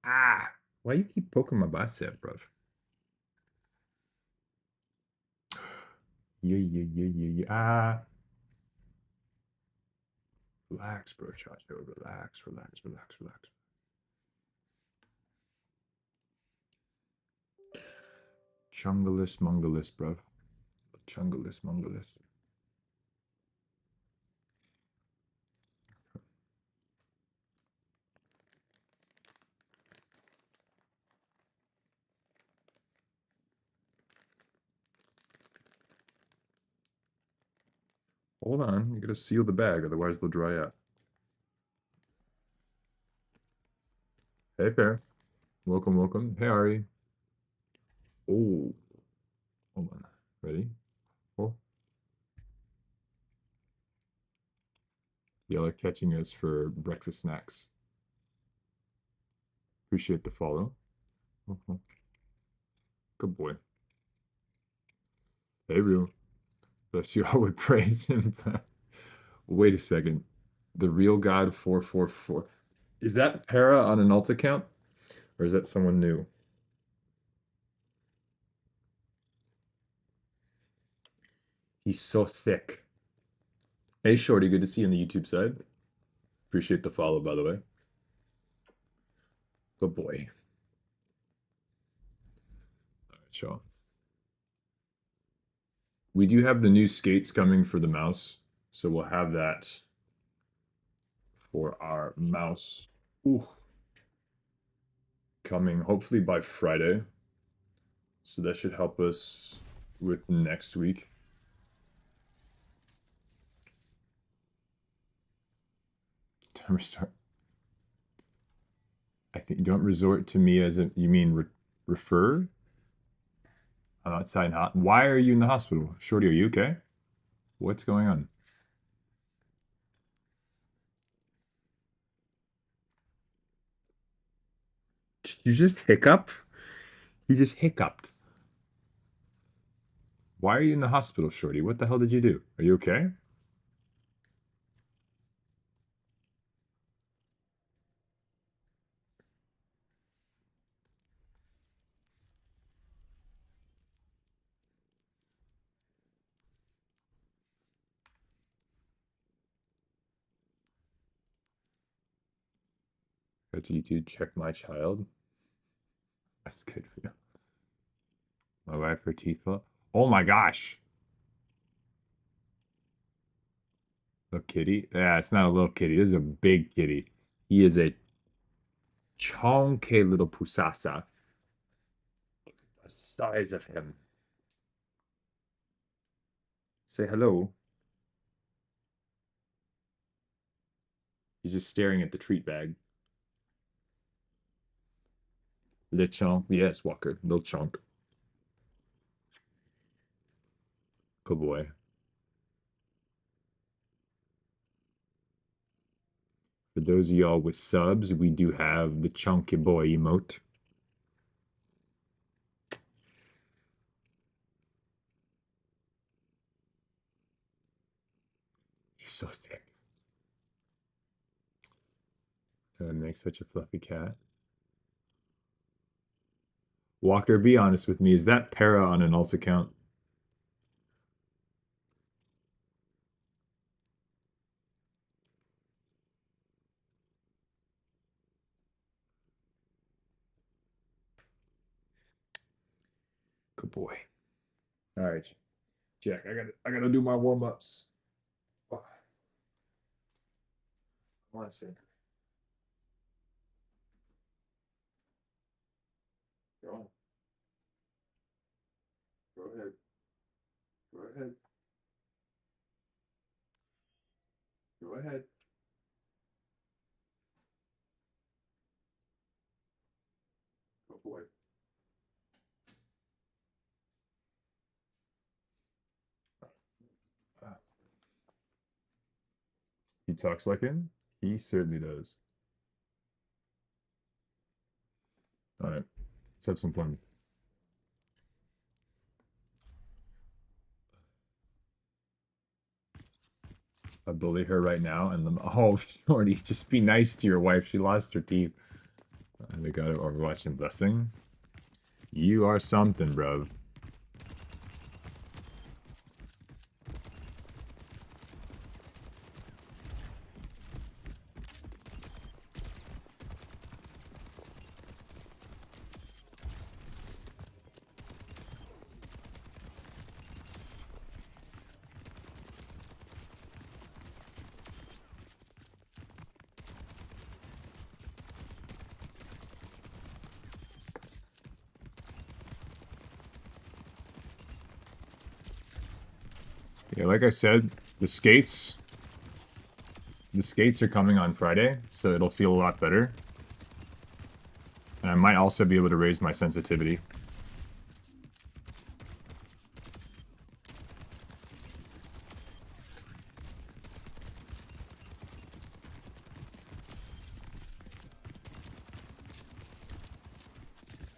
Ah! Why you keep poking my bicep, bruv? Yeah. Ah! Relax, bro, Chacho. Relax. Chungalus, bruv. Chungalus. Hold on, you gotta seal the bag, otherwise they'll dry out. Hey, Pear. Welcome. Hey, Ari. Oh, hold on. Ready? Oh, y'all are catching us for breakfast snacks. Appreciate the follow. Mhm. Good boy. Hey, Rue. Bless you. I would praise him. Wait a second. The real God 444. Is that Para on an alt account? Or is that someone new? He's so thick. Hey, Shorty. Good to see you on the YouTube side. Appreciate the follow, by the way. Good boy. All right, y'all. We do have the new skates coming for the mouse. So we'll have that for our mouse. Ooh. Coming hopefully by Friday. So that should help us with next week. Time restart. I think don't resort to me as a, you mean refer? I'm outside hot. Why are you in the hospital? Shorty, are you okay? What's going on? Did you just hiccup? You just hiccuped. Why are you in the hospital, Shorty? What the hell did you do? Are you okay? Go to YouTube, check my child. That's good for you. My wife, her teeth fell. Oh my gosh. Little kitty? Yeah, it's not a little kitty. This is a big kitty. He is a chonky little pusasa. The size of him. Say hello. He's just staring at the treat bag. Lechon. Yes, Walker. Little chunk. Good boy. For those of y'all with subs, we do have the chunky boy emote. He's so thick. Gonna make such a fluffy cat. Walker, be honest with me. Is that Para on an alt account? Good boy. All right, Jack. I gotta do my warm ups. One second. Go on. Go ahead. Go ahead. Go ahead. Go boy. He talks like him. He certainly does. All right, let's have some fun. I bully her right now, and then oh, Shorty, just be nice to your wife. She lost her teeth. And they got an Overwatch and Blessing. You are something, bro. Yeah, like I said, the skates are coming on Friday, so it'll feel a lot better. And I might also be able to raise my sensitivity.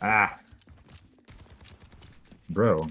Ah. Bro.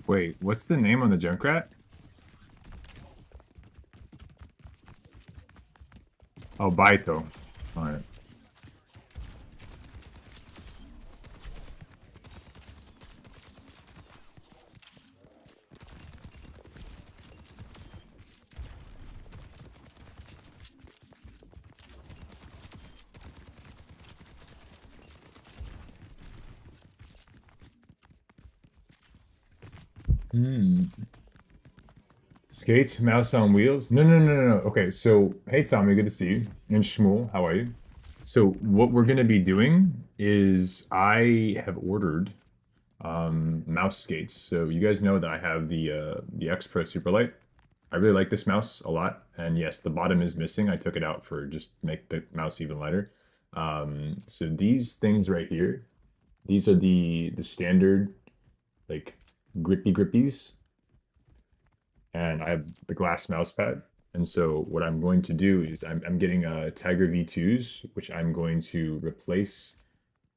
Wait, what's the name on the Junkrat? Oh, Baito. Alright. Hmm. Skates, mouse on wheels? No. Okay, so, hey Tommy, good to see you. And Shmuel, how are you? So, what we're gonna be doing is I have ordered mouse skates. So you guys know that I have the X Pro Superlight. I really like this mouse a lot, and yes, the bottom is missing. I took it out for just make the mouse even lighter. So these things right here, these are the standard like grippies, and I have the glass mouse pad. And so what I'm going to do is I'm getting Tiger V2s, which I'm going to replace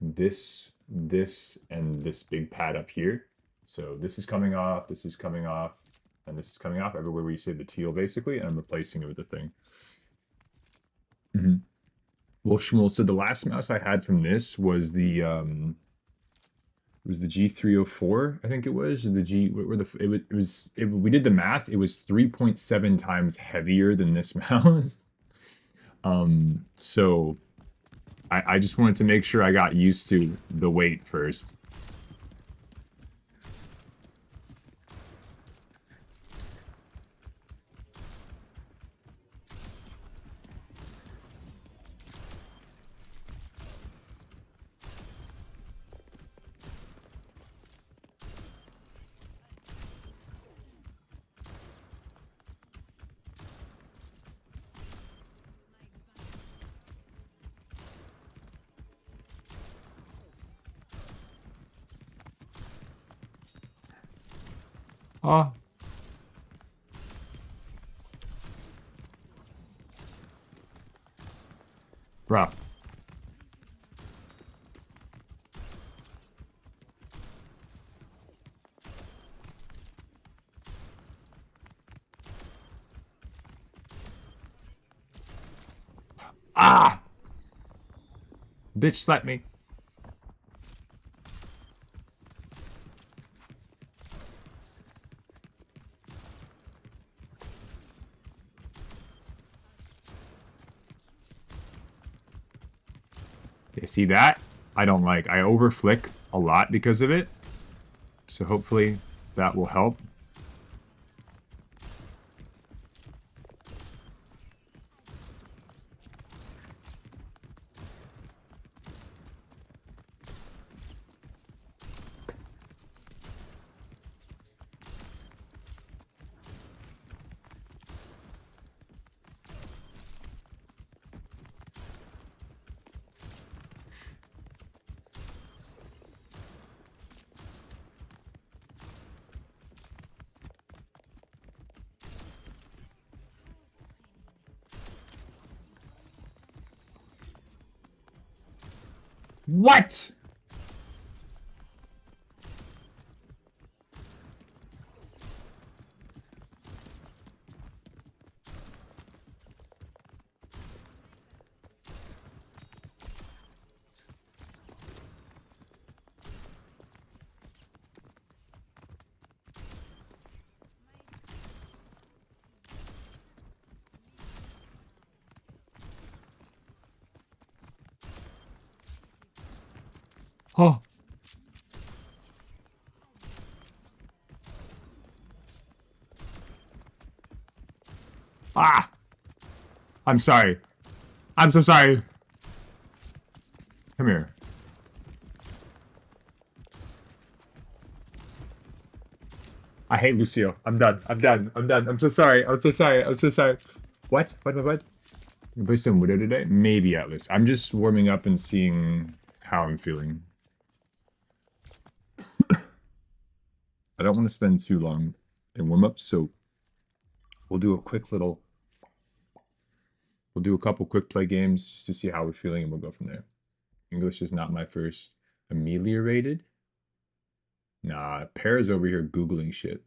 this, and this big pad up here. So this is coming off, this is coming off, and this is coming off everywhere where you see the teal, basically, and I'm replacing it with the thing. Well, Shmuel, so the last mouse I had from this was the G304, I think it was. The G where the we did the math, it was 3.7 times heavier than this mouse. So I just wanted to make sure I got used to the weight first. Oh. Bro. Ah! Bitch slapped me. You see that? I don't like. I overflick a lot because of it. So hopefully that will help. What? Oh. Ah. I'm sorry. I'm so sorry. Come here. I hate Lucio. I'm done. I'm done. I'm done. I'm so sorry. I'm so sorry. I'm so sorry. What? What? You play some Widow today? Maybe, Atlas. I'm just warming up and seeing how I'm feeling. I don't want to spend too long in warm-up, so we'll do a quick little... We'll do a couple quick play games just to see how we're feeling, and we'll go from there. English is not my first. Ameliorated? Nah, Pear's over here Googling shit.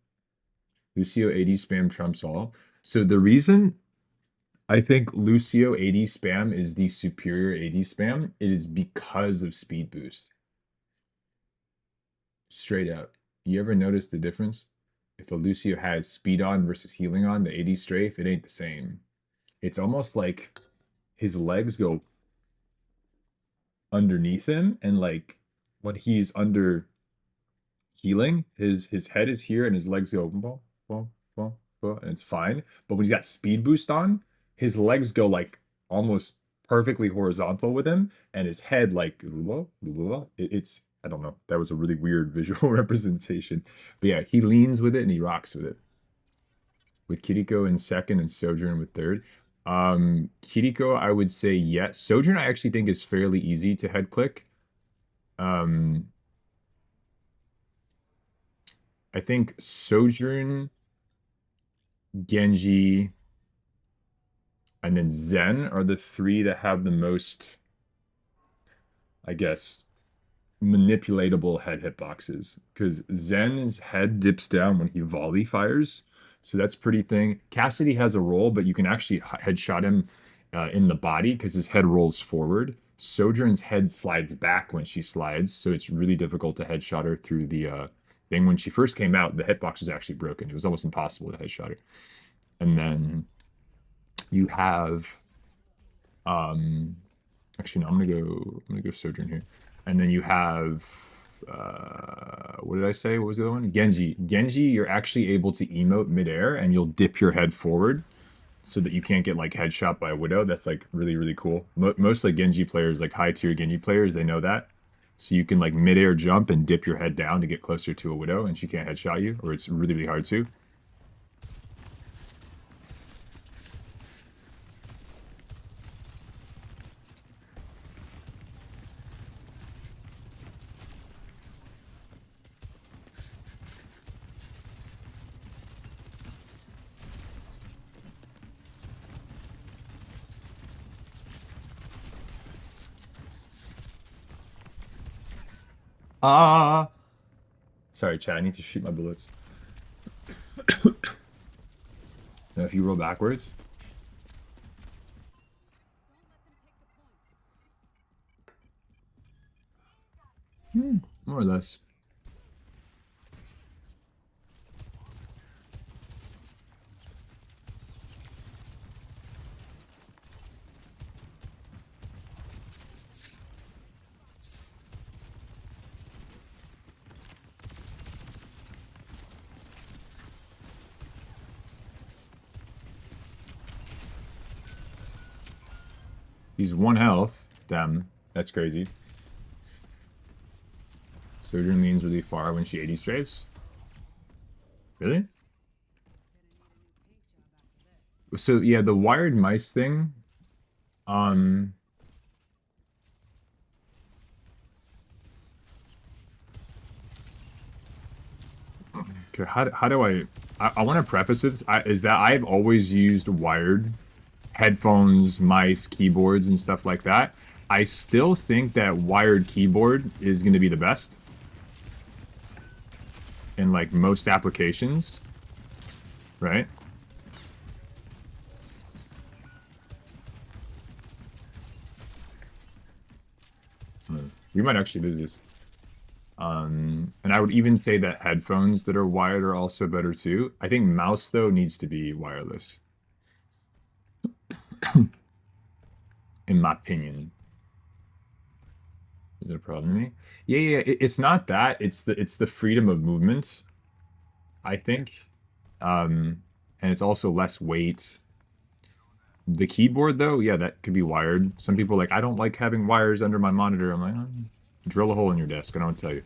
Lucio 80 spam trumps all. So the reason I think Lucio 80 spam is the superior 80 spam, it is because of speed boost. Straight up. You ever notice the difference? If a Lucio has speed on versus healing on, the 80 strafe, it ain't the same. It's almost like his legs go underneath him, and like when he's under healing, his head is here and his legs go blah, blah, blah, blah, and it's fine. But when he's got speed boost on, his legs go like almost perfectly horizontal with him, and his head like it's I don't know. That was a really weird visual representation. But yeah, he leans with it and he rocks with it. With Kiriko in second and Sojourn with third. Kiriko, I would say yes. Sojourn, I actually think is fairly easy to head click. I think Sojourn, Genji, and then Zen are the three that have the most, I guess, manipulatable head hitboxes. Because Zen's head dips down when he volley fires, so that's pretty thing. Cassidy has a roll, but you can actually headshot him in the body because his head rolls forward. Sojourn's head slides back when she slides, so it's really difficult to headshot her through the thing. When she first came out, the hitbox was actually broken. It was almost impossible to headshot her. And then you have actually no, I'm gonna go Sojourn here. And then you have what did I say? What was the other one? Genji. Genji, you're actually able to emote midair and you'll dip your head forward so that you can't get like headshot by a Widow. That's like really, really cool. Most like Genji players, like high tier Genji players, they know that. So you can like midair jump and dip your head down to get closer to a Widow and she can't headshot you, or it's really, really hard to. Ah! Sorry, Chad. I need to shoot my bullets. Now, if you roll backwards. More or less. He's 1 health. Damn, that's crazy. Sojourn leans really far when she 80 strafes. Really? So yeah, the wired mice thing. Um. Okay, how do I want to preface this. Is that I've always used wired headphones, mice, keyboards, and stuff like that. I still think that wired keyboard is going to be the best in like most applications, right? We might actually lose this. And I would even say that headphones that are wired are also better too. I think mouse though needs to be wireless, in my opinion. Is it a problem to me? Yeah, yeah. It's not that. It's the freedom of movement, I think. And it's also less weight. The keyboard though, yeah, that could be wired. Some people are like, I don't like having wires under my monitor. I'm like, oh, drill a hole in your desk. I don't tell you.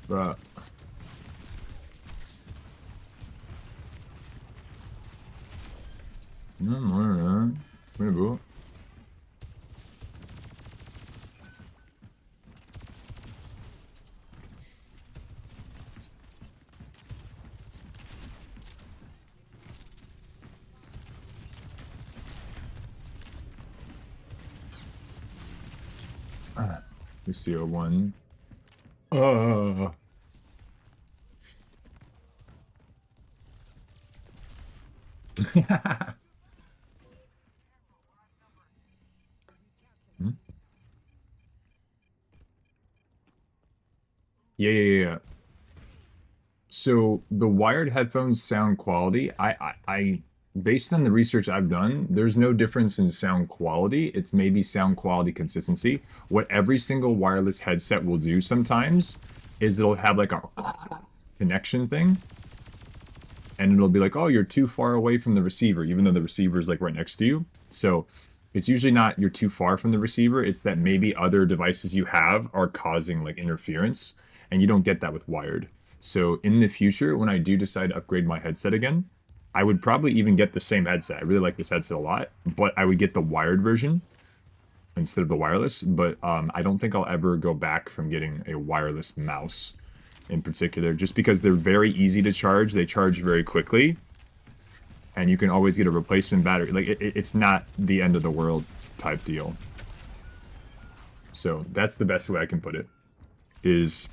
Bruh. No more, Gonna go. Lucio 1. Hmm? Yeah. So the wired headphones sound quality, based on the research I've done, there's no difference in sound quality. It's maybe sound quality consistency. What every single wireless headset will do sometimes is it'll have like a connection thing, and it'll be like, oh, you're too far away from the receiver, even though the receiver is like right next to you. So it's usually not you're too far from the receiver. It's that maybe other devices you have are causing like interference, and you don't get that with wired. So in the future, when I do decide to upgrade my headset again, I would probably even get the same headset. I really like this headset a lot, but I would get the wired version instead of the wireless. But I don't think I'll ever go back from getting a wireless mouse in particular, just because they're very easy to charge. They charge very quickly, and you can always get a replacement battery. Like, it's not the end of the world type deal. So that's the best way I can put it, is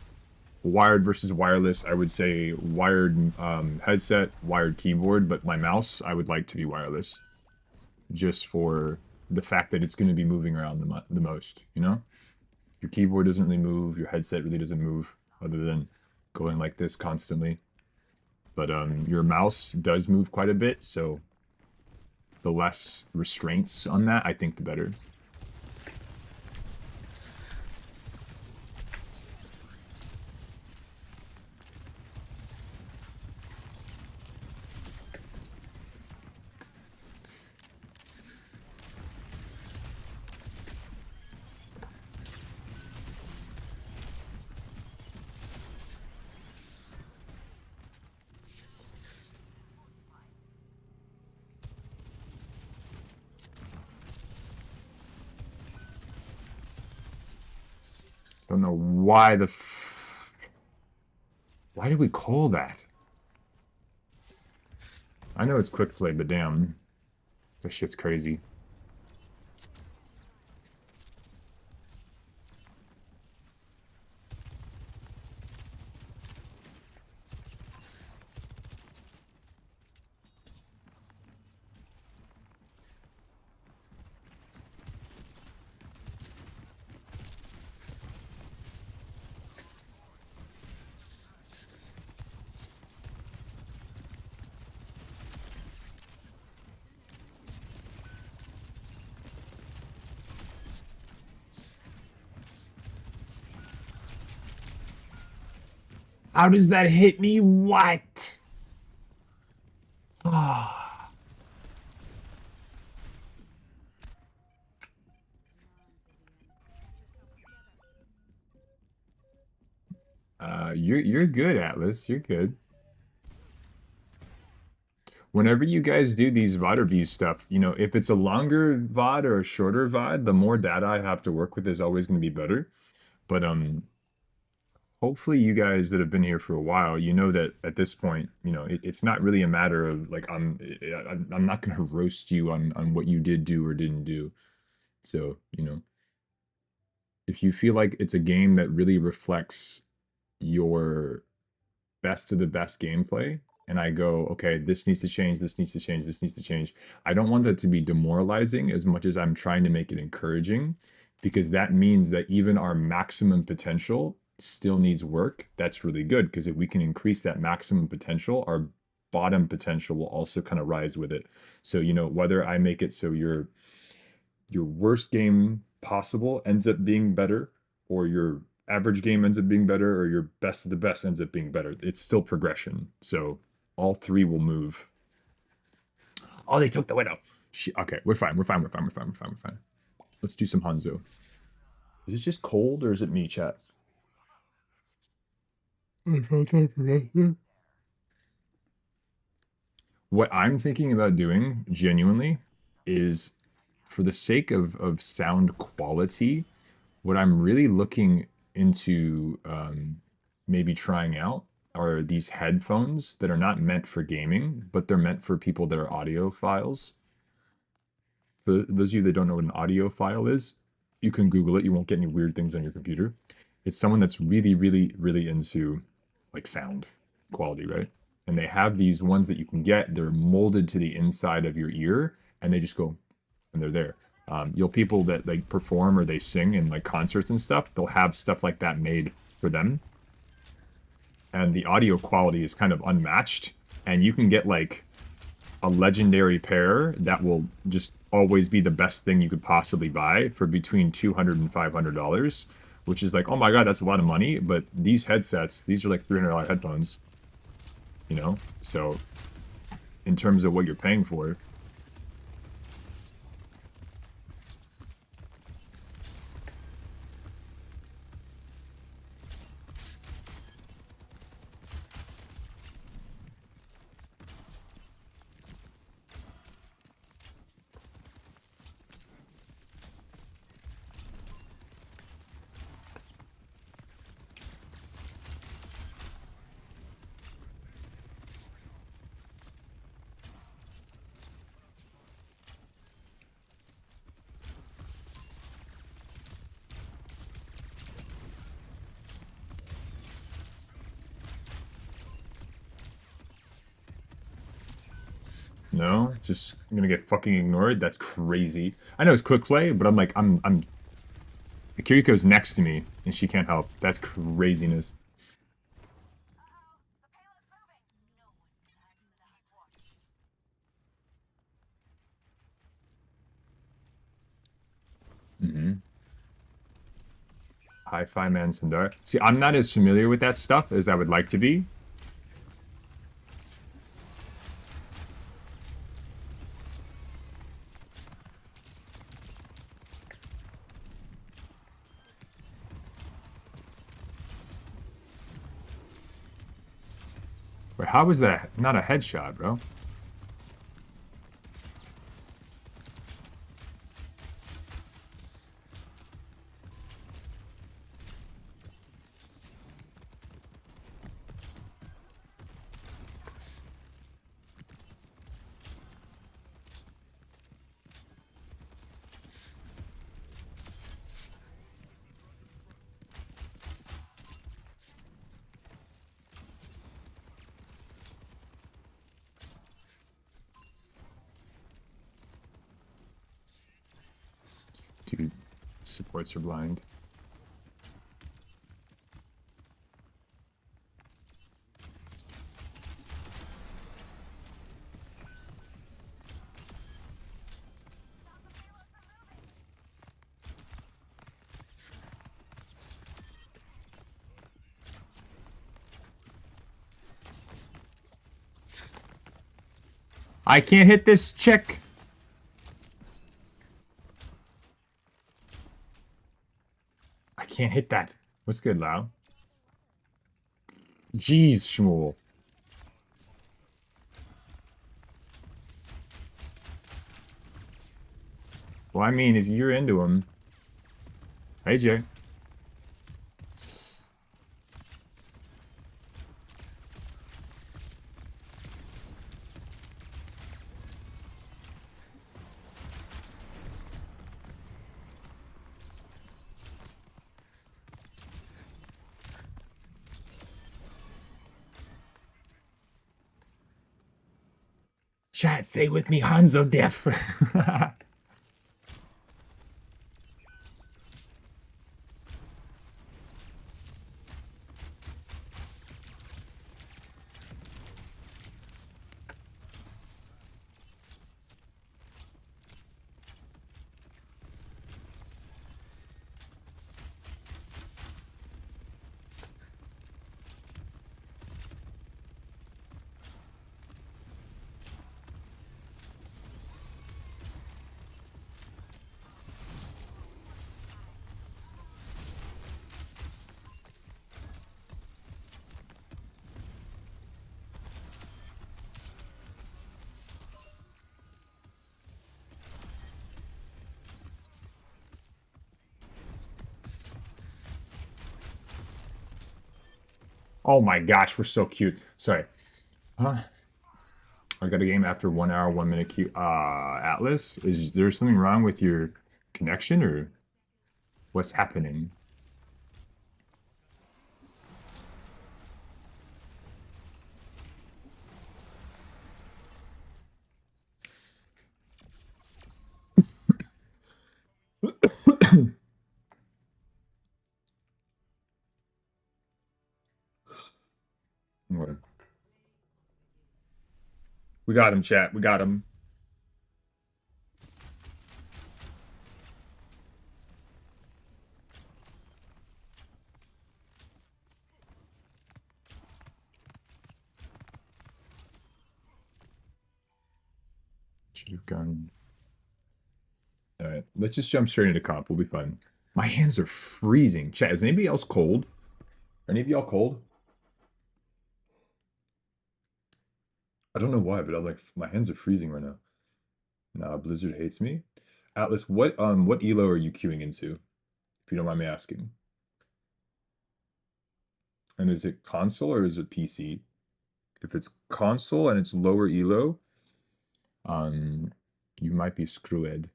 wired versus wireless. I would say wired headset, wired keyboard, but my mouse, I would like to be wireless, just for the fact that it's going to be moving around the most, you know? Your keyboard doesn't really move, your headset really doesn't move, other than going like this constantly. But your mouse does move quite a bit, so the less restraints on that, I think the better. Don't know why why did we call that? I know it's quick play, but damn. This shit's crazy. How does that hit me? What? You're good, Atlas. You're good. Whenever you guys do these VOD review stuff, you know, if it's a longer VOD or a shorter VOD, the more data I have to work with is always going to be better. But hopefully you guys that have been here for a while, you know that at this point, you know, it's not really a matter of like I'm not going to roast you on what you did do or didn't do. So, you know, if you feel like it's a game that really reflects your best of the best gameplay, and I go, okay, this needs to change, this needs to change, this needs to change. I don't want that to be demoralizing as much as I'm trying to make it encouraging, because that means that even our maximum potential still needs work. That's really good, because if we can increase that maximum potential, our bottom potential will also kind of rise with it. So, you know, whether I make it so your worst game possible ends up being better, or your average game ends up being better, or your best of the best ends up being better, it's still progression. So all three will move. Oh, they took the widow. Okay, we're fine. We're fine. We're fine. We're fine. We're fine. We're fine. Let's do some Hanzo. Is it just cold or is it me, chat? What I'm thinking about doing genuinely is, for the sake of sound quality, what I'm really looking into maybe trying out are these headphones that are not meant for gaming, but they're meant for people that are audiophiles. For those of you that don't know what an audiophile is, you can Google it. You won't get any weird things on your computer. It's someone that's really, really, really into like sound quality, right? And they have these ones that you can get. They're molded to the inside of your ear, and they just go, and they're there. You'll people that like perform or they sing in like concerts and stuff, they'll have stuff like that made for them. And the audio quality is kind of unmatched. And you can get like a legendary pair that will just always be the best thing you could possibly buy for between $200 and $500, which is like, oh my God, that's a lot of money. But these headsets, these are like $300 headphones, you know? So in terms of what you're paying for, no, just I'm gonna get fucking ignored. That's crazy. I know it's quick play, but I'm like, I'm Kiriko's next to me and she can't help. That's craziness. Mm-hmm. Hi-Fi Man Sundar. See, I'm not as familiar with that stuff as I would like to be. But how was that not a headshot, bro? Dude, supports are blind. I can't hit this chick. I can't hit that. What's good, Lau? Jeez, Shmuel. Well, I mean, if you're into him. Hey, Jay. Chat, say with me, Hanzo Def. Oh my gosh, we're so cute. Sorry. Huh? I got a game after 1 hour, 1 minute queue. Atlas, is there something wrong with your connection or what's happening? What? We got him, chat. We got him. Should have gone. All right, let's just jump straight into comp. We'll be fine. My hands are freezing. Chat, is anybody else cold? Are any of y'all cold? I don't know why, but I'm like, my hands are freezing right now. Nah, Blizzard hates me. Atlas, what elo are you queuing into? If you don't mind me asking. And is it console or is it PC? If it's console and it's lower elo, you might be screwed.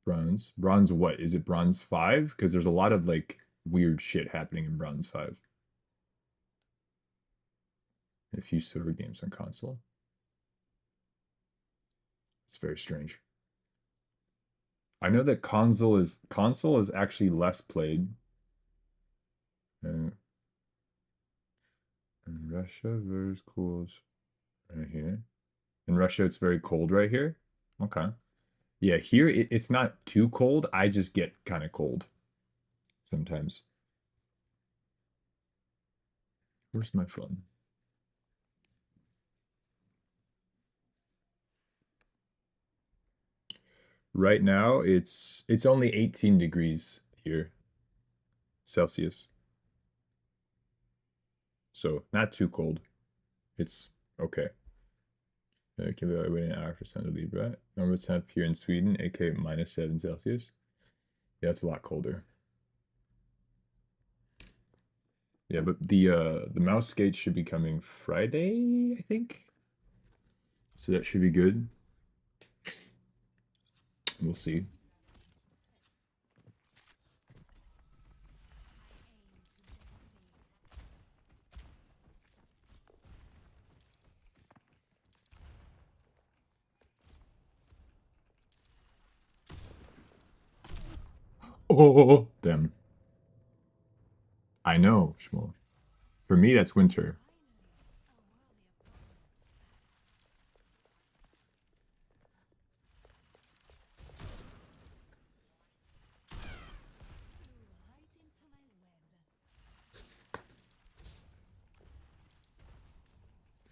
Bronze. Bronze what? Is it bronze 5? Because there's a lot of like weird shit happening in bronze 5. A few server games on console. It's very strange. I know that console is actually less played. In Russia, very cool right here. In Russia, it's very cold right here. Okay. Yeah, here it's not too cold. I just get kind of cold sometimes. Where's my phone? Right now, it's only 18 degrees here, Celsius. So not too cold. It's okay. It can be waiting an hour for sun to leave, right? Normal temp here in Sweden, aka -7 Celsius. Yeah, it's a lot colder. Yeah, but the mouse skate should be coming Friday, I think. So that should be good. We'll see. Oh, them. I know, Shmuel. For me, that's winter.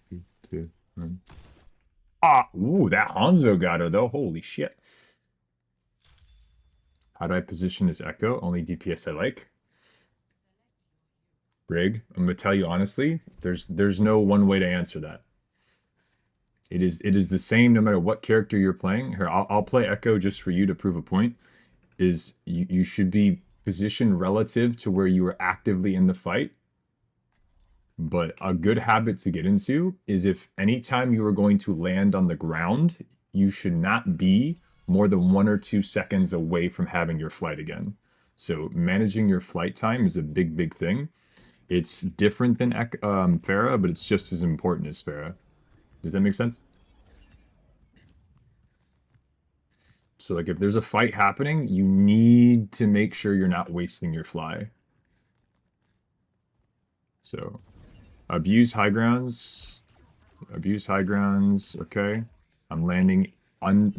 Three, two, one. Ah, ooh, that Hanzo got her though. Holy shit. How do I position this Echo? Only DPS I like. Brig, I'm gonna tell you honestly, there's no one way to answer that. It is the same no matter what character you're playing. Here, I'll play Echo just for you to prove a point. Is you should be positioned relative to where you are actively in the fight. But a good habit to get into is if anytime you are going to land on the ground, you should not be more than 1 or 2 seconds away from having your flight again. So managing your flight time is a big, big thing. It's different than Pharah, but it's just as important as Pharah. Does that make sense? So like if there's a fight happening, you need to make sure you're not wasting your fly. So abuse high grounds. Abuse high grounds. Okay. I'm landing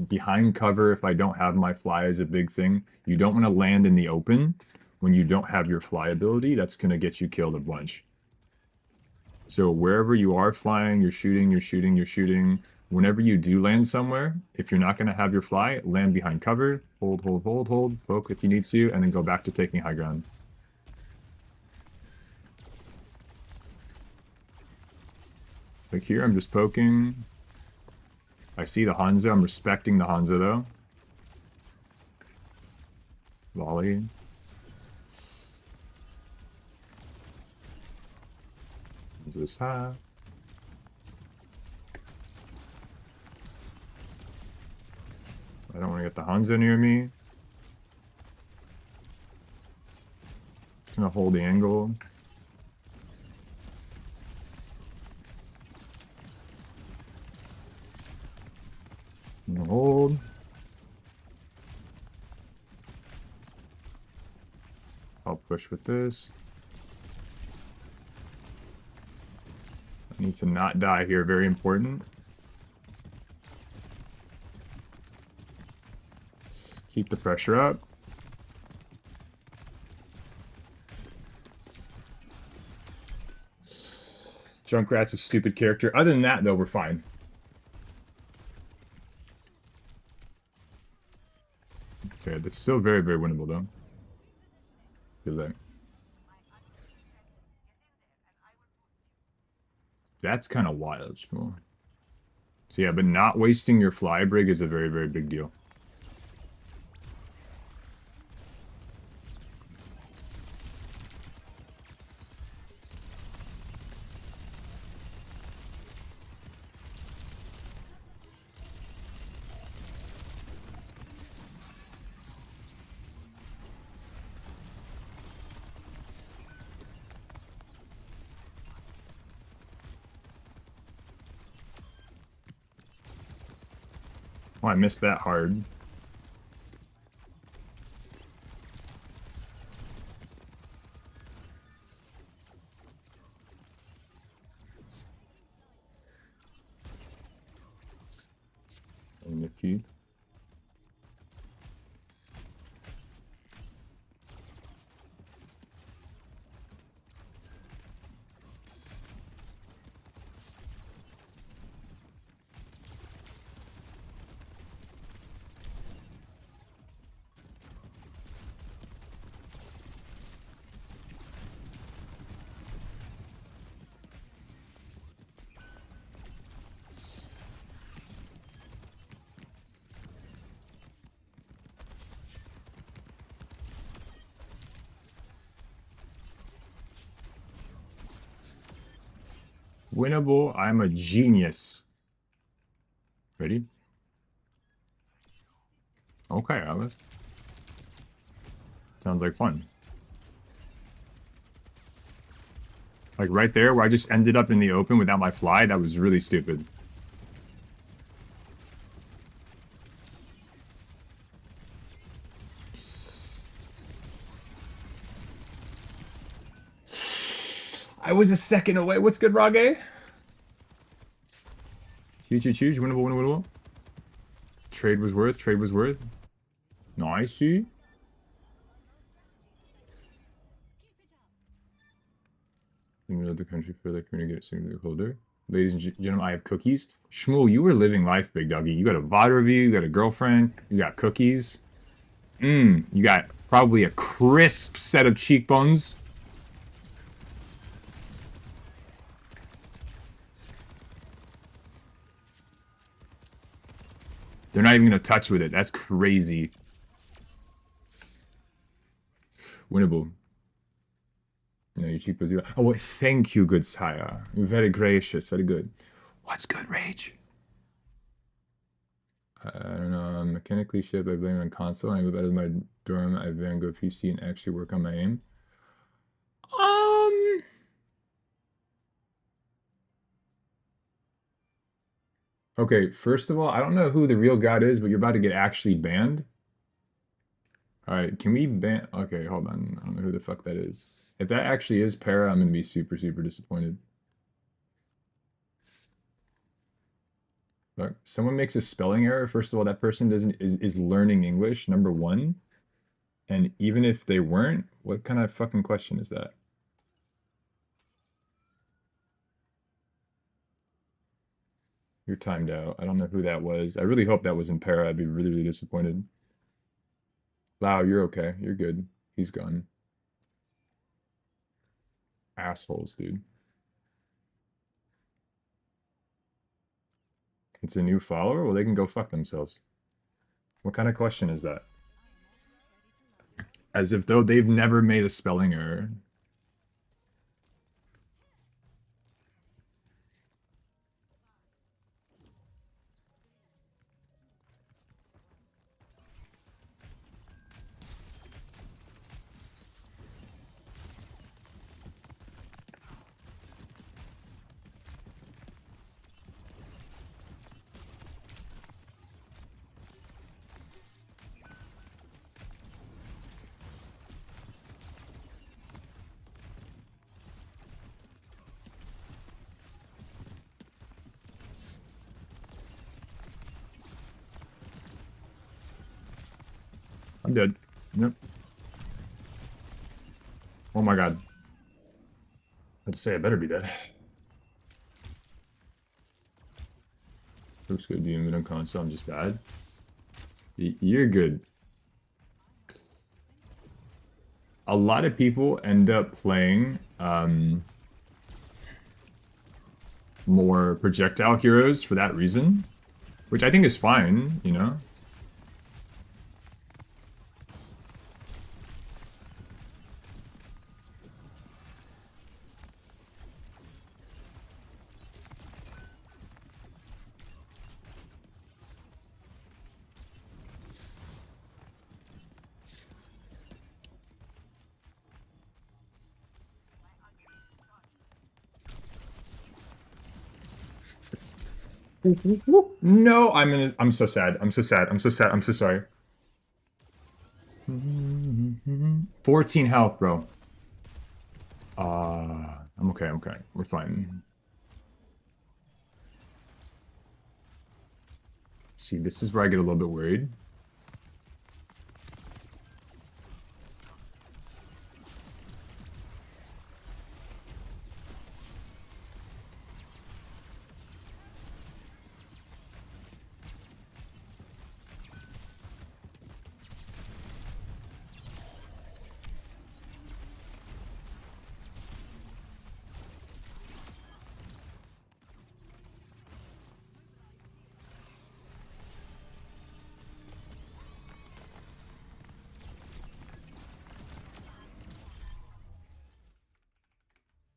behind cover if I don't have my fly is a big thing. You don't want to land in the open when you don't have your fly ability. That's going to get you killed a bunch. So wherever you are flying, you're shooting, you're shooting, you're shooting. Whenever you do land somewhere, if you're not going to have your fly, land behind cover, hold, hold, hold, hold, poke if you need to, and then go back to taking high ground. Like here, I'm just poking. I see the Hanzo. I'm respecting the Hanzo, though. Volley. Hanzo's high. I don't want to get the Hanzo near me. Just gonna hold the angle. I'm gonna hold. I'll push with this. I need to not die here, very important. Keep the pressure up. Junkrat's a stupid character. Other than that, though, we're fine. Okay, that's still very, very winnable, though. Good luck. That's kind of wild, Shmuel. So yeah, but not wasting your fly brig is a very, very big deal. Oh, I missed that hard. And the key. Winnable. I'm a genius. Ready? Okay, Alice. Sounds like fun. Like right there where I just ended up in the open without my fly, that was really stupid. I was a second away. What's good, Rage? Huge. Winnable. Trade was worth. Nice. The country for the community get sooner colder. Ladies and gentlemen, I have cookies. Shmuel, you were living life, big doggy. You got a VOD review, you got a girlfriend, you got cookies. You got probably a crisp set of cheekbones. They're not even going to touch with it. That's crazy. Winnable. No, your cheek was... Oh, well, thank you, good sire. You're very gracious. Very good. What's good, Rage? I don't know. I'm mechanically shit by blaming on console. I'm better than my dorm. I van go PC and actually work on my aim. Okay, first of all, I don't know who the real god is, but you're about to get actually banned. Alright, can we ban... Okay, hold on. I don't know who the fuck that is. If that actually is Para, I'm gonna be super disappointed. Look, someone makes a spelling error. First of all, that person is learning English, number one. And even if they weren't, what kind of fucking question is that? You're timed out. I don't know who that was. I really hope that was in Para. I'd be really disappointed. Lau, you're okay. You're good. He's gone. Assholes, dude. It's a new follower? Well, they can go fuck themselves. What kind of question is that? As if though they've never made a spelling error. I'm dead. Yep. Oh my god. I'd say I better be dead. Looks good. Being on console, I'm just bad. You're good. A lot of people end up playing more projectile heroes for that reason, which I think is fine, you know? No, I'm so sad. I'm so sorry. 14 health, bro. I'm okay. We're fine. See, this is where I get a little bit worried.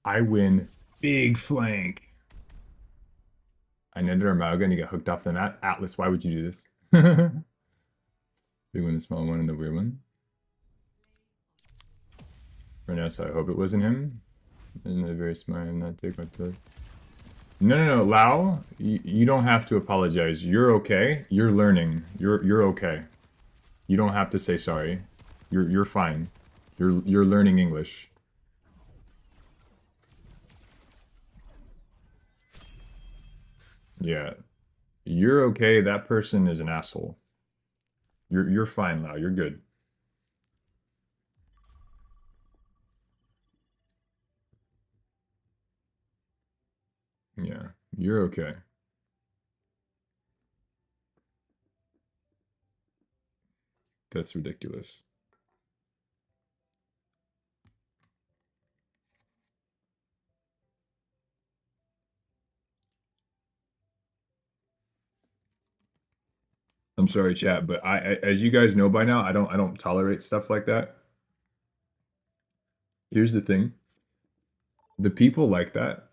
I win big flank. I netted Armauga and you got hooked off the mat. Atlas, why would you do this? Big one, the small one, and the weird one. Right now, so I hope it wasn't him. And they're very smart and not take my place. No, Lau, you don't have to apologize. You're okay. You're learning. You're okay. You don't have to say sorry. You're fine. You're learning English. Yeah. You're okay. That person is an asshole. You're fine, Lau. You're good. Yeah. You're okay. That's ridiculous. I'm sorry, chat, but as you guys know by now, I don't tolerate stuff like that. Here's the thing. The people like that.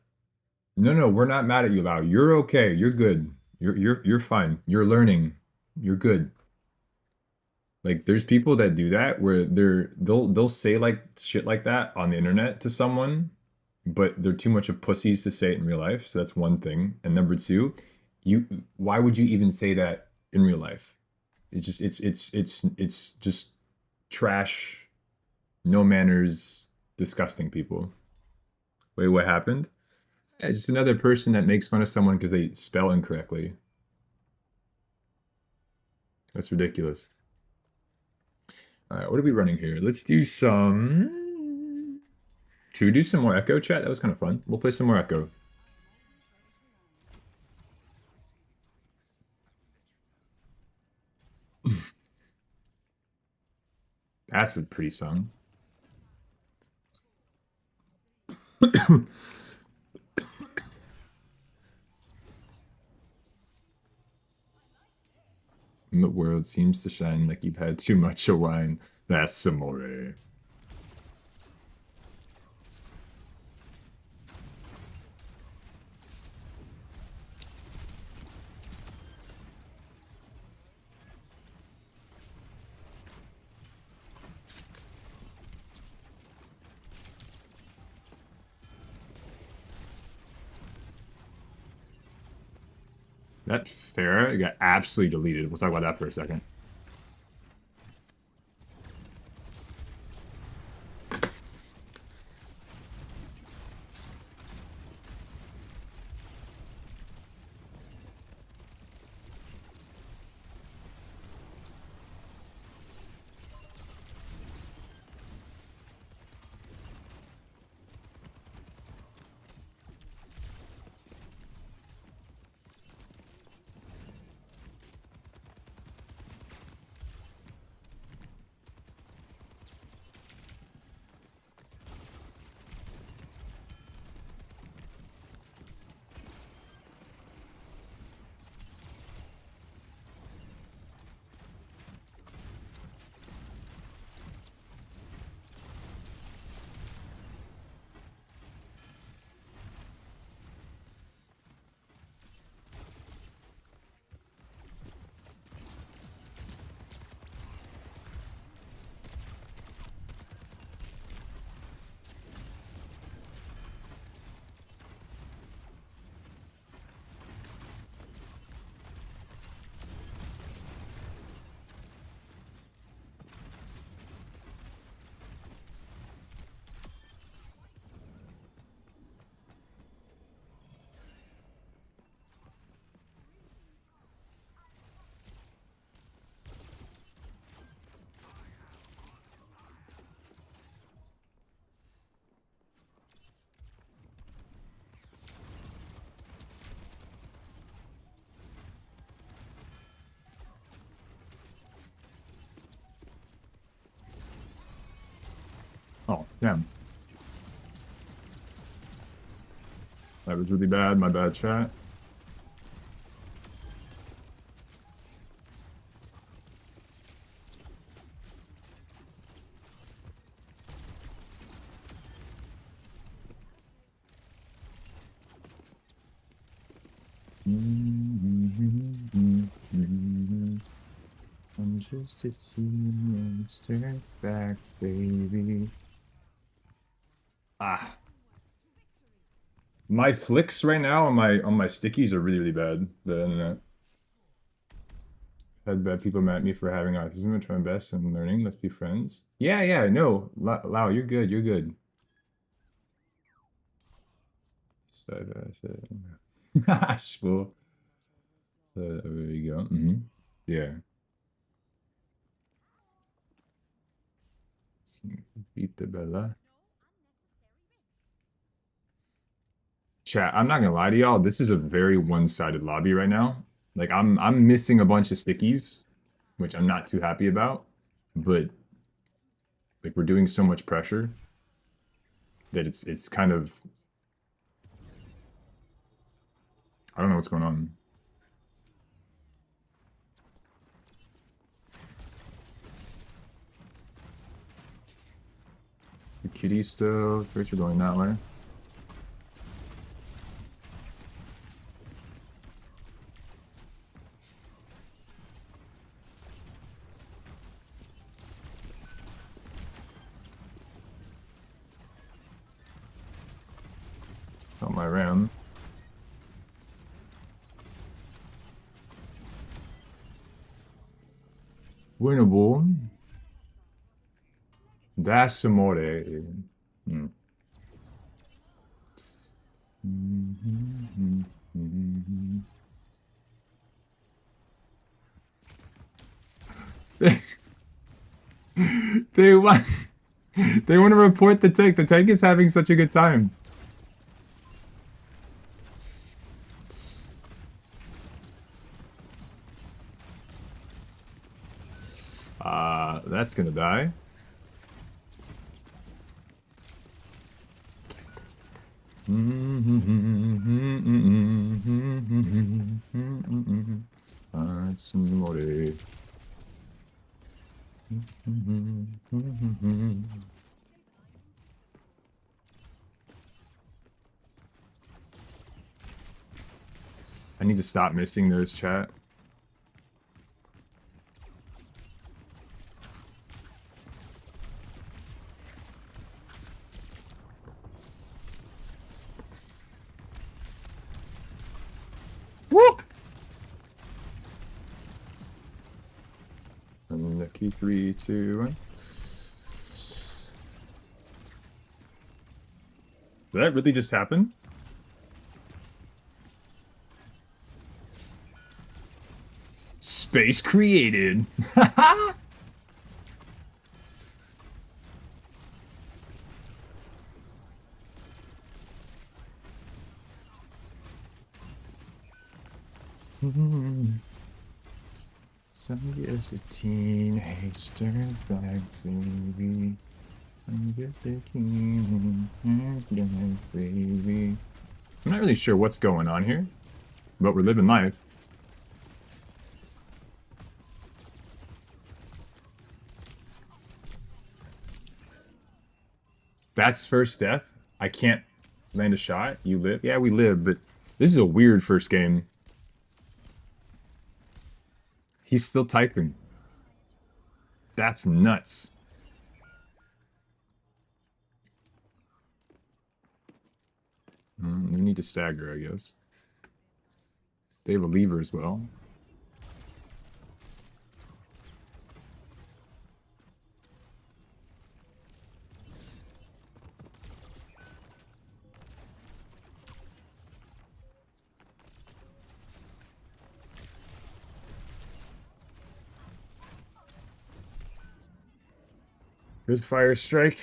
No, no, we're not mad at you, Lau. You're okay. You're good. You're fine. You're learning. You're good. Like there's people that do that where they'll say like shit like that on the internet to someone, but they're too much of pussies to say it in real life. So that's one thing. And number two, you why would you even say that in real life? It's just trash, no manners, disgusting people. Wait, what happened? It's just another person that makes fun of someone because they spell incorrectly. That's ridiculous. All right, what are we running here? Let's do some. Should we do some more Echo, chat? That was kind of fun. We'll play some more Echo. That's a pretty song. The world seems to shine like you've had too much of wine. That's amore. That Farah got absolutely deleted. We'll talk about that for a second. Oh, damn. That was really bad. My bad, chat. I'm just a senior, step back, baby. Ah. My flicks right now on my stickies are really, really bad. The internet. Had bad people mad at me for having autism and trying best and learning. Let's be friends. Yeah, yeah, no. Lau, you're good. You're good. So, Shmuel. There we go. Yeah. Beat the Bella. Chat, I'm not gonna lie to y'all, this is a very one-sided lobby right now. Like I'm missing a bunch of stickies, which I'm not too happy about, but like we're doing so much pressure that it's kind of I don't know what's going on. The kitty still, Rachel going that way. Got my ram. Winnable. That's amore. They want they want to report the tank. The tank is having such a good time. That's gonna die. I need to stop missing those, chat. Whoop! And the key 3, 2, 1. Did that really just happen? Space created. Somebody is a teenage dirtbag baby. I'm just a teenage baby. I'm not really sure what's going on here, but we're living life. That's first death. I can't land a shot. You live? Yeah, we live, but this is a weird first game. He's still typing. That's nuts. We need to stagger, I guess. They have a lever as well. Good fire strike.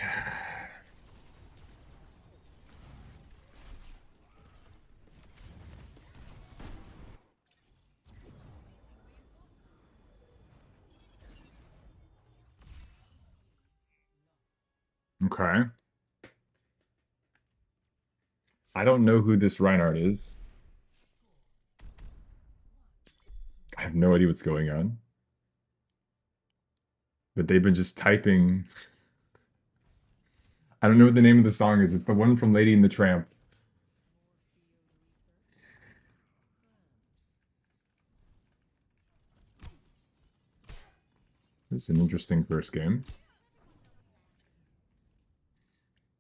Okay. I don't know who this Reinhardt is. I have no idea what's going on. But they've been just typing. I don't know what the name of the song is. It's the one from Lady and the Tramp. This is an interesting first game.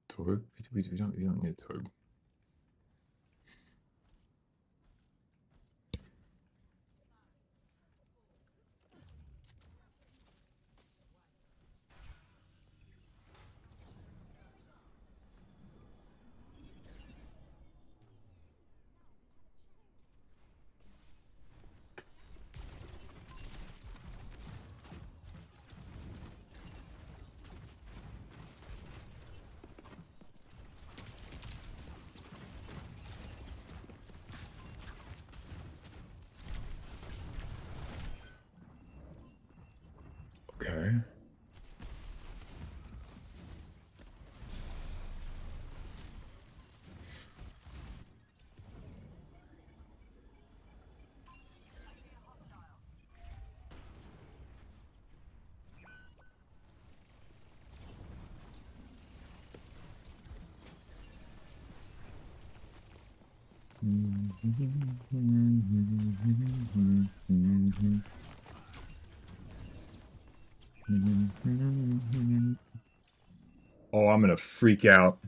Torb? We don't need a Torb. Okay. Oh, I'm gonna freak out.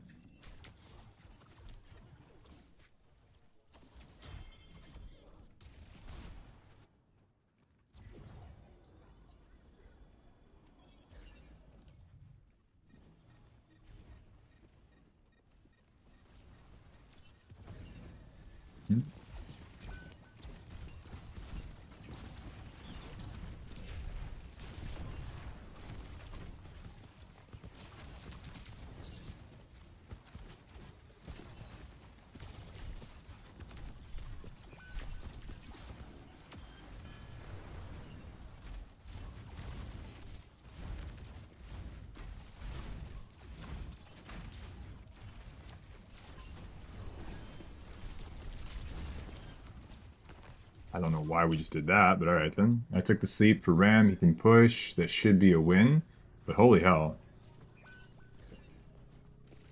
I don't know why we just did that, but alright then. I took the sleep for Ram, he can push. That should be a win. But holy hell.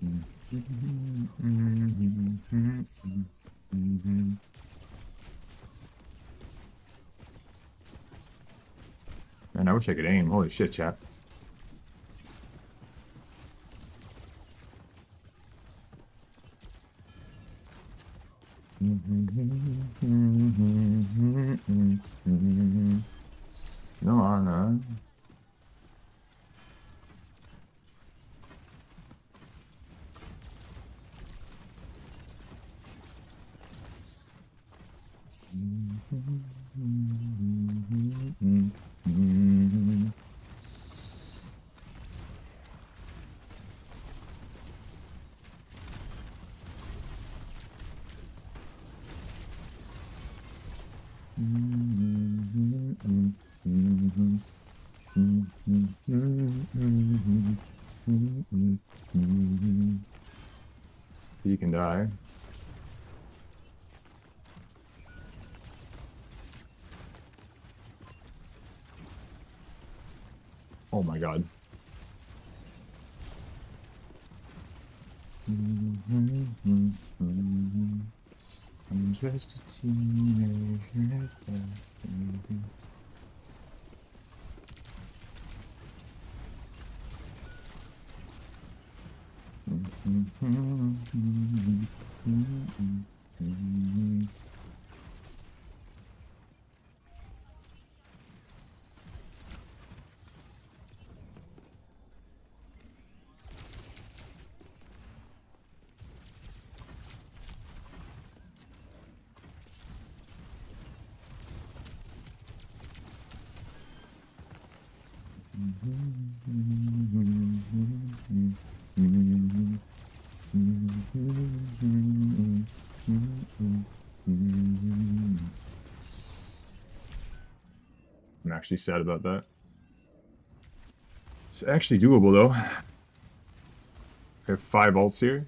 Man, I wish I could aim. Holy shit, chat. No honor. You can die. Oh my god. I'm just a teenager. I'm actually sad about that. It's actually doable though. I have 5 ults here.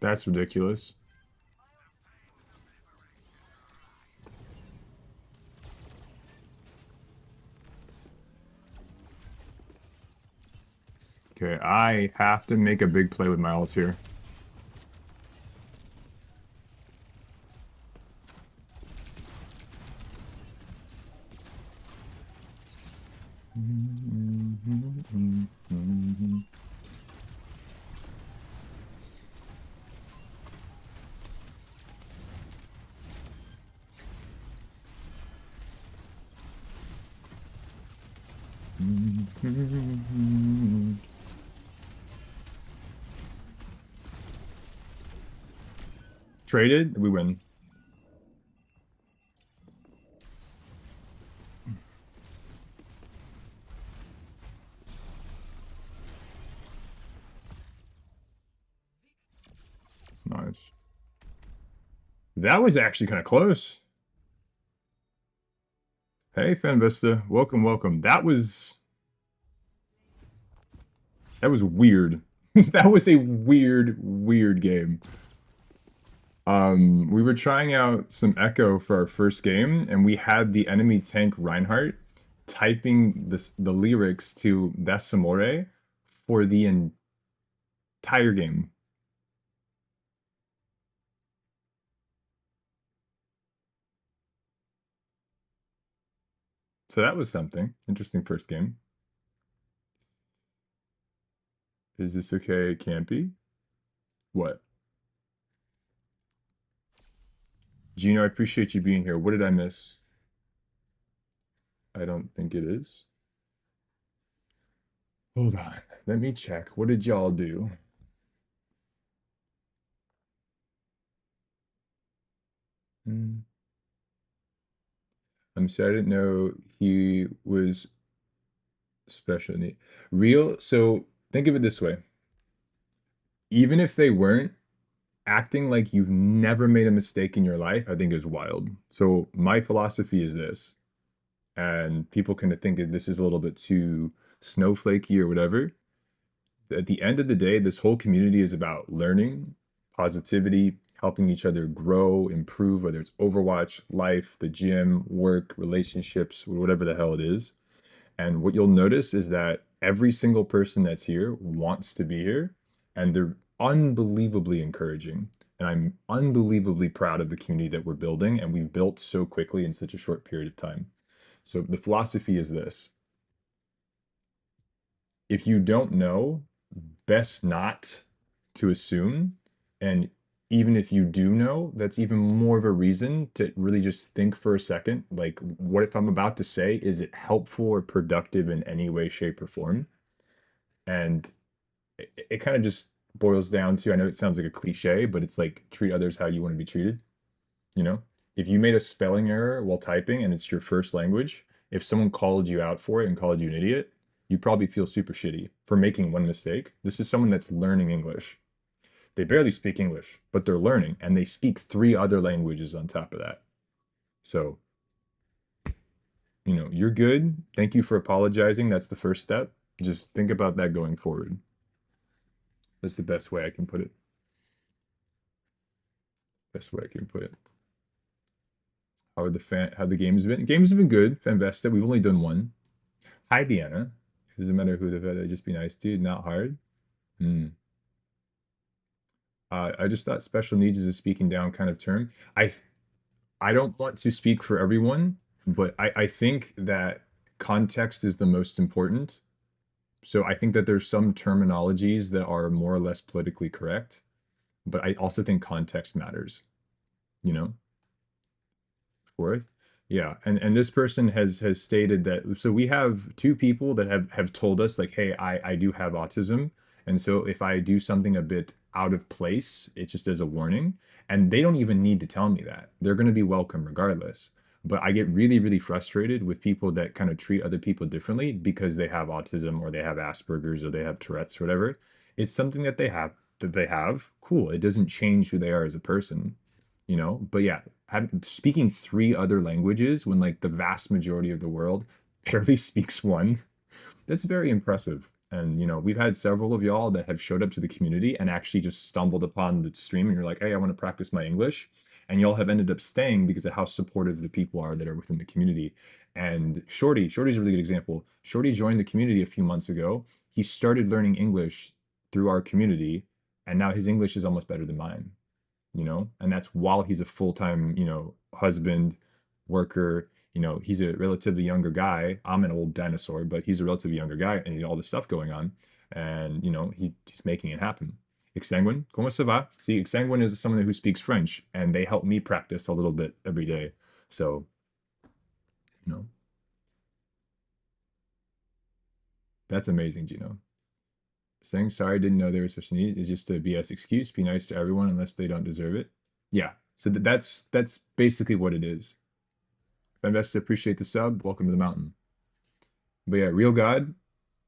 That's ridiculous. Okay, I have to make a big play with my ult here. Traded, we win. Nice. That was actually kind of close. Hey, Fanvista, welcome, welcome. That was weird. That was a weird, weird game. We were trying out some Echo for our first game, and we had the enemy tank Reinhardt typing the lyrics to Desamore for the entire game. So that was something. Interesting first game. Is this okay? It can't be. What? Gino, I appreciate you being here. What did I miss? I don't think it is. Hold on. Let me check. What did y'all do? Hmm. I'm sorry, I didn't know he was special need. Real, so think of it this way. Even if they weren't, acting like you've never made a mistake in your life, I think is wild. So my philosophy is this, and people kind of think that this is a little bit too snowflakey or whatever. At the end of the day, this whole community is about learning, positivity, helping each other grow, improve, whether it's Overwatch, life, the gym, work, relationships, whatever the hell it is. And what you'll notice is that every single person that's here wants to be here, and they're unbelievably encouraging. And I'm unbelievably proud of the community that we're building, and we've built so quickly in such a short period of time. So the philosophy is this: if you don't know, best not to assume. And even if you do know, that's even more of a reason to really just think for a second, like, what if I'm about to say, is it helpful or productive in any way, shape, or form? And it kind of just boils down to, I know it sounds like a cliche, but it's like treat others how you want to be treated. You know, if you made a spelling error while typing and it's your first language, if someone called you out for it and called you an idiot, you probably feel super shitty for making one mistake. This is someone that's learning English. They barely speak English, but they're learning, and they speak three other languages on top of that. So, you're good. Thank you for apologizing. That's the first step. Just think about that going forward. That's the best way I can put it. Best way I can put it. How the games been? Games have been good. Fanvesta. We've only done one. Hi, Deanna. It doesn't matter who they've had. Just be nice, dude. Not hard. Hmm. I just thought special needs is a speaking down kind of term. I don't want to speak for everyone, but I think that context is the most important. So I think that there's some terminologies that are more or less politically correct, but I also think context matters, you know? Fourth. Yeah, and this person has stated that, so we have two people that have told us, like, hey, I do have autism, and so if I do something a bit out of place, it's just as a warning, and they don't even need to tell me that. They're going to be welcome regardless. But I get really, really frustrated with people that kind of treat other people differently because they have autism or they have Asperger's or they have Tourette's or whatever. It's something that they have. Cool. It doesn't change who they are as a person, But yeah, speaking three other languages when like the vast majority of the world barely speaks one, that's very impressive. And we've had several of y'all that have showed up to the community and actually just stumbled upon the stream and you're like, hey, I want to practice my English. And y'all have ended up staying because of how supportive the people are that are within the community. And Shorty's a really good example. Shorty joined the community a few months ago. He started learning English through our community, and now his English is almost better than mine, and that's while he's a full-time, husband, worker. He's a relatively younger guy. I'm an old dinosaur, but he's a relatively younger guy, and all this stuff going on, and he's making it happen. Exsanguin, comment ça va? See, Exsanguin is someone who speaks French, and they help me practice a little bit every day. So, you know, that's amazing, Gino. Saying sorry, didn't know there was such a need is just a BS excuse. Be nice to everyone unless they don't deserve it. Yeah. So that's basically what it is. Fanvesta, appreciate the sub. Welcome to the mountain. But yeah, real God,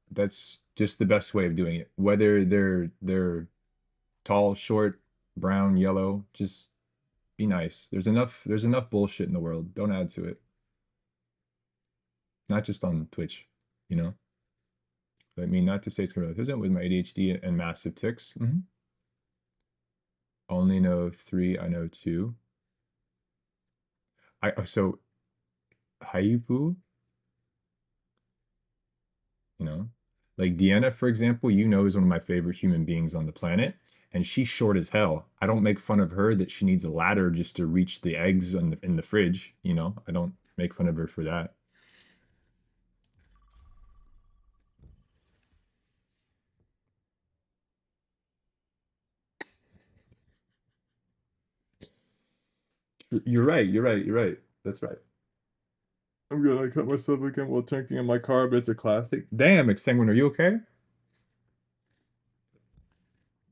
that's just the best way of doing it. Whether they're tall, short, brown, yellow, just Be nice. There's enough bullshit in the world. Don't add to it. Not just on Twitch, you know? I mean, not to say it's consistent with my ADHD and massive tics. Only know three, I know two. So Haibu, you know, like Deanna, for example, is one of my favorite human beings on the planet, and she's short as hell. I don't make fun of her that she needs a ladder just to reach the eggs in the fridge, you know? I don't make fun of her for that. You're right, you're right, you're right. That's right. I'm gonna cut myself again while tanking in my car, but it's a classic. Damn, Exsanguine, are you okay?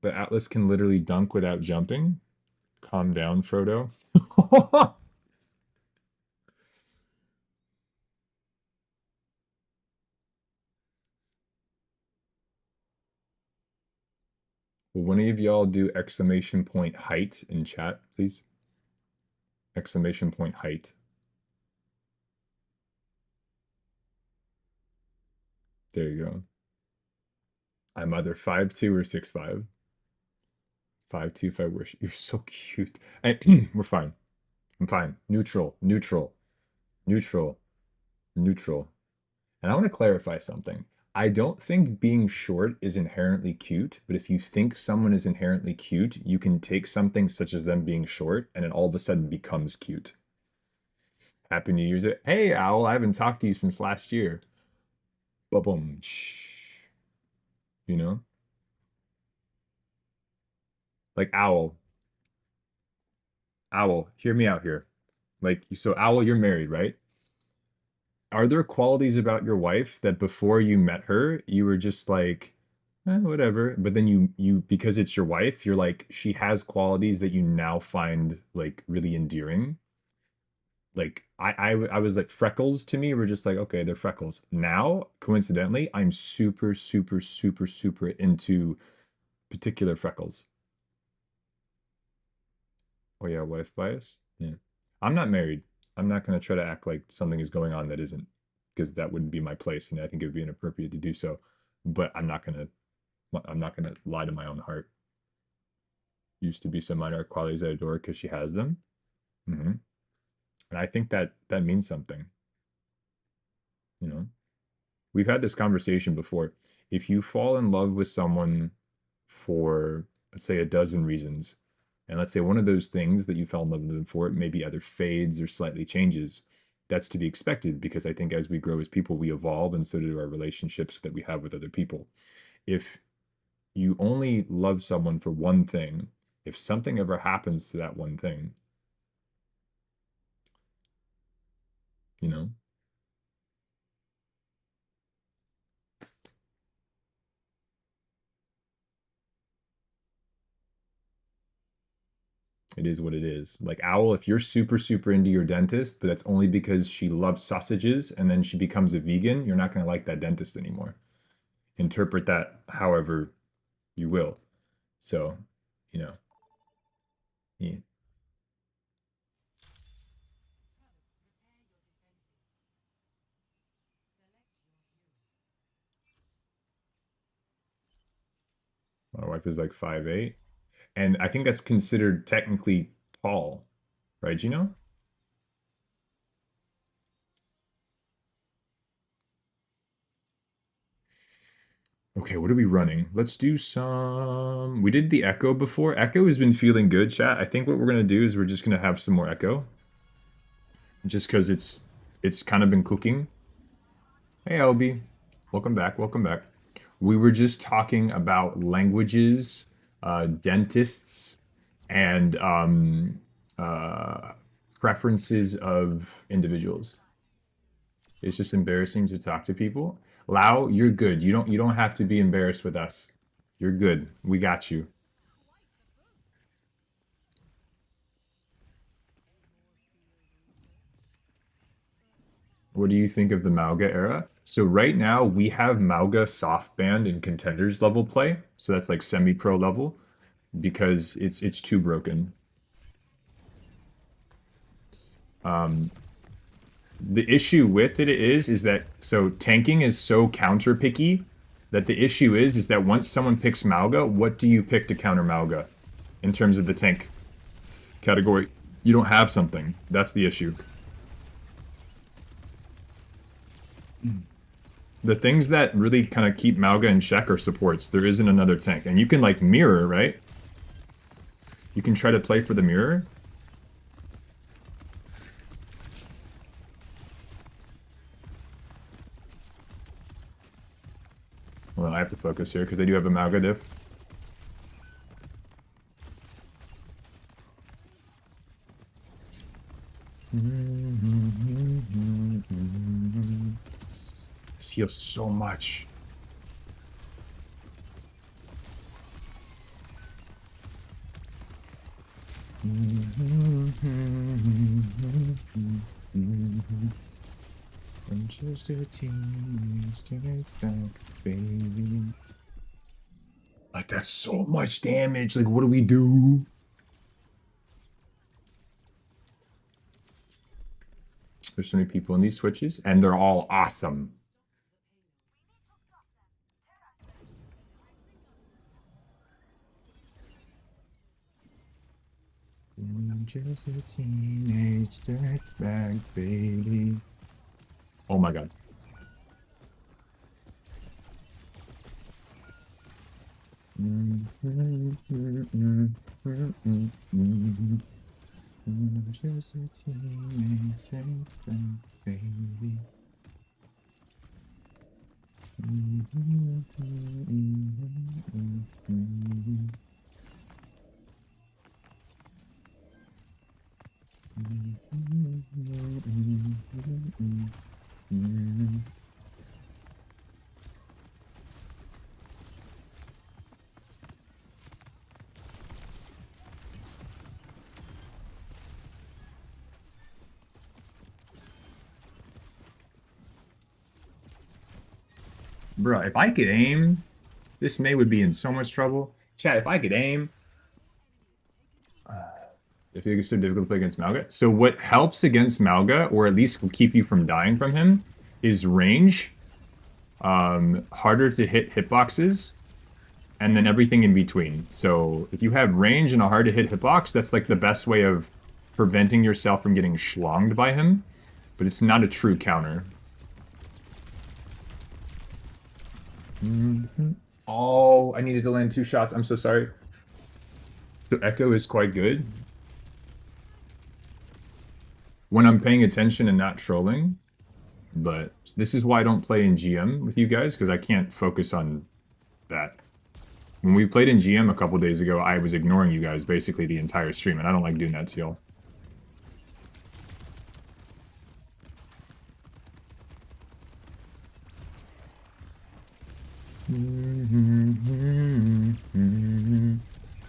The Atlas can literally dunk without jumping. Calm down, Frodo. Well, one of y'all do exclamation point height in chat, please? Exclamation point height. There you go. I'm either 5'2" or 6'5". 5'2", 5". You're so cute. And we're fine. I'm fine. Neutral, neutral, neutral, neutral. And I want to clarify something. I don't think being short is inherently cute, but if you think someone is inherently cute, you can take something such as them being short and it all of a sudden becomes cute. Happy New Year's. Hey, Owl, I haven't talked to you since last year. Ba-boom. Shh. You know? Like Owl. Owl, hear me out here. Like, so Owl, you're married, right? Are there qualities about your wife that before you met her, you were just like, whatever, but then you because it's your wife, you're like, she has qualities that you now find like really endearing? Like I was like freckles to me were just like, okay, they're freckles. Now, coincidentally, I'm super, super, super, super into particular freckles. Oh yeah, wife bias. Yeah. I'm not married. I'm not going to try to act like something is going on that isn't, because that wouldn't be my place, and I think it would be inappropriate to do so. But I'm not gonna lie to my own heart. Used to be some minor qualities I adore because she has them. And I think that means something. You know, we've had this conversation before. If you fall in love with someone for, let's say, a dozen reasons, and let's say one of those things that you fell in love with them for maybe either fades or slightly changes, that's to be expected because I think as we grow as people, we evolve, and so do our relationships that we have with other people. If you only love someone for one thing, if something ever happens to that one thing, you know, it is what it is. Like Owl, if you're super, super into your dentist, but that's only because she loves sausages and then she becomes a vegan, you're not going to like that dentist anymore. Interpret that however you will. So, you know, yeah. My wife is like 5'8", and I think that's considered technically tall, right, Gino? Okay, what are we running? Let's do some. We did the Echo before. Echo has been feeling good, chat. I think what we're gonna do is we're just gonna have some more Echo, just because it's kind of been cooking. Hey, LB, welcome back. Welcome back. We were just talking about languages, dentists, and preferences of individuals. It's just embarrassing to talk to people. Lau, you're good. You don't have to be embarrassed with us. You're good. We got you. What do you think of the Mauga era? So right now we have Mauga soft band in contenders level play. So that's like semi-pro level because it's too broken. The issue with it is that so tanking is so counter picky that the issue is that once someone picks Malga, what do you pick to counter Malga in terms of the tank category? You don't have something. That's the issue. The things that really kind of keep Malga in check are supports. There isn't another tank. And you can, like, mirror, right? You can try to play for the mirror. Well, I have to focus here because I do have a Malga diff. This heals so much. I'm just a teenage back, baby. Like, that's so much damage. Like, what do we do? There's so many people in these switches, and they're all awesome. I'm just a teenage dirtbag, baby. Oh my god. I'm just a teenage dirtbag, baby. Bro, if I could aim, this May would be in so much trouble. Chat, if I could aim, I feel like it's so difficult to play against Malga. So what helps against Malga, or at least will keep you from dying from him, is range, harder to hit hitboxes, and then everything in between. So if you have range and a hard to hit hitbox, that's like the best way of preventing yourself from getting schlonged by him. But it's not a true counter. Oh, I needed to land 2 shots. I'm so sorry. So Echo is quite good when I'm paying attention and not trolling. But this is why I don't play in GM with you guys, because I can't focus on that. When we played in GM a couple days ago, I was ignoring you guys basically the entire stream, and I don't like doing that to y'all.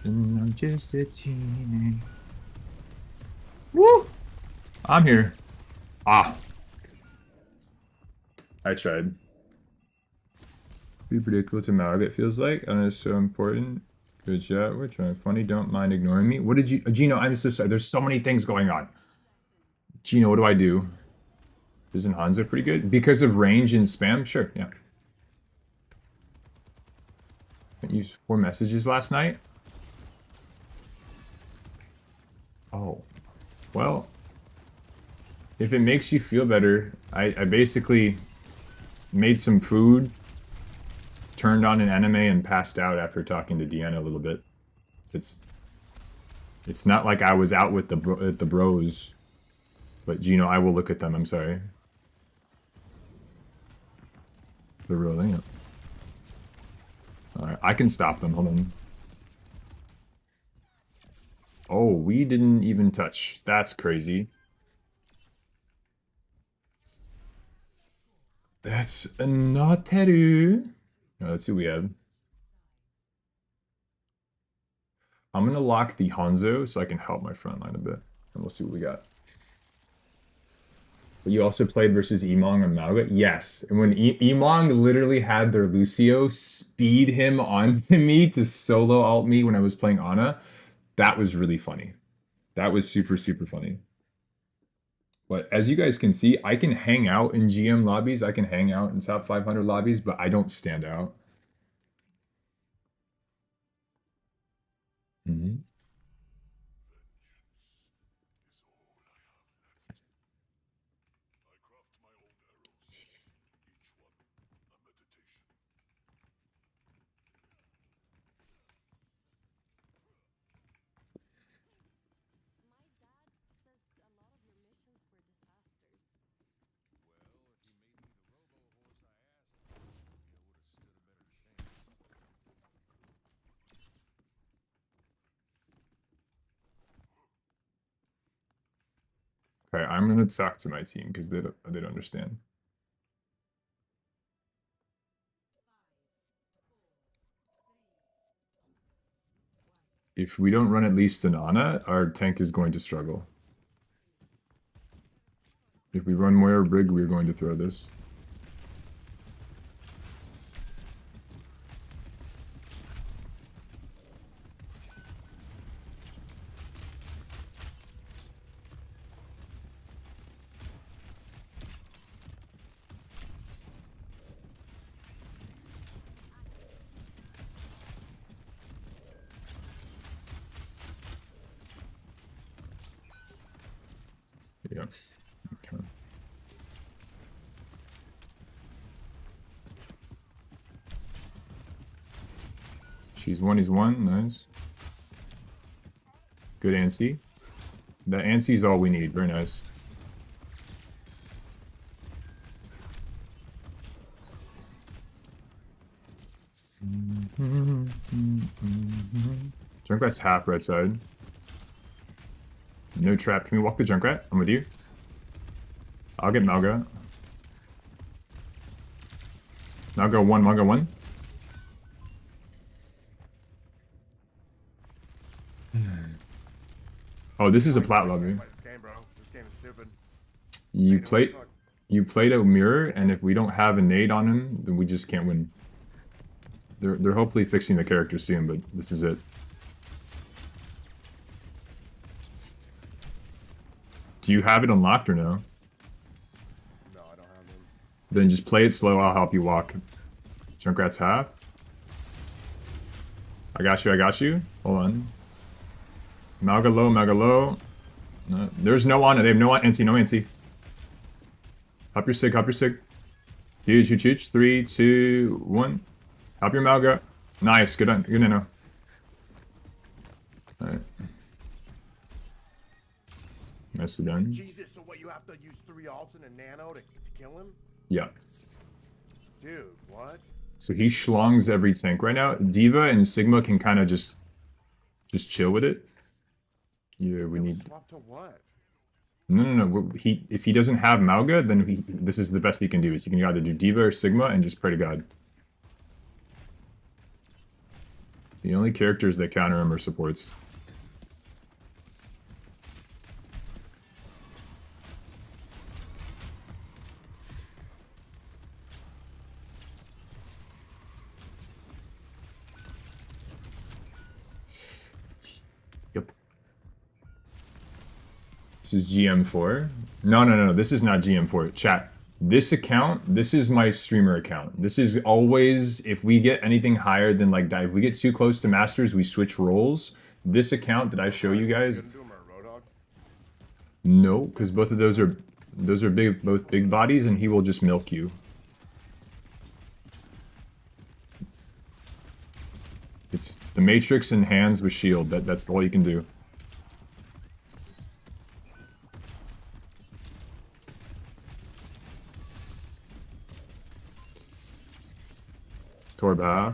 I'm just a teenage. Woo! I'm here. Ah. I tried. Be predictable to Malga, it feels like. And it's so important. Good job. We're trying funny. Don't mind ignoring me. What did you... Gino, I'm so sorry. There's so many things going on. Gino, what do I do? Isn't Hanzo pretty good? Because of range and spam? Sure, yeah. I used 4 messages last night. Oh. Well, if it makes you feel better, I basically made some food, turned on an anime, and passed out after talking to Deanna a little bit. It's not like I was out with the bros. But, Gino, I will look at them. I'm sorry. They're rolling up. Alright, I can stop them. Hold on. Oh, we didn't even touch. That's crazy. That's not Teru. No, let's see what we have. I'm going to lock the Hanzo so I can help my front line a bit. And we'll see what we got. But you also played versus Emong and Malga? Yes. And when Emong literally had their Lucio speed him onto me to solo ult me when I was playing Ana, that was really funny. That was super, super funny. But as you guys can see, I can hang out in GM lobbies. I can hang out in top 500 lobbies, but I don't stand out. Mm-hmm. Okay, I'm gonna talk to my team because they don't understand. If we don't run at least an Ana, our tank is going to struggle. If we run Moira Brig, we're going to throw this. Yeah. Okay. She's one, he's one. Nice. Good Ansi. That Ansi's all we need. Very nice. Junkrat's half right side. No trap. Can we walk the Junkrat? I'm with you. I'll get Malga. Malga 1, Malga 1. Oh, this is a plat lobby. This game, bro. This game is stupid. You played a mirror, and if we don't have a nade on him, then we just can't win. They're hopefully fixing the character soon, but this is it. Do you have it unlocked or no? No, I don't have him. Then just play it slow, I'll help you walk. Junkrat's half. I got you, I got you. Hold on. Malga low, Malga low. No, there's no on it, they have no NC, no NC. Hop your sig, hop your sig. Huge, huge, huge. 3, 2, 1. Hop your Malga. Nice, good on, good to know. Alright. Nicely done. Jesus, so what, you have to use 3 ults and a nano to kill him? Yeah. Dude, what? So he schlongs every tank right now. Diva and Sigma can kind of just chill with it. Yeah, we need. Swap to what? No. If he doesn't have Malga, then this is the best he can do. Is you can either do Diva or Sigma and just pray to God. The only characters that counter him are supports. Yep. This is GM4. No. This is not GM4. Chat. This account, this is my streamer account. This is always, if we get anything higher than like, if we get too close to Masters, we switch roles. This account that I show you guys. No, because both of those are both big bodies, and he will just milk you. It's the Matrix and hands with shield. That's all you can do. Torba.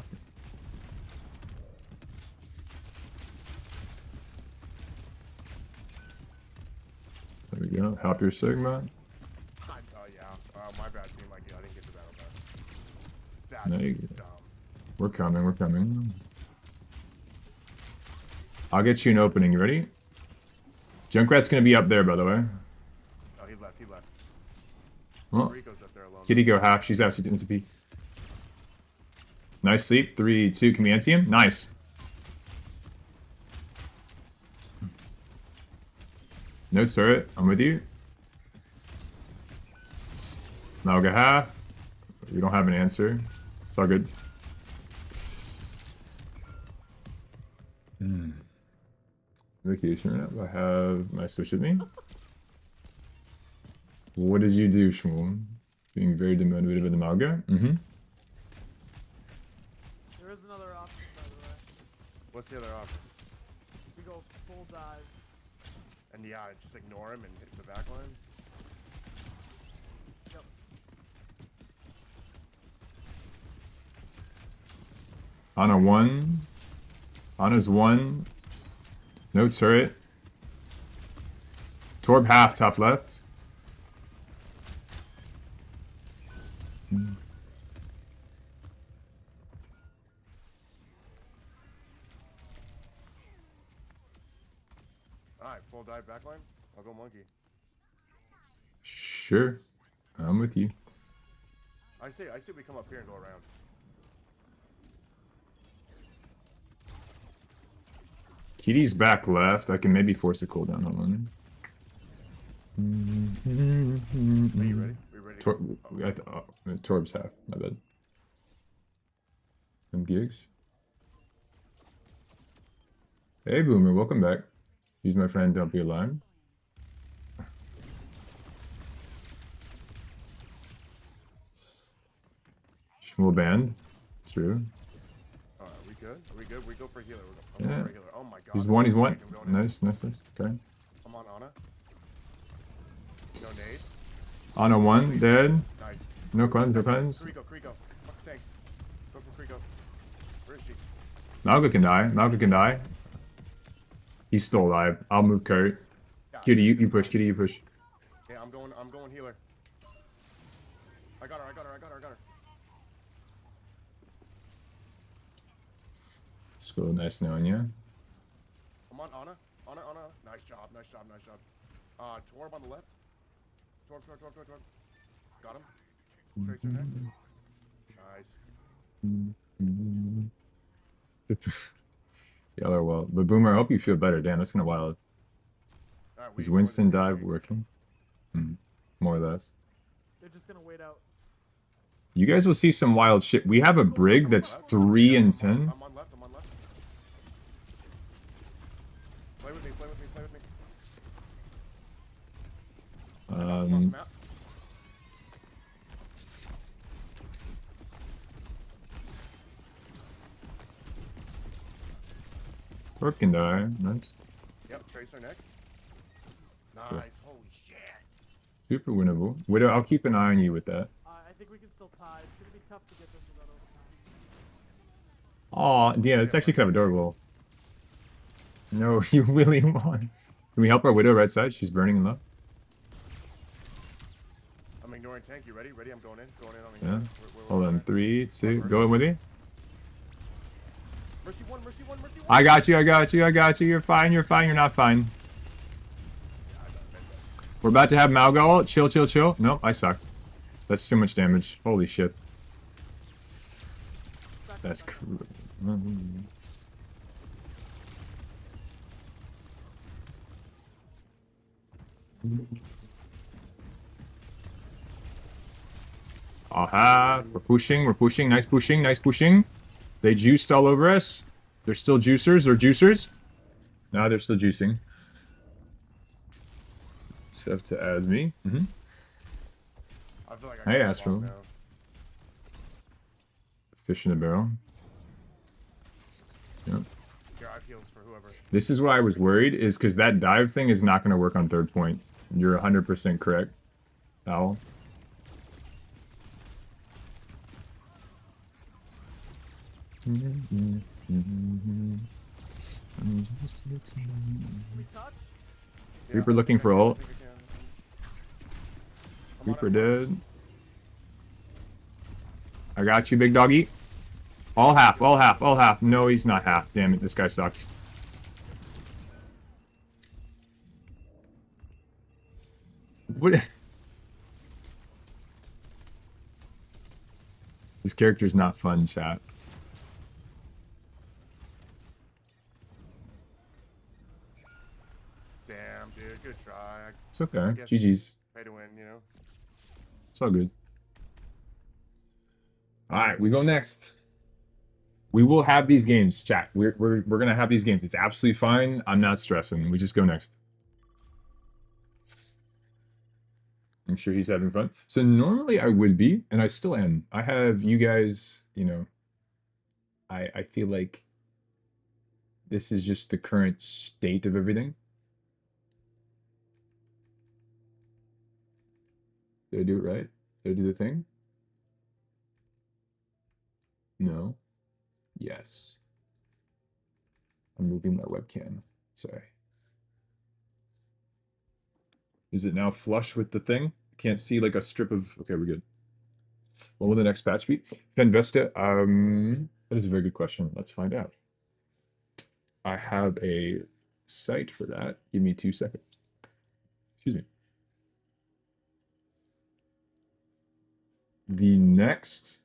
There we go. Help your Sigma. Oh, yeah. My bad team. Like, I didn't get the battle pass. No, That's dumb. we're coming, we're coming. I'll get you an opening. You ready? Junkrat's gonna be up there, by the way. Oh, he left. Well, Rico's up there alone. Kitty go half. She's out. She didn't TP. Nice sleep. 3, 2. Can we anti him? Nice. No turret. I'm with you. Malga half. We don't have an answer. It's all good. Vacation right now. I have my Switch with me. What did you do, Shmuel? Being very demotivated with the Malga? Mm-hmm. There is another option, by the way. What's the other option? We go full dive. And yeah, just ignore him and hit the back line. Yep. Ana 1. Ana's 1. No turret. Torb half, top left. Alright, full dive back line. I'll go monkey. Sure. I'm with you. I say we come up here and go around. Kitty's back left. I can maybe force a cooldown on one. Are you ready? We ready? Torb's half. My bad. Some gigs. Hey, Boomer. Welcome back. He's my friend. Don't be alarmed. Shmuel banned. True. Are we good? Are we good? We go for healer. Yeah. Going for healer. Oh my god. He's one. He's one. I'm going in. Nice, nice, nice. Okay. I'm on Ana. No nade. Ana 1. Dead. Nice. No cleanse. No cleanse. Kriko. Fuck tank. Go for Kriko. Where is she? Malga can die. Malga can die. He's still alive. I'll move Kurt. Yeah. Kitty, you push. Kitty, you push. Okay, I'm going healer. I got her. Let's go. Nice knowing you. I'm on Ana. Nice job. Torb on the left. Torb. Got him. Tracer next. Nice. Y'all are well. But Boomer, I hope you feel better. Damn, that's kind of wild. Alright, Is Winston dive working? More or less. They're just gonna wait out. You guys will see some wild shit. We have a brig that's 3 and 10. I'm on left. Play with me. Map. Torb can die. Nice. Yep, Tracer next. Nice. Cool. Holy shit. Super winnable. Widow, I'll keep an eye on you with that. I think we can still tie. It's gonna be tough to get them without overtime. Aw, yeah, that's actually kind of adorable. No, you really won. Can we help our Widow right side? She's burning in love. I'm ignoring tank. You ready? I'm going in. I'm Yeah. ignoring. Hold on. 3, 2. Go in with you. Mercy one. I got you. You're fine. You're not fine. We're about to have Malga ult. Chill. Nope, I suck. That's too much damage. Holy shit. That's cool. Aha. We're pushing. Nice pushing. They juiced all over us. They're still juicers. No, they're still juicing. So have to add me. I feel like I Hey, got Astro. now. Fish in a barrel. Yep. Here, I have heals for whoever. This is why I was worried, is because that dive thing is not going to work on third point. You're 100% correct, Owl. We touch? Reaper looking for ult. I think we can. I'm on Reaper it. dead. I got you, big doggy. All half. No, he's not half. Damn it, this guy sucks. What? This character's not fun, chat. Damn, dude. Good try. It's okay. guess- GG's. Pay to win, you know? It's all good. All right, we go next. We will have these games, chat. We're gonna have these games. It's absolutely fine. I'm not stressing. We just go next. I'm sure he's having fun. So normally I would be, and I still am. I have you guys, you know, I feel like this is just the current state of everything. Did I do it right? Did I do the thing? No. Yes. I'm moving my webcam. Sorry. Is it now flush with the thing? Can't see like a strip of. Okay, we're good. When will the next patch be? Fenvesta, that is a very good question. Let's find out. I have a site for that. Give me 2 seconds. Excuse me. The next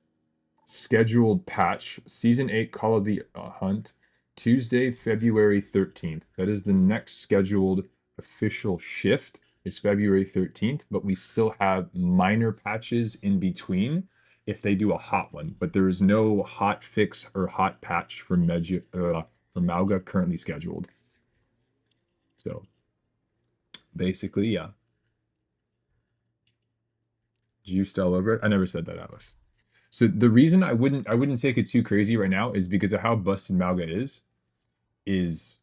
scheduled patch, Season 8 Call of the Hunt, Tuesday, February 13th. That is the next scheduled official shift. It's February 13th, but we still have minor patches in between if they do a hot one. But there is no hot fix or hot patch for Mauga currently scheduled. So basically, yeah. Juiced all over it. I never said that, Alice. So the reason I wouldn't take it too crazy right now is because of how busted Mauga is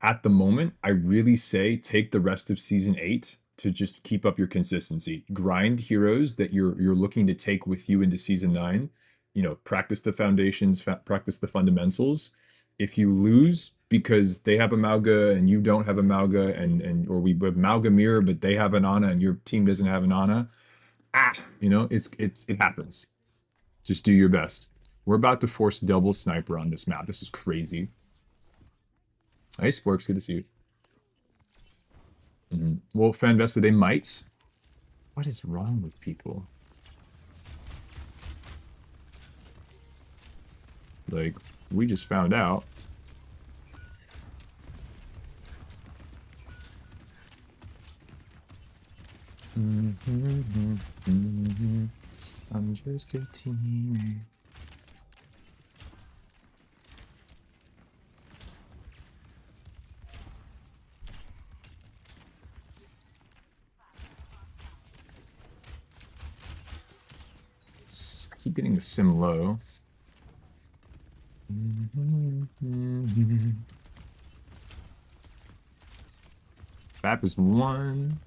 at the moment, I really say take the rest of season 8 to just keep up your consistency. Grind heroes that you're looking to take with you into season 9. You know, practice the foundations, practice the fundamentals. If you lose because they have a Mauga and you don't have a Mauga, and or we have Mauga mirror but they have an Ana and your team doesn't have an Ana, you know, it happens. Just do your best. We're about to force double sniper on this map. This is crazy. Hey, Sporks, good to see you. Well, Fanvesta, they might. What is wrong with people? Like, we just found out. I'm just a teenager. Keep getting the sim low. Bap is 1.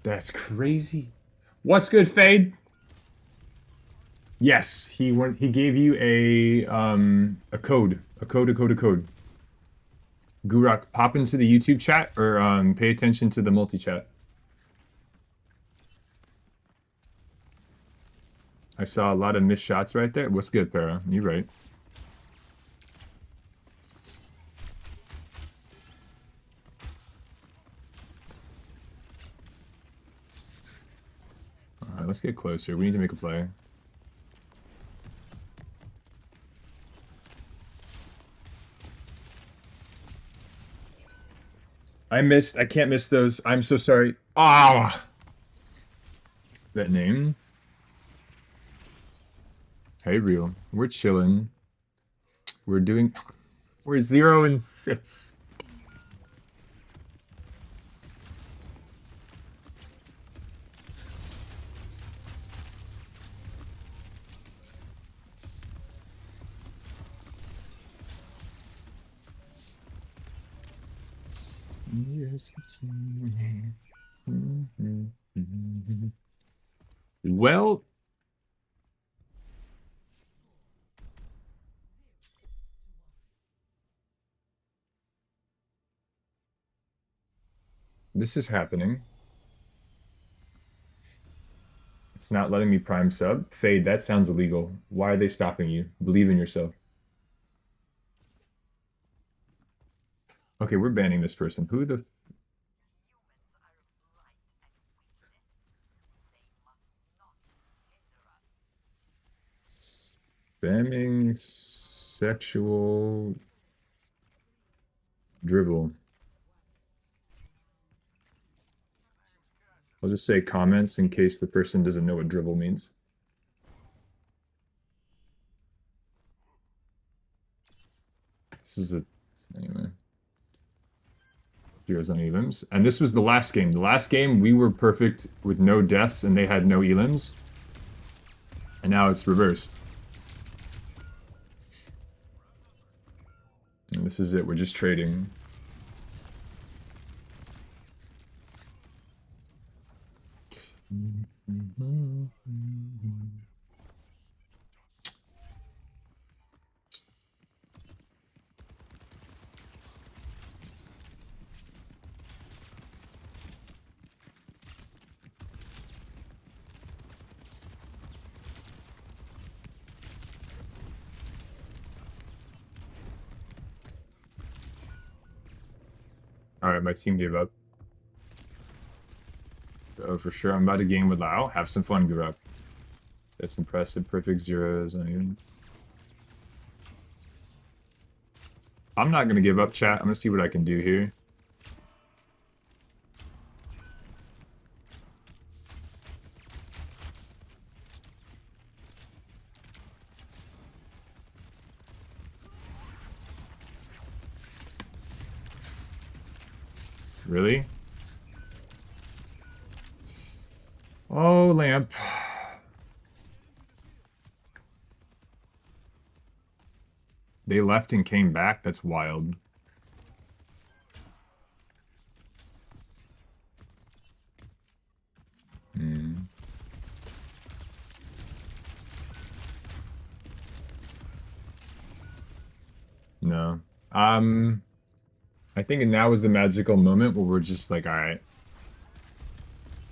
That's crazy. What's good, Fade? Yes, he gave you a code. Gurak, pop into the YouTube chat or pay attention to the multi-chat. I saw a lot of missed shots right there. What's good, Para? You're right. Alright, let's get closer. We need to make a play. I can't miss those. I'm so sorry. Ah! That name. Hey, real. We're chilling. We're 0 and 6. Well, this is happening. It's It's not letting me prime sub. Fade, that sounds illegal. Why are they stopping you? Believe in yourself. Okay, we're banning this person. Who the... Spamming sexual dribble. I'll just say comments in case the person doesn't know what dribble means. This is a... Anyway. Heroes on elims. And this was the last game. The last game, we were perfect with no deaths, and they had no elims. And now it's reversed. And this is it. We're just trading. Alright, my team gave up. Oh, for sure. I'm about to game with Lau. Have some fun, Guruk. That's impressive. Perfect zeros on even. I'm not going to give up, chat. I'm going to see what I can do here. Really? Oh, lamp. They left and came back? That's wild. No. I think now is the magical moment where we're just like, alright.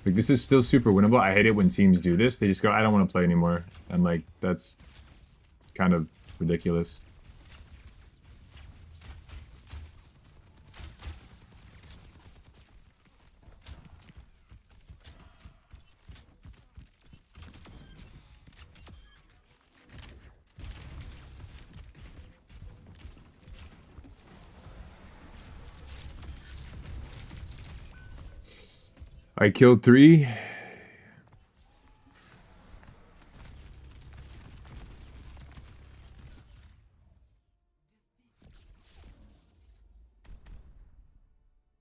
Like, this is still super winnable. I hate it when teams do this. They just go, I don't want to play anymore. And, like, that's kind of ridiculous. I killed 3.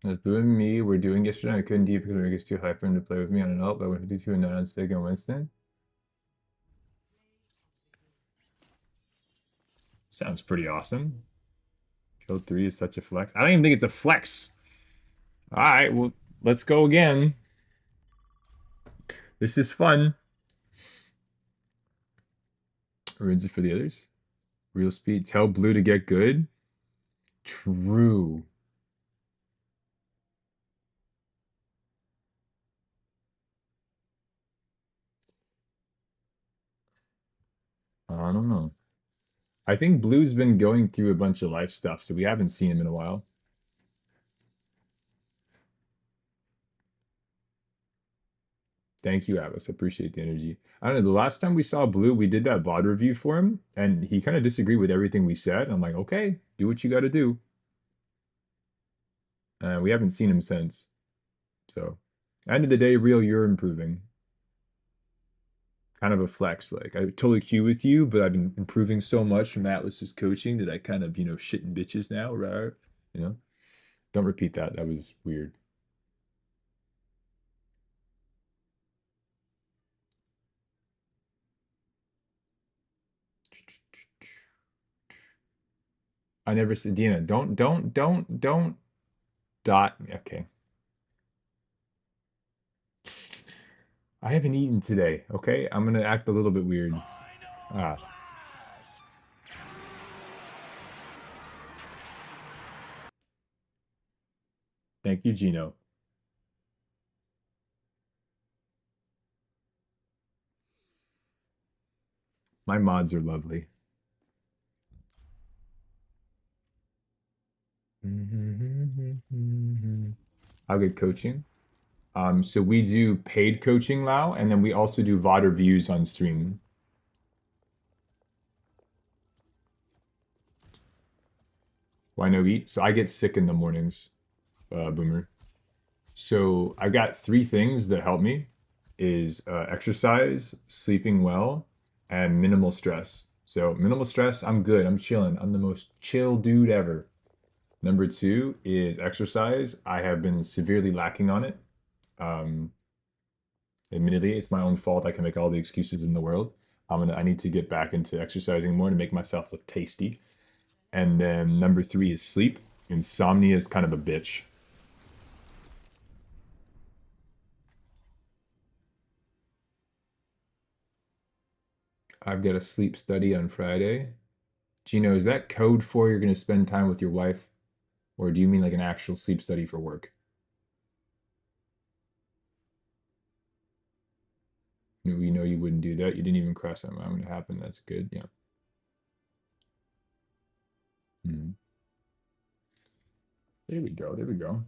As Boo and me were doing yesterday, I couldn't deep because it gets too high for him to play with me on an ult, but I went to do 2 and 9 on Sig and Winston. Sounds pretty awesome. Killed 3 is such a flex. I don't even think it's a flex. Alright, well, let's go again. This is fun. Ruins it for the others. Real speed. Tell Blue to get good. True. I don't know. I think Blue's been going through a bunch of life stuff, so we haven't seen him in a while. Thank you, Atlas. Appreciate the energy. I don't know. The last time we saw Blue, we did that VOD review for him, and he kind of disagreed with everything we said. I'm like, okay, do what you got to do. We haven't seen him since. So, end of the day, Real, you're improving. Kind of a flex. Like, I totally queue with you, but I've been improving so much from Atlas's coaching that I kind of, shitting bitches now, right? Don't repeat that. That was weird. I never said, Dina, don't dot me. Okay. I haven't eaten today, okay? I'm gonna act a little bit weird. Ah. Thank you, Gino. My mods are lovely. I'll get coaching. So we do paid coaching now, and then we also do VOD reviews on stream. Why no eat? So I get sick in the mornings, Boomer. So I've got 3 things that help me is exercise, sleeping well, and minimal stress. So minimal stress, I'm good. I'm chilling. I'm the most chill dude ever. Number 2 is exercise. I have been severely lacking on it. Admittedly, it's my own fault. I can make all the excuses in the world. I need to get back into exercising more to make myself look tasty. And then number 3 is sleep. Insomnia is kind of a bitch. I've got a sleep study on Friday. Gino, is that code for you're going to spend time with your wife? Or do you mean like an actual sleep study for work? We know you wouldn't do that. You didn't even cross that mind when it happened. That's good. Yeah. There we go. There we go.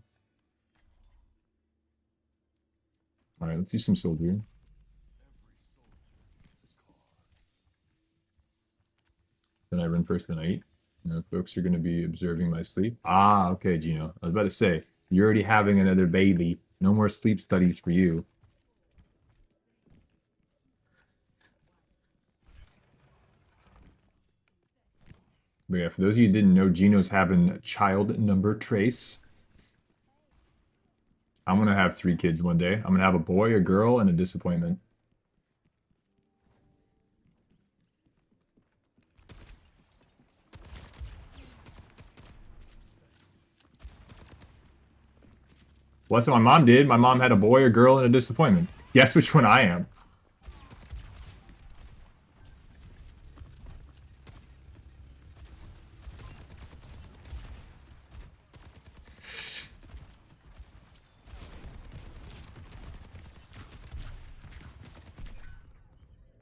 All right, let's do some soldier. Then I run first, then I eat. Folks are going to be observing my sleep. Ah, okay, Gino. I was about to say, you're already having another baby. No more sleep studies for you. But yeah, for those of you who didn't know, Gino's having child number trace. I'm going to have 3 kids one day. I'm going to have a boy, a girl, and a disappointment. Well, that's what my mom did. My mom had a boy, a girl, and a disappointment. Guess which one I am.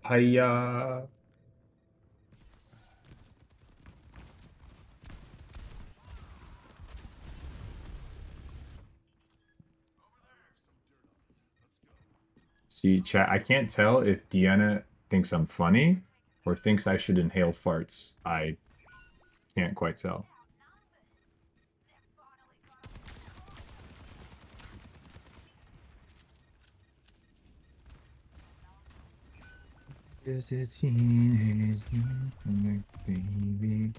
Hiya. See, chat, I can't tell if Deanna thinks I'm funny or thinks I should inhale farts. I can't quite tell. Just a teenage baby.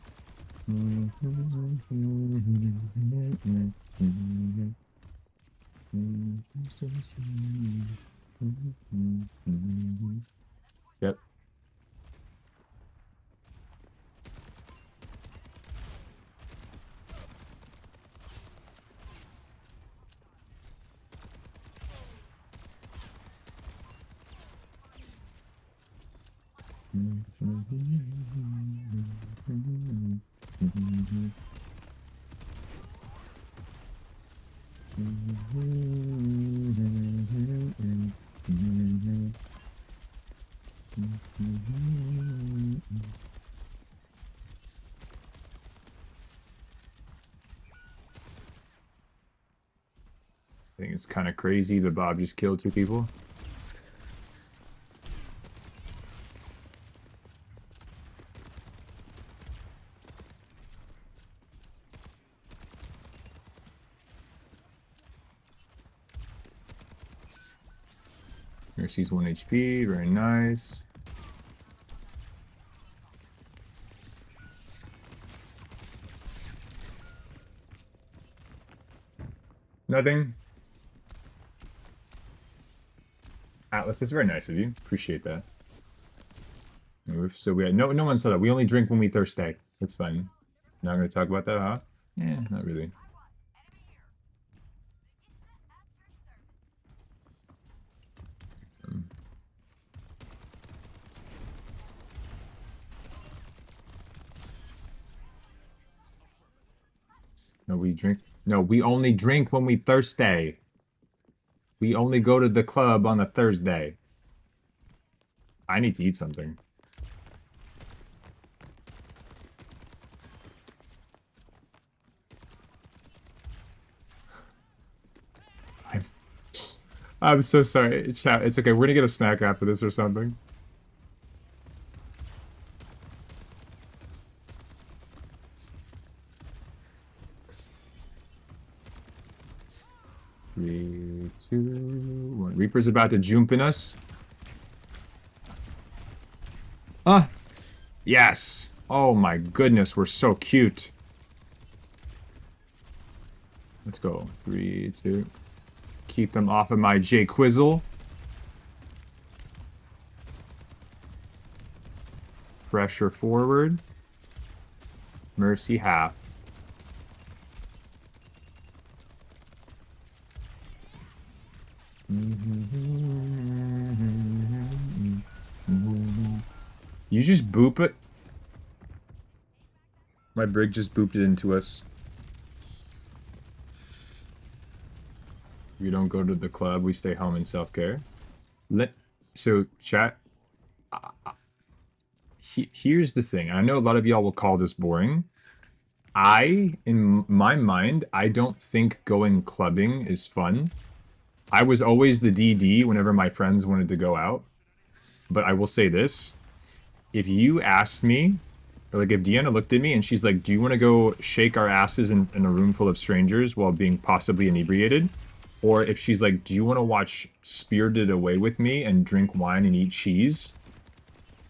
Yep. I think it's kind of crazy that Bob just killed 2 people. Mercy's 1 HP, very nice. Nothing. Atlas, that's very nice of you. Appreciate that. So we had no one saw that. We only drink when we thirsty. That's fine. Not gonna talk about that, huh? Yeah, not really. No, we drink. No, we only drink when we thirsty. We only go to the club on a Thursday. I need to eat something. I'm, I'm so sorry, chat. It's okay. We're gonna get a snack after this or something. Three, two, one. Reaper's about to jump in us. Ah! Yes! Oh my goodness, we're so cute. Let's go. 3, 2. Keep them off of my J Quizzle. Pressure forward. Mercy half. You just boop it? My brig just booped it into us. We don't go to the club, we stay home in self-care. So, chat, here's the thing. I know a lot of y'all will call this boring. In my mind, I don't think going clubbing is fun. I was always the DD whenever my friends wanted to go out. But I will say this. If you asked me, or like if Deanna looked at me and she's like, do you want to go shake our asses in a room full of strangers while being possibly inebriated? Or if she's like, do you want to watch Spirited Away with me and drink wine and eat cheese?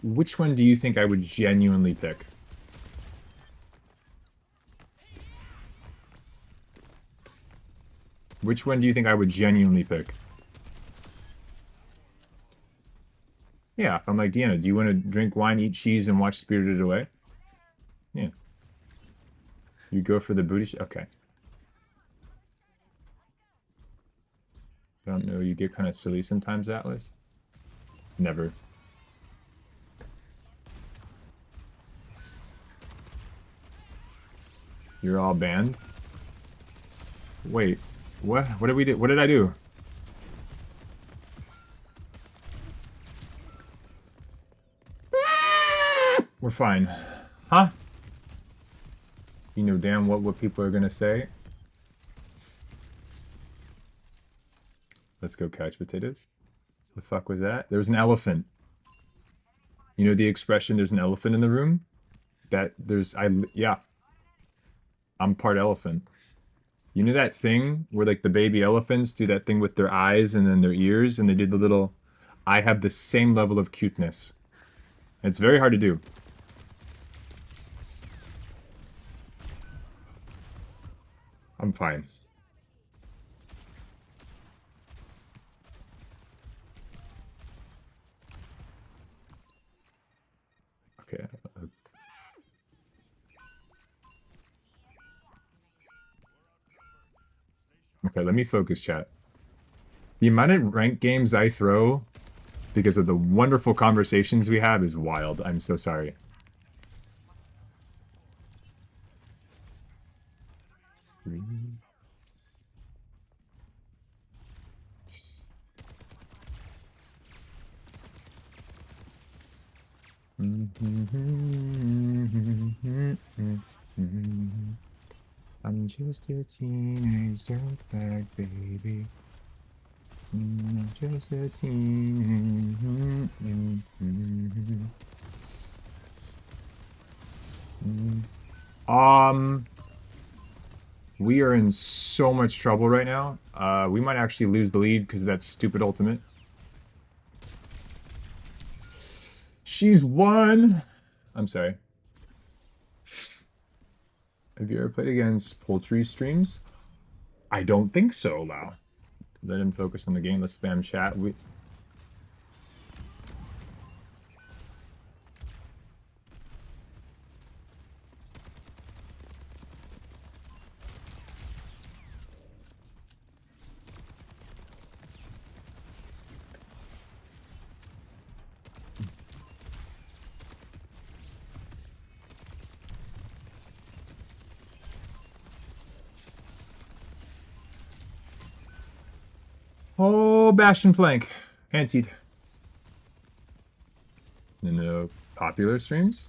Which one do you think I would genuinely pick? Which one do you think I would genuinely pick? Yeah, if I'm like, Deanna, do you want to drink wine, eat cheese, and watch Spirited Away? Yeah. You go for the booty okay. I don't know, you get kind of silly sometimes, Atlas? Never. You're all banned? Wait, what? What did we do? What did I do? We're fine. Huh? You know damn what people are gonna say. Let's go catch potatoes. The fuck was that? There was an elephant. You know the expression, there's an elephant in the room? Yeah. I'm part elephant. You know that thing where like the baby elephants do that thing with their eyes and then their ears and they did the little... I have the same level of cuteness. It's very hard to do. I'm fine. Okay. Okay, let me focus, chat. The amount of ranked games I throw because of the wonderful conversations we have is wild. I'm so sorry. I'm just a teenage dirtbag, baby. I'm just a teenage... We are in so much trouble right now. We might actually lose the lead because of that stupid ultimate. She's won! I'm sorry. Have you ever played against poultry streams? I don't think so, Lau. Let him focus on the game. Let's spam chat. Oh, Bastion flank. Anti. In popular streams?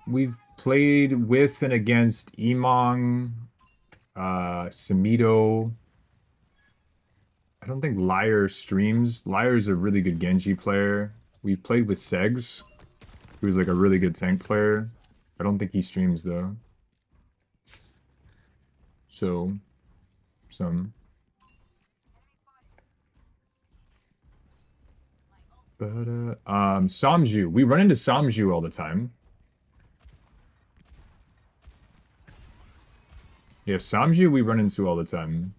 We've played with and against Emong, Samito. I don't think Liar streams. Liar's a really good Genji player. We played with Segs, who's like a really good tank player. I don't think he streams though. So, some. But Samju. We run into Samju all the time. Yeah, Samju we run into all the time.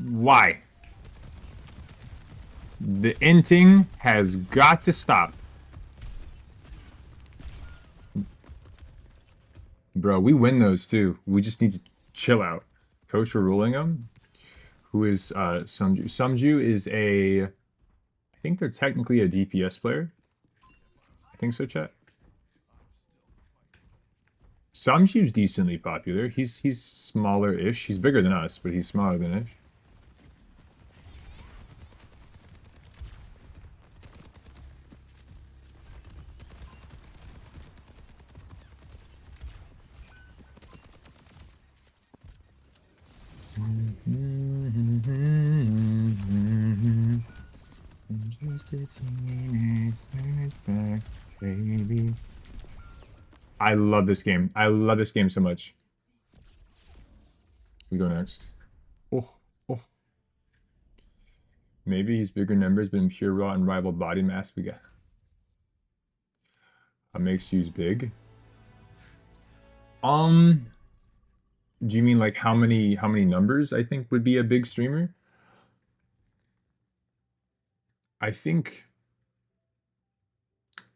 Why? The inting has got to stop. Bro, we win those too. We just need to chill out. Coach for ruling them. Who is Sumju? Sumju is a... I think they're technically a DPS player. I think so, chat. Samju's decently popular. He's smaller-ish. He's bigger than us, but he's smaller than ish. I love this game. I love this game so much. We go next. Oh, oh. Maybe he's bigger numbers, but in pure raw and rival body mass, we got. Makes use big. Do you mean like how many numbers I think would be a big streamer? I think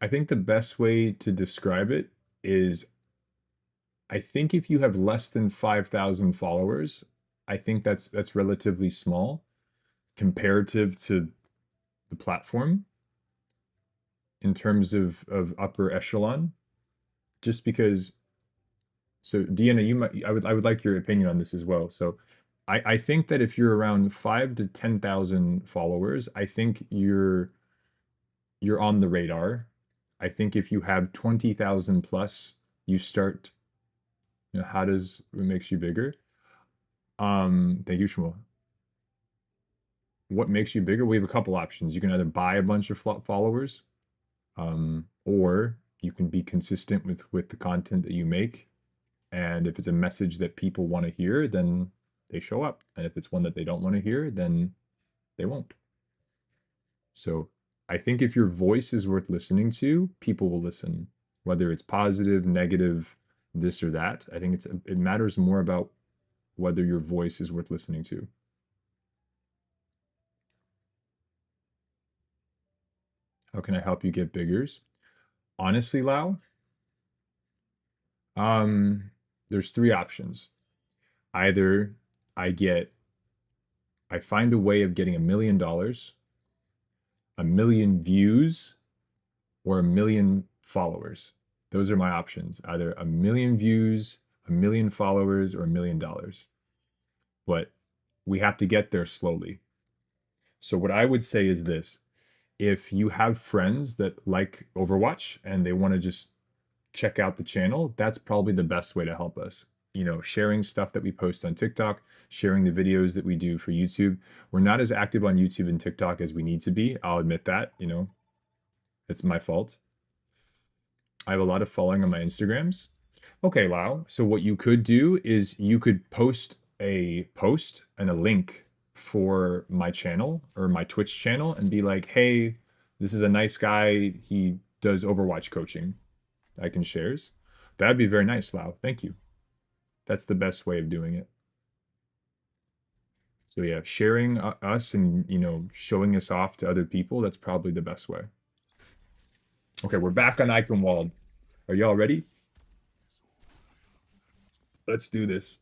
the best way to describe it is I think if you have less than 5,000 followers, I think that's relatively small comparative to the platform in terms of upper echelon. Just because, so Deanna, I would like your opinion on this as well. So I think that if you're around 5 to 10,000 followers, I think you're on the radar. I think if you have 20,000 plus, you start, you know, how does it makes you bigger? Thank you, Shmuel. What makes you bigger? We have a couple options. You can either buy a bunch of followers, or you can be consistent with the content that you make. And if it's a message that people want to hear, then they show up. And if it's one that they don't want to hear, then they won't. So I think if your voice is worth listening to, people will listen, whether it's positive, negative, this or that. I think it matters more about whether your voice is worth listening to. How can I help you get biggers? Honestly, Lau, there's three options. Either I find a way of getting $1 million, 1 million views, or 1 million followers. Those are my options. Either 1 million views, 1 million followers, or $1 million. But we have to get there slowly. So what I would say is this. If you have friends that like Overwatch and they want to just check out the channel, that's probably the best way to help us. You know, sharing stuff that we post on TikTok, sharing the videos that we do for YouTube. We're not as active on YouTube and TikTok as we need to be. I'll admit that, you know, it's my fault. I have a lot of following on my Instagrams. Okay, Lau. So what you could do is you could post a post and a link for my channel or my Twitch channel and be like, hey, this is a nice guy. He does Overwatch coaching. I can shares. That'd be very nice, Lau. Thank you. That's the best way of doing it. So yeah, sharing us and, you know, showing us off to other people, that's probably the best way. Okay, we're back on Eichenwald. Are y'all ready? Let's do this.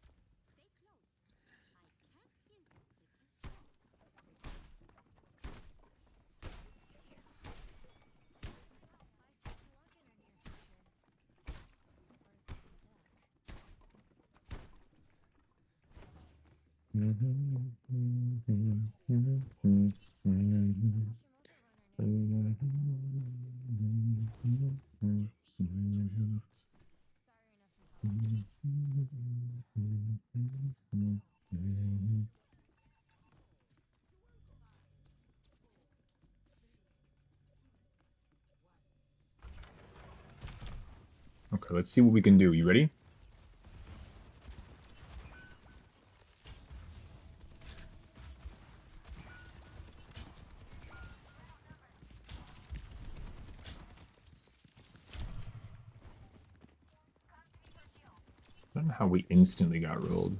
Okay, let's see what we can do. You ready? I don't know how we instantly got rolled.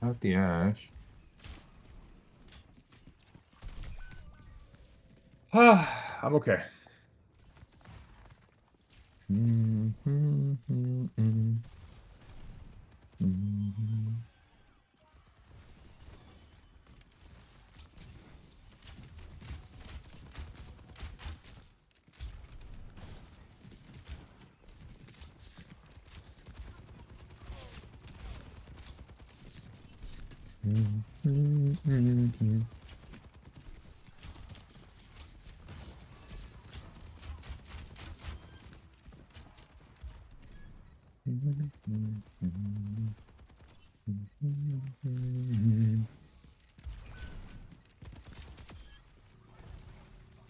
Out the ash. I'm okay.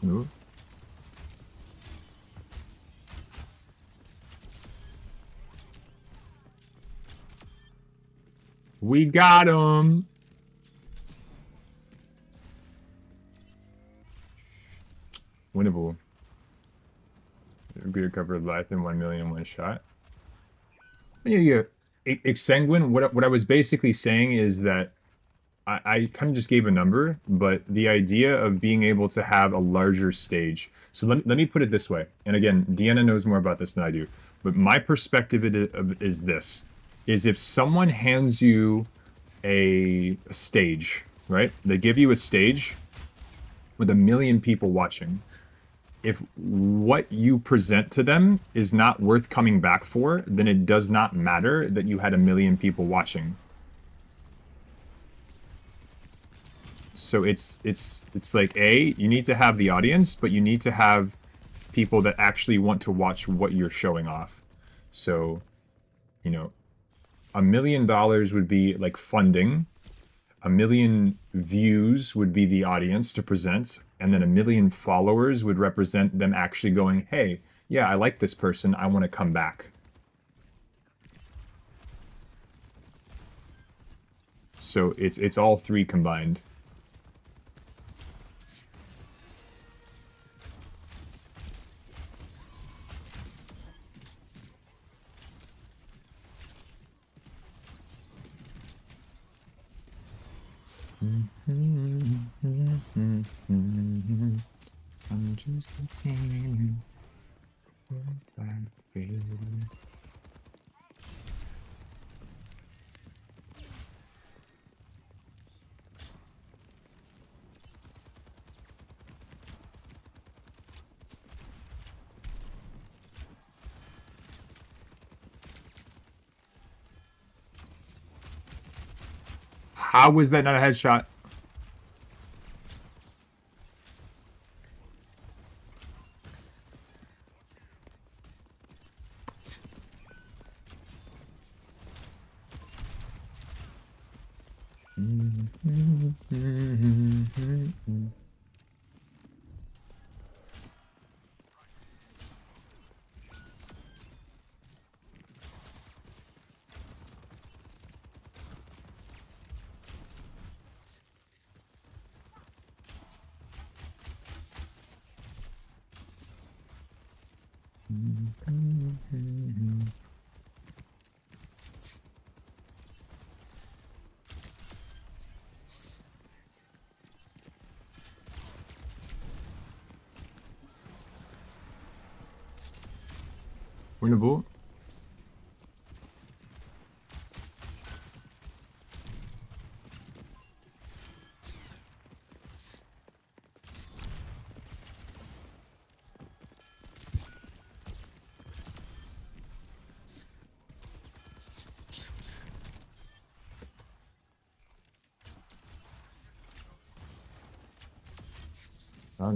Ooh. We got him. Winnable. Be recovered life in 1 million in one shot. Yeah. Exsanguine, what I was basically saying is that I kind of just gave a number, but the idea of being able to have a larger stage. So let me put it this way. And again, Deanna knows more about this than I do. But my perspective is this. Is if someone hands you a stage, right? They give you a stage with 1 million people watching. If what you present to them is not worth coming back for, then it does not matter that you had 1 million people watching. So it's like, A, you need to have the audience, but you need to have people that actually want to watch what you're showing off. So, you know, $1 million would be like funding. 1 million views would be the audience to present, and then 1 million followers would represent them actually going, hey, yeah, I like this person, I want to come back. So it's all three combined. I'm just a team. How was that not a headshot? Winnable. Got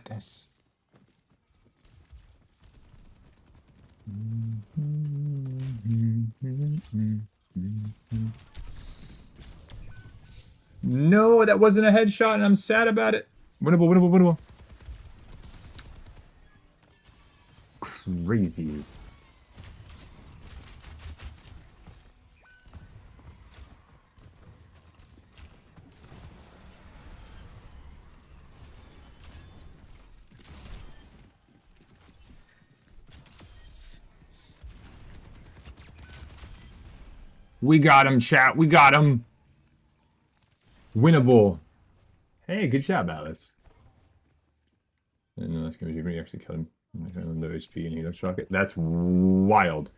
this. No, that wasn't a headshot, and I'm sad about it. Winnable, winnable, winnable. Crazy. We got him, chat. We got him. Winnable. Hey, good job, Alice. And that's going to be actually killing the HP and heat rocket. That's wild.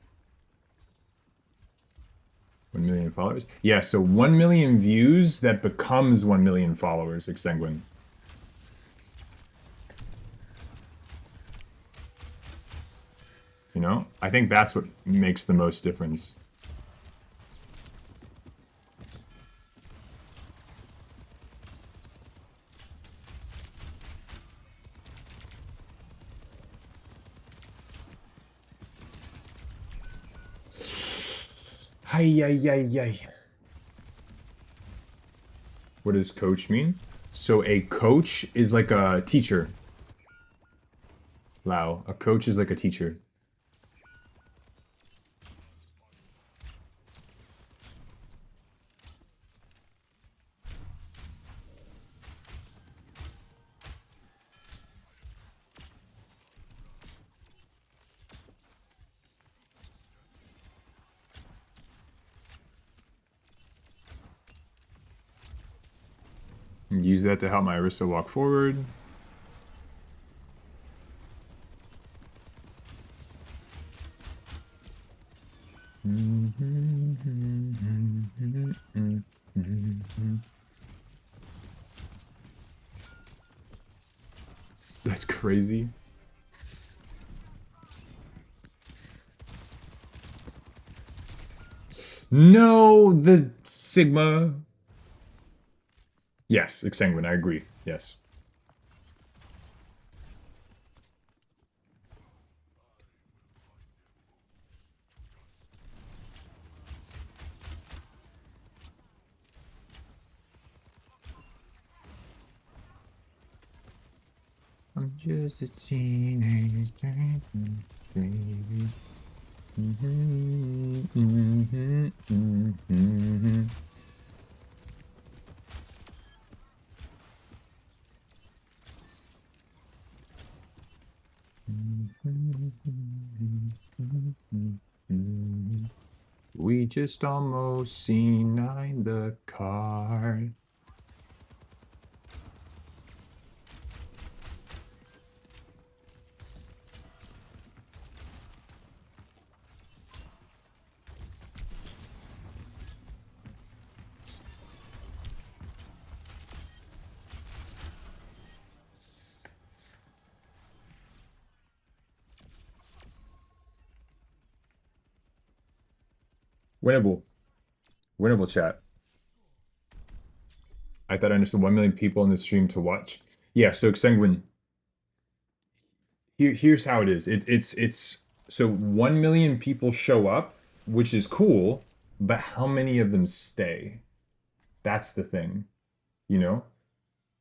1 million followers? Yeah, so 1 million views that becomes 1 million followers, Exsanguine. You know? I think that's what makes the most difference. Ay, ay, ay, ay. What does coach mean? So a coach is like a teacher. Lao. A coach is like a teacher. Use that to help my Arista walk forward. That's crazy. No, the Sigma. Yes, Exsanguine, I agree. Yes. I'm just a teenage baby. We just almost C9 the car. Winnable. Winnable, chat. I thought I understood 1 million people in the stream to watch. Yeah, so Exsanguine. Here's how it is. It's so 1 million people show up, which is cool, but how many of them stay? That's the thing, you know?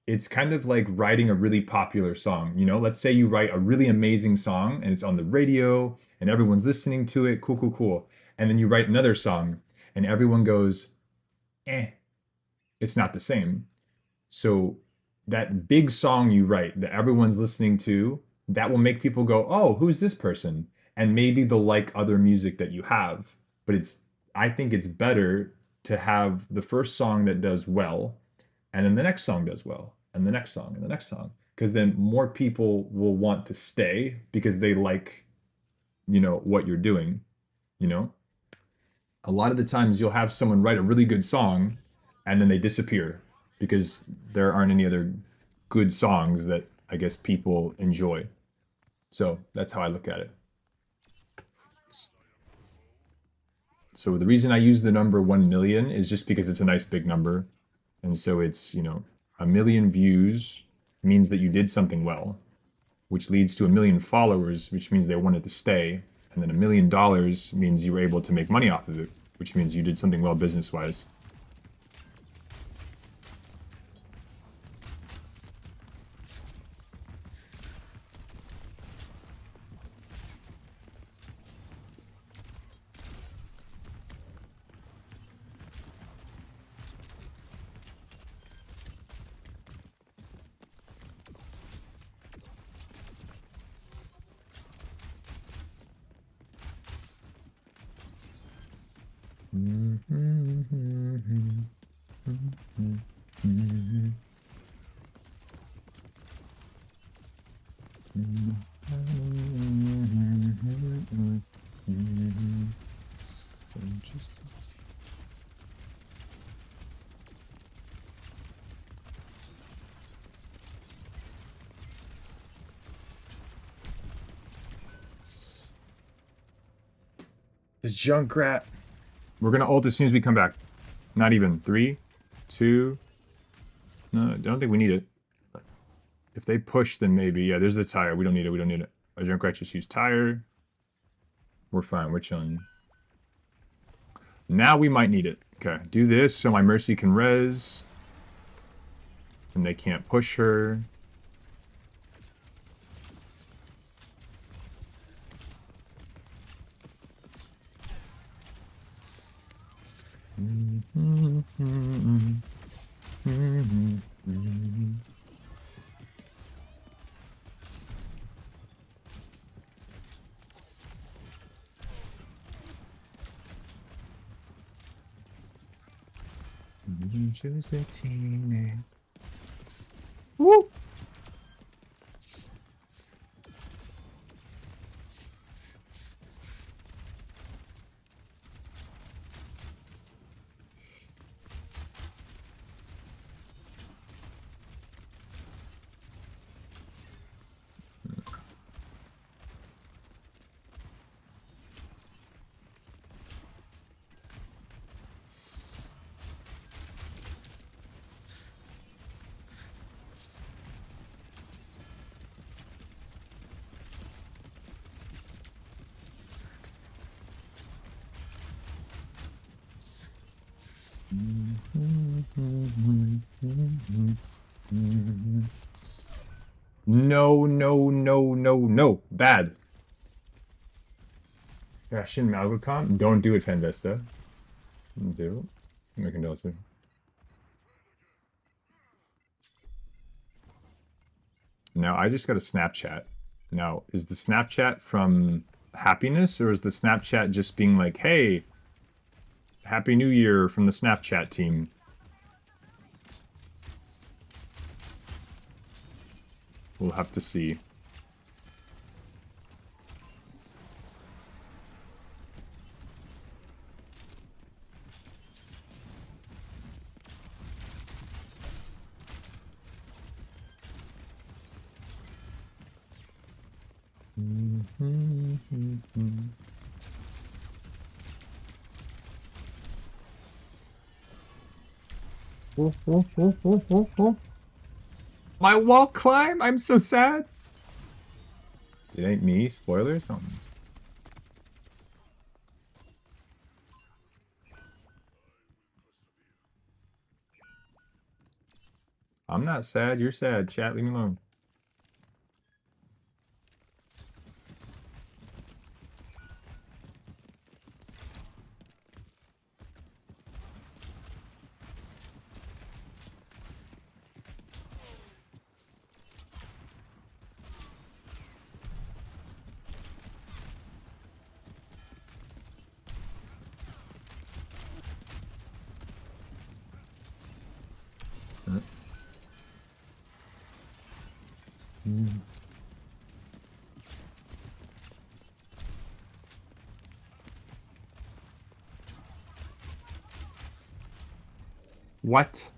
It's kind of like writing a really popular song, you know? Let's say you write a really amazing song and it's on the radio and everyone's listening to it, cool, cool, cool. And then you write another song and everyone goes, eh, it's not the same. So that big song you write that everyone's listening to, that will make people go, oh, who's this person? And maybe they'll like other music that you have. But I think it's better to have the first song that does well, and then the next song does well, and the next song, and the next song. Because then more people will want to stay because they like, you know, what you're doing, you know? A lot of the times you'll have someone write a really good song and then they disappear because there aren't any other good songs that I guess people enjoy. So that's how I look at it. So the reason I use the number 1 million is just because it's a nice big number. And so it's, you know, a million views means that you did something well, which leads to a million followers, which means they wanted to stay. And then $1 million means you were able to make money off of it, which means you did something well business-wise. The Junkrat. We're gonna ult as soon as we come back. Not even. 3, 2. No, I don't think we need it. If they push, then maybe. Yeah, there's the tire. We don't need it. We don't need it. Our Junkrat just used tire. We're fine. We're chilling. Now we might need it. Okay, do this so my Mercy can res. And they can't push her. Woo! No, no, no, no, no. Bad. Yeah, Shin Malgocon? Don't do it, Fanvesta. Don't do it. My condolences. Now, I just got a Snapchat. Now, is the Snapchat from happiness, or is the Snapchat just being like, hey, Happy New Year from the Snapchat team? We'll have to see. My wall climb? I'm so sad. It ain't me. Spoiler or something. I'm not sad. You're sad. Chat, leave me alone. What?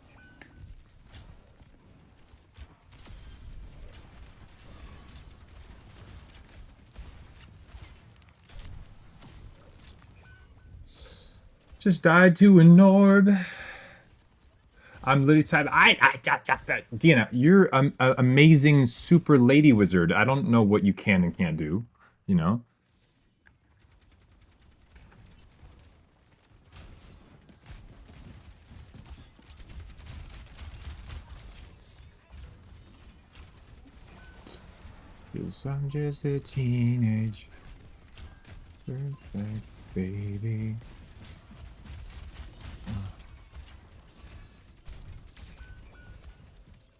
Just died to an orb. I'm literally typing. Deanna, you're an amazing super lady wizard. I don't know what you can and can't do. You know. Cause I'm just a teenage perfect baby.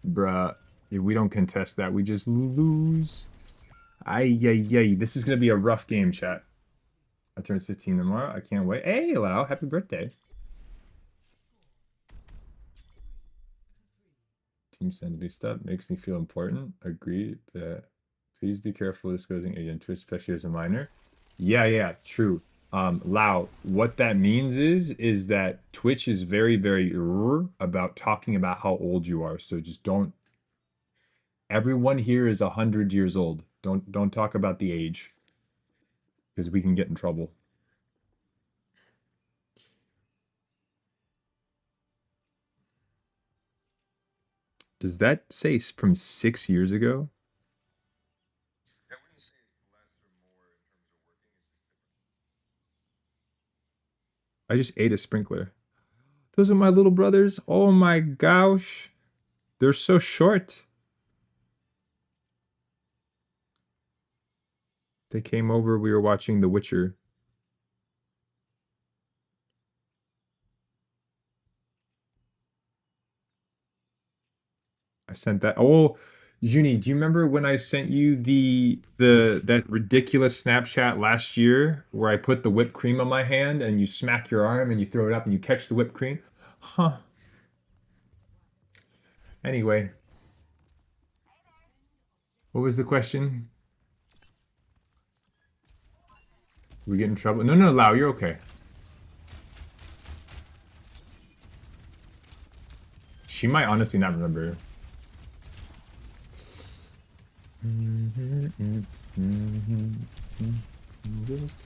Bruh, if we don't contest that, we just lose. Ay, ay, ay. This is gonna be a rough game, chat. I turn 15 tomorrow. I can't wait. Hey, Lau, happy birthday. Team sends me stuff, makes me feel important. Agreed, but please be careful disclosing agent Twitch, especially as a minor. Yeah, true. Lau, what that means is that Twitch is very, very about talking about how old you are. So just don't. Everyone here is 100 years old. Don't talk about the age, because we can get in trouble. Does that say from 6 years ago? I wouldn't say it's less or more in terms of working. It's just I just ate a sprinkler. Those are my little brothers. Oh my gosh. They're so short. They came over. We were watching The Witcher. I sent that. Oh, Junie, do you remember when I sent you that ridiculous Snapchat last year where I put the whipped cream on my hand and you smack your arm and you throw it up and you catch the whipped cream? Huh. Anyway. What was the question? We get in trouble? No, Lau, you're okay. She might honestly not remember. Just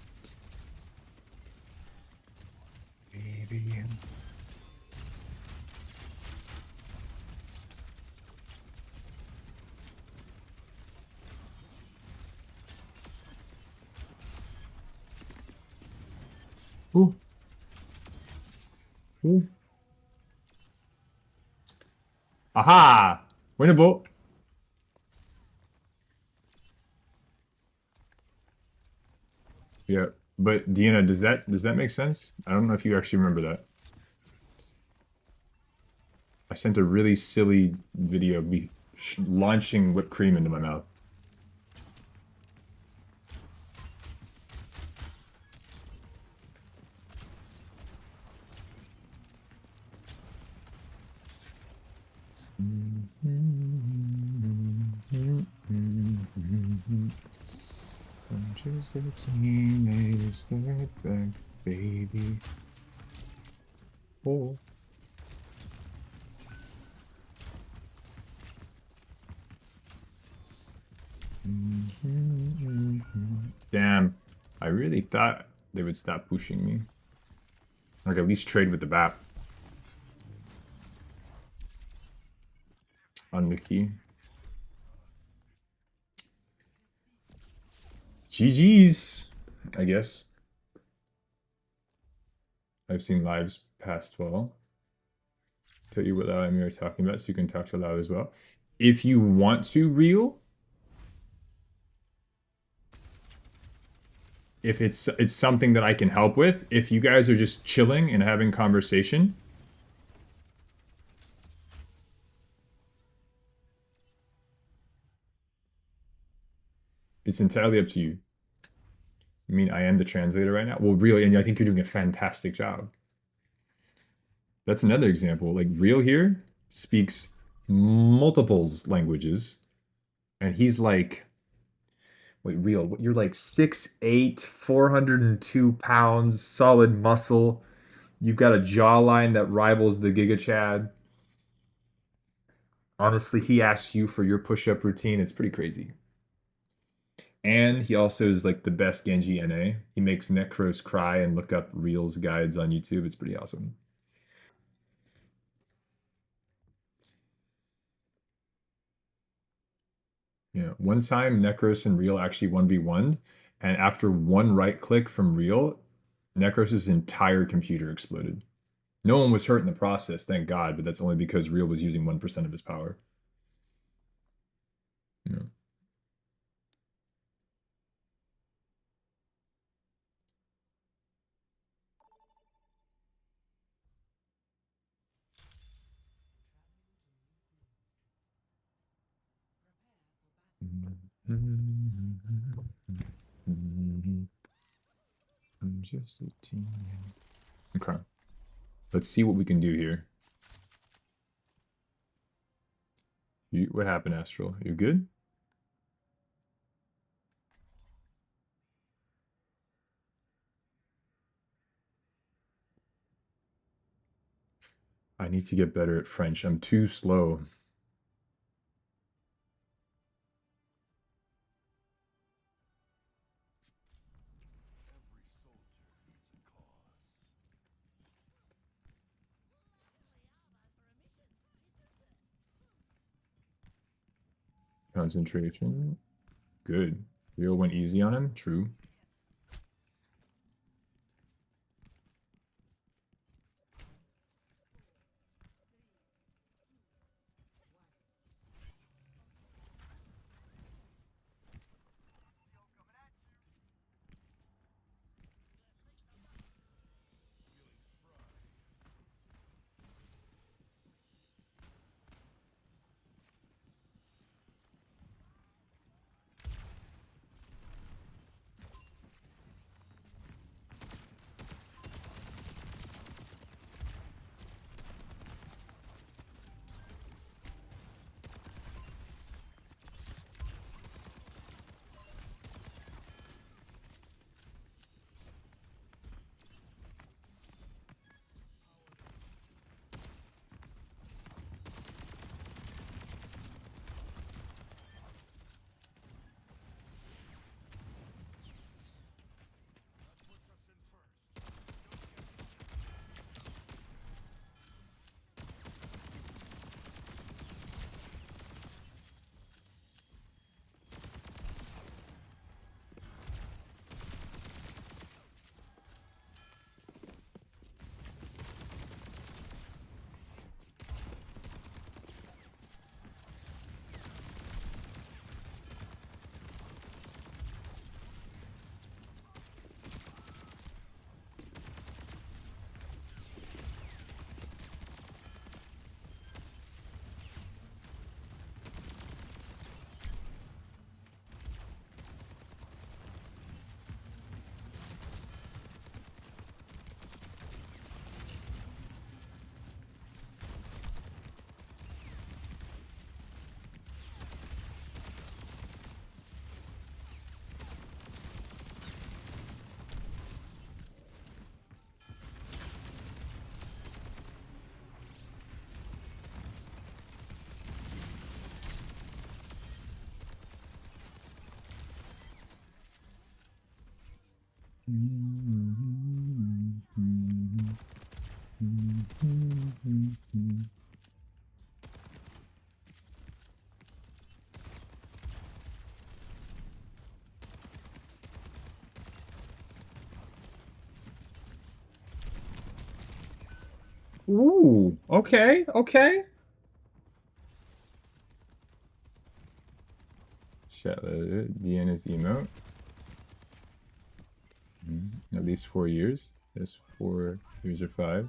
baby. Ooh. Ooh. Aha! Winnable. Yeah, but Deanna, does that make sense? I don't know if you actually remember that. I sent a really silly video of me launching whipped cream into my mouth. I'm just a teenage dirtbag baby. Oh. Damn, I really thought they would stop pushing me. Like at least trade with the BAP. On the key. GG's, I guess. I've seen lives past 12. Tell you what Lau and me are talking about, so you can talk to Lau as well. If you want to reel, if it's something that I can help with, if you guys are just chilling and having conversation, it's entirely up to you. I mean, I am the translator right now. Well, Real, and I think you're doing a fantastic job. That's another example. Like, Real here speaks multiples languages, and he's like, wait, Real, you're like 6'8", 402 pounds, solid muscle. You've got a jawline that rivals the Giga Chad. Honestly, he asked you for your push-up routine. It's pretty crazy. And he also is like the best Genji NA. He makes Necros cry and look up Reels guides on YouTube. It's pretty awesome. Yeah, one time Necros and Reel actually 1v1'd, and after one right click from Reel, Necros' entire computer exploded. No one was hurt in the process, thank God, but that's only because Reel was using 1% of his power. Yeah. I'm just a teen. Okay. Let's see what we can do here. What happened, Astral? You good? I need to get better at French. I'm too slow. Concentration. Good. Real went easy on him. True. Ooh, okay, okay. Shit, Deanna's emote. At least 4 years. There's 4 years or 5.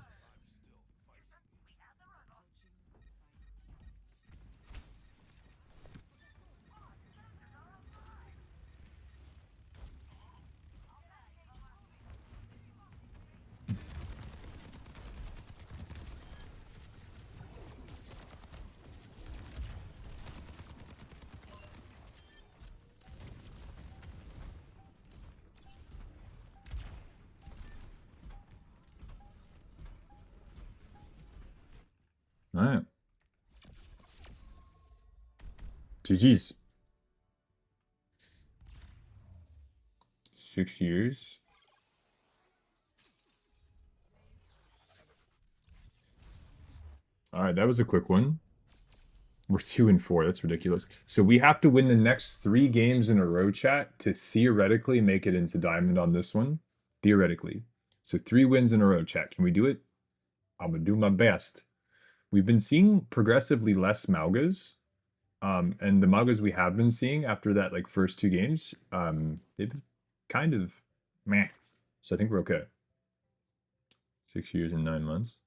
Alright. GG's. 6 years. All right, that was a quick one. We're 2-4. That's ridiculous. So we have to win the next 3 games in a row, chat, to theoretically make it into Diamond on this one. Theoretically. So 3 wins in a row, chat. Can we do it? I'm going to do my best. We've been seeing progressively less Malgas. And the Malgas we have been seeing after that like first 2 games, they've been kind of meh. So I think we're okay. 6 years and 9 months.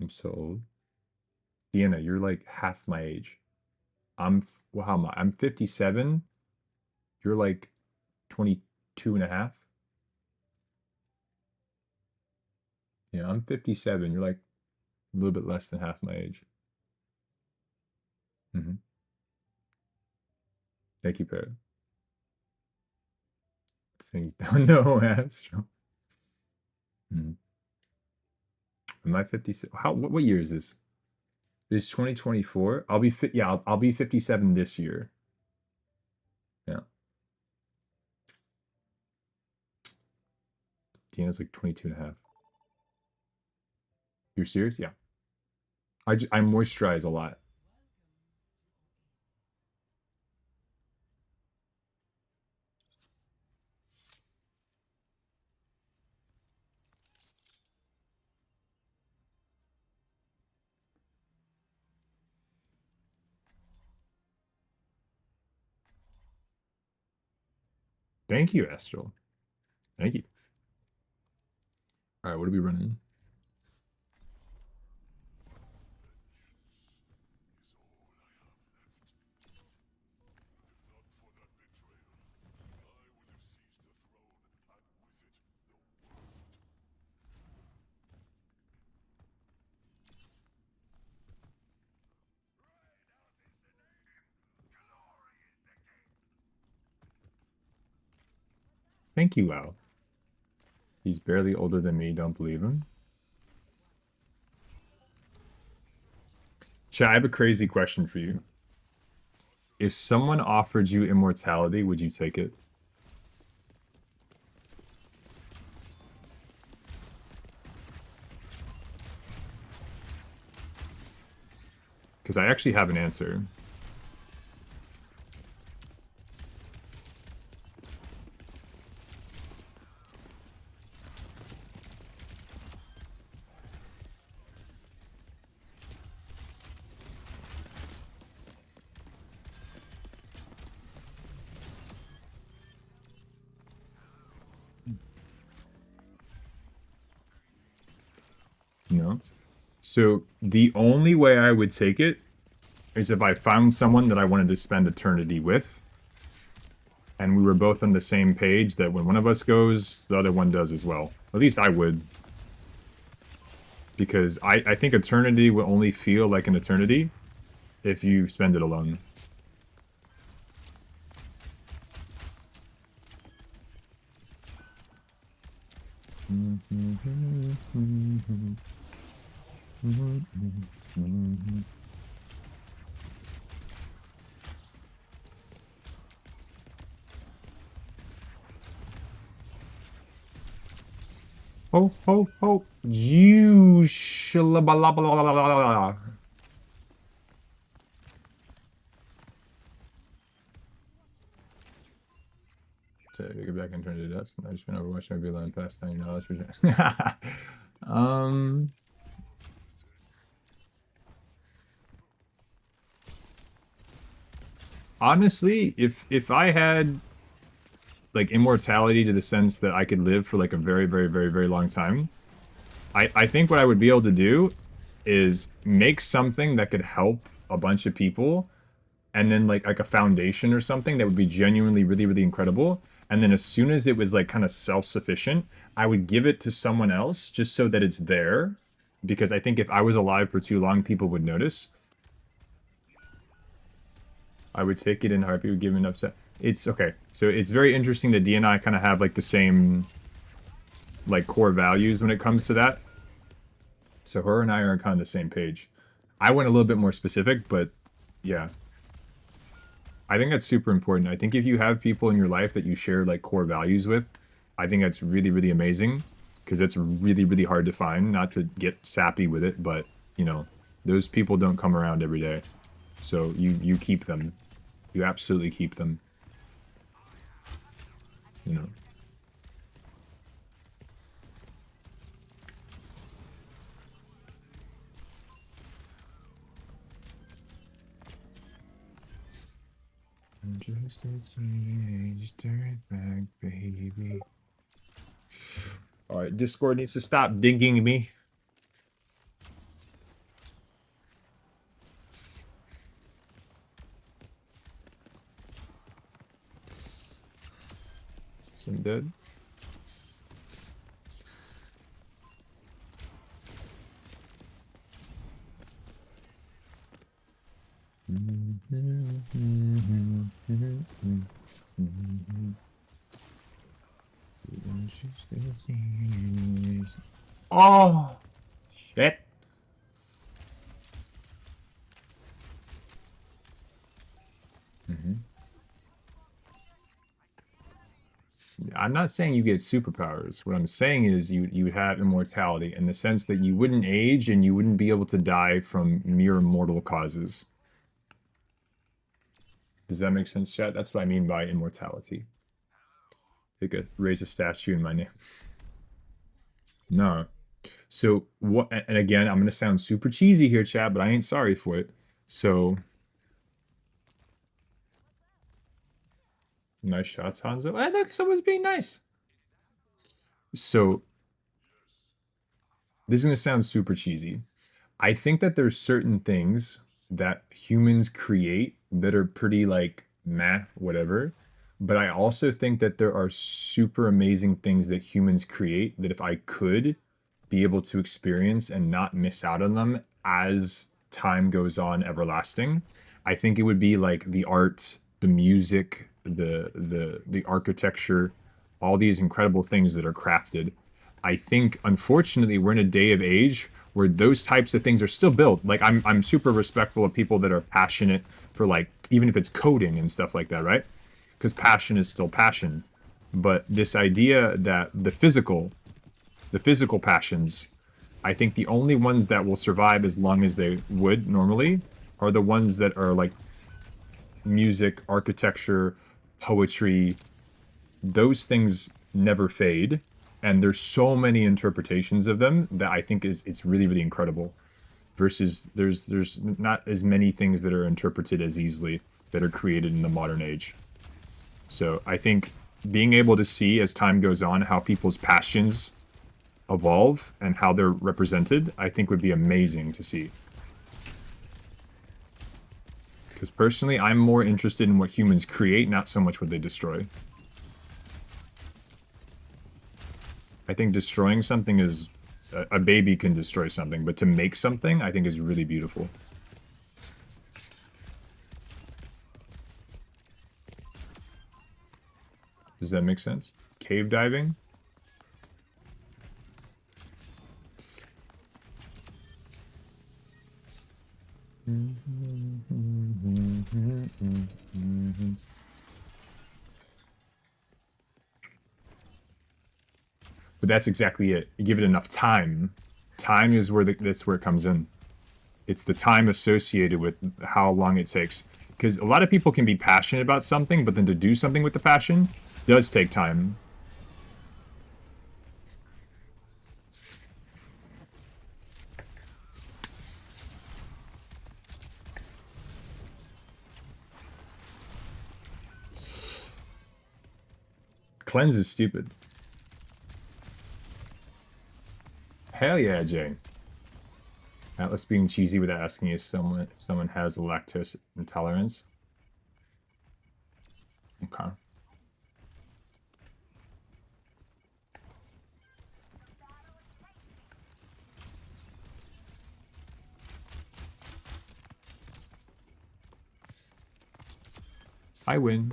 I'm so old. Deanna, you're like half my age. Well, how am I? I'm 57. You're like 22 and a half. Yeah, I'm 57. You're like a little bit less than half my age. Thank you, Parrot. Things down. No, Astro. Am I 56? What year is this? This is 2024. I'll be fit. Yeah, I'll be 57 this year. Yeah. Tina's like 22 and a half. You're serious? Yeah. I moisturize a lot. Thank you, Astral. Thank you. All right, what are we running? Thank you, Lau. He's barely older than me, don't believe him. Chat, I have a crazy question for you. If someone offered you immortality, would you take it? Because I actually have an answer. No. So the only way I would take it is if I found someone that I wanted to spend eternity with, and we were both on the same page that when one of us goes, the other one does as well. At least I would. Because I think eternity will only feel like an eternity if you spend it alone. Oh, oh, oh. You shalabalabala. So you get back and turn to dust. I just been overwatching my beeline past time knowledge for honestly, if I had like immortality to the sense that I could live for like a very, very, very, very long time, I think what I would be able to do is make something that could help a bunch of people, and then like a foundation or something that would be genuinely really, really incredible. And then as soon as it was like kind of self-sufficient, I would give it to someone else just so that it's there. Because I think if I was alive for too long, people would notice. I would take it in heartbeat, would give enough to... It's okay. So it's very interesting that D and I kind of have like the same like core values when it comes to that. So her and I are on kind of the same page. I went a little bit more specific, but yeah. I think that's super important. I think if you have people in your life that you share like core values with, I think that's really, really amazing because it's really, really hard to find. Not to get sappy with it, but you know, those people don't come around every day. So you keep them. You absolutely keep them. You know. I'm just a teenage dirtbag baby. Alright, Discord needs to stop dinging me. Some dead. Oh shit. I'm not saying you get superpowers. What I'm saying is you have immortality in the sense that you wouldn't age and you wouldn't be able to die from mere mortal causes. Does that make sense, chat? That's what I mean by immortality. They could raise a statue in my name. No. So what? And again, I'm gonna sound super cheesy here, chat, but I ain't sorry for it. So nice shots, Hanzo. Hey, look, someone's being nice. So this is gonna sound super cheesy. I think that there's certain things that humans create that are pretty like meh, whatever. But I also think that there are super amazing things that humans create that if I could be able to experience and not miss out on them as time goes on everlasting, I think it would be like the art, the music, the architecture, all these incredible things that are crafted. I think unfortunately we're in a day of age where those types of things are still built. Like I'm super respectful of people that are passionate for like even if it's coding and stuff like that, right? Because passion is still passion. But this idea that the physical passions, I think the only ones that will survive as long as they would normally are the ones that are like music, architecture, poetry. Those things never fade. And there's so many interpretations of them that I think it's really, really incredible. Versus there's not as many things that are interpreted as easily that are created in the modern age. So I think being able to see as time goes on how people's passions evolve and how they're represented, I think would be amazing to see. Because personally, I'm more interested in what humans create, not so much what they destroy. I think destroying something is... A baby can destroy something, but to make something, I think is really beautiful. Does that make sense? Cave diving? But that's exactly it. You give it enough time. Time is where that's where it comes in. It's the time associated with how long it takes. Because a lot of people can be passionate about something, but then to do something with the passion does take time. Cleanse is stupid. Hell yeah, Jay. Atlas being cheesy without asking if someone has a lactose intolerance. Okay. I win.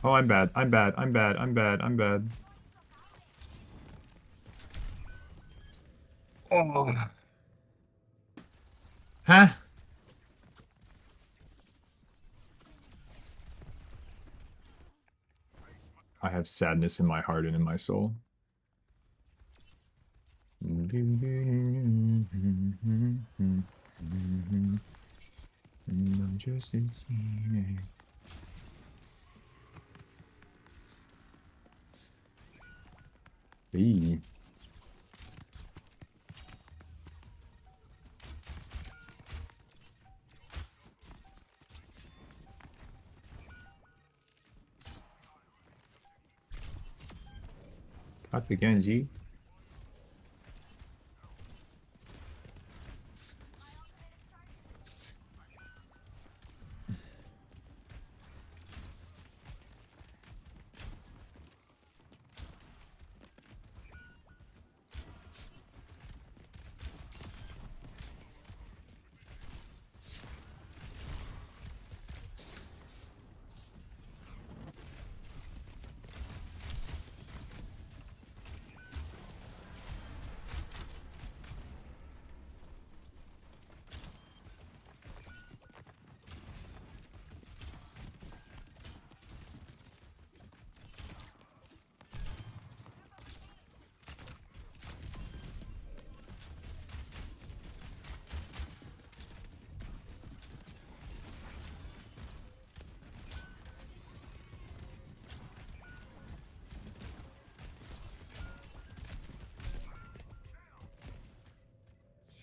Oh, I'm bad. I'm bad. I'm bad. I'm bad. I'm bad. Oh. Huh? I have sadness in my heart and in my soul. I'm just a teenager. Hey. Top the Genji.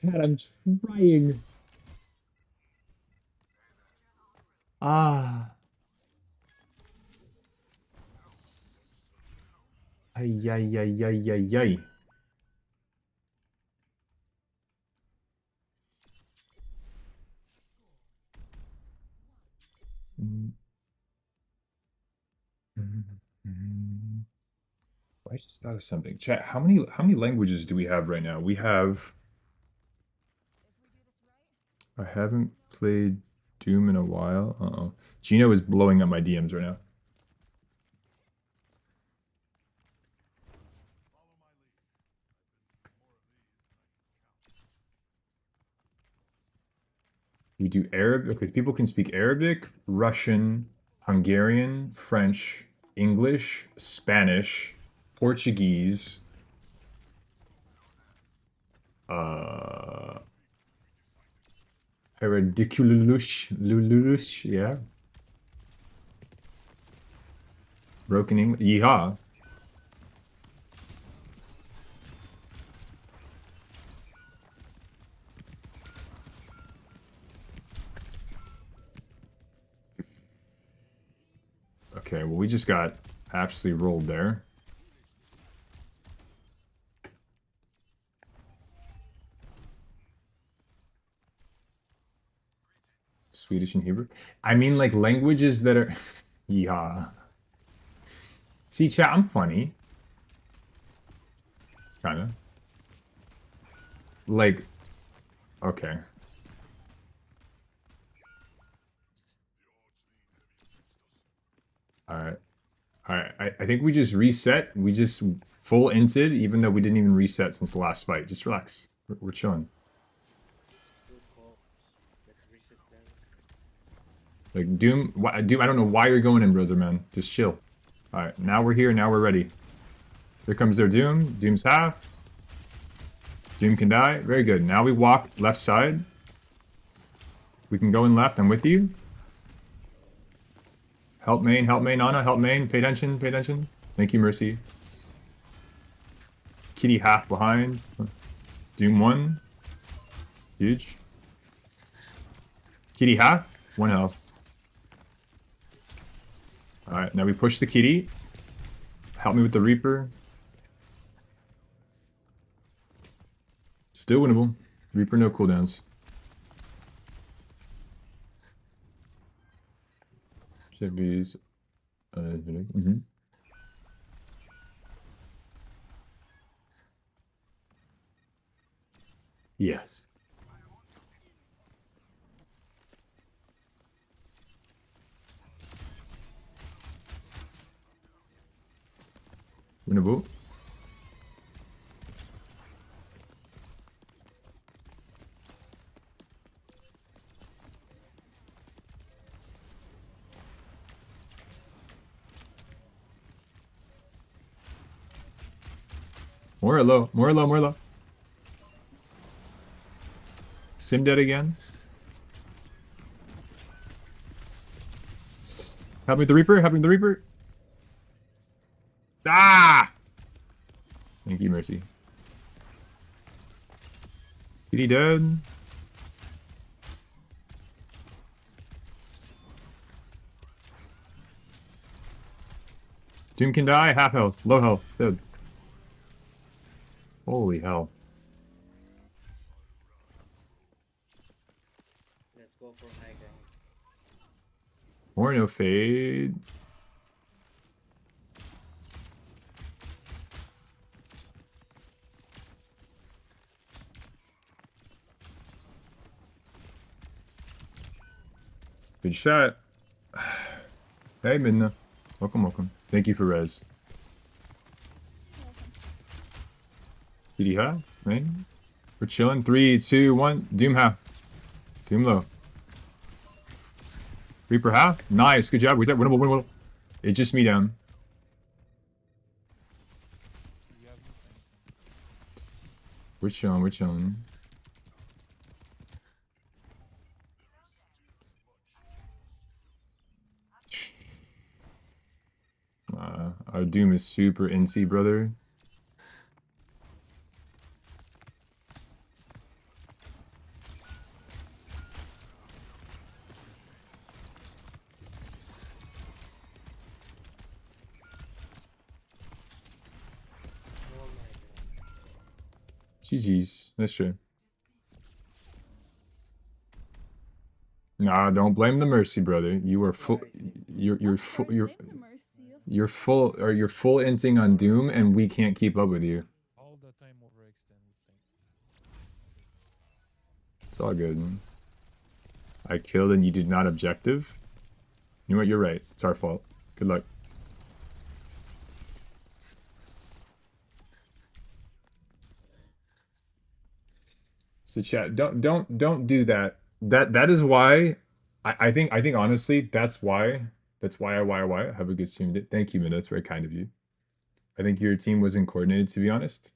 God, I'm trying. Ah. Ay, ay, ay, ay, ay, ay. Mm, mm, mm. I just thought of something. Chat, how many languages do we have right now? We have I haven't played Doom in a while. Uh-oh. Gino is blowing up my DMs right now. You do Arab? Okay, people can speak Arabic, Russian, Hungarian, French, English, Spanish, Portuguese, uh Lulush, yeah. Broken English. Yeehaw. Okay, well, we just got absolutely rolled there. Swedish and Hebrew. I mean, like, languages that are... Yeah. See, chat, I'm funny. Kinda. Like, okay. Alright. Alright, I think we just reset. We just full inted, even though we didn't even reset since the last fight. Just relax. We're chilling. Good call. Let's reset then. Like, Doom, Doom, I don't know why you're going in, brother, man. Just chill. Alright, now we're here. Now we're ready. Here comes their Doom. Doom's half. Doom can die. Very good. Now we walk left side. We can go in left. I'm with you. Help main, Ana, help main. Pay attention, pay attention. Thank you, Mercy. Kitty half behind. Doom 1. Huge. Kitty half. 1 health. Alright, now we push the kitty. Help me with the Reaper. Still winnable. Reaper no cooldowns. Chevy's. Yes. Winnable. More low, more low, more low. Sim dead again. Help me with the Reaper, help me with the Reaper. Ah! Thank you, Mercy. Kitty dead. Doom can die, half health, low health, dead. Holy hell. Let's go for high ground. Or no fade. Good shot. Hey, Midna. Welcome, welcome. Thank you for res. PD high, right? We're chilling. 3, 2, 1. Doom high. Doom low. Reaper high. Nice. Good job. We did. Winnable, winnable. It's just me down. We're chilling. We're chilling. Our Doom is super NC, brother. Oh my god. GG's. That's true. Nah, don't blame the Mercy, brother. You are full. You're full. You're full. Or you're full inting on Doom, and we can't keep up with you. All the time overextended thing. It's all good. I killed and you did not objective. You know what? You're right. It's our fault. Good luck. So chat, don't do that. That is why I think honestly that's why I have a good stream. Thank you, man. That's very kind of you. I think your team wasn't coordinated, to be honest.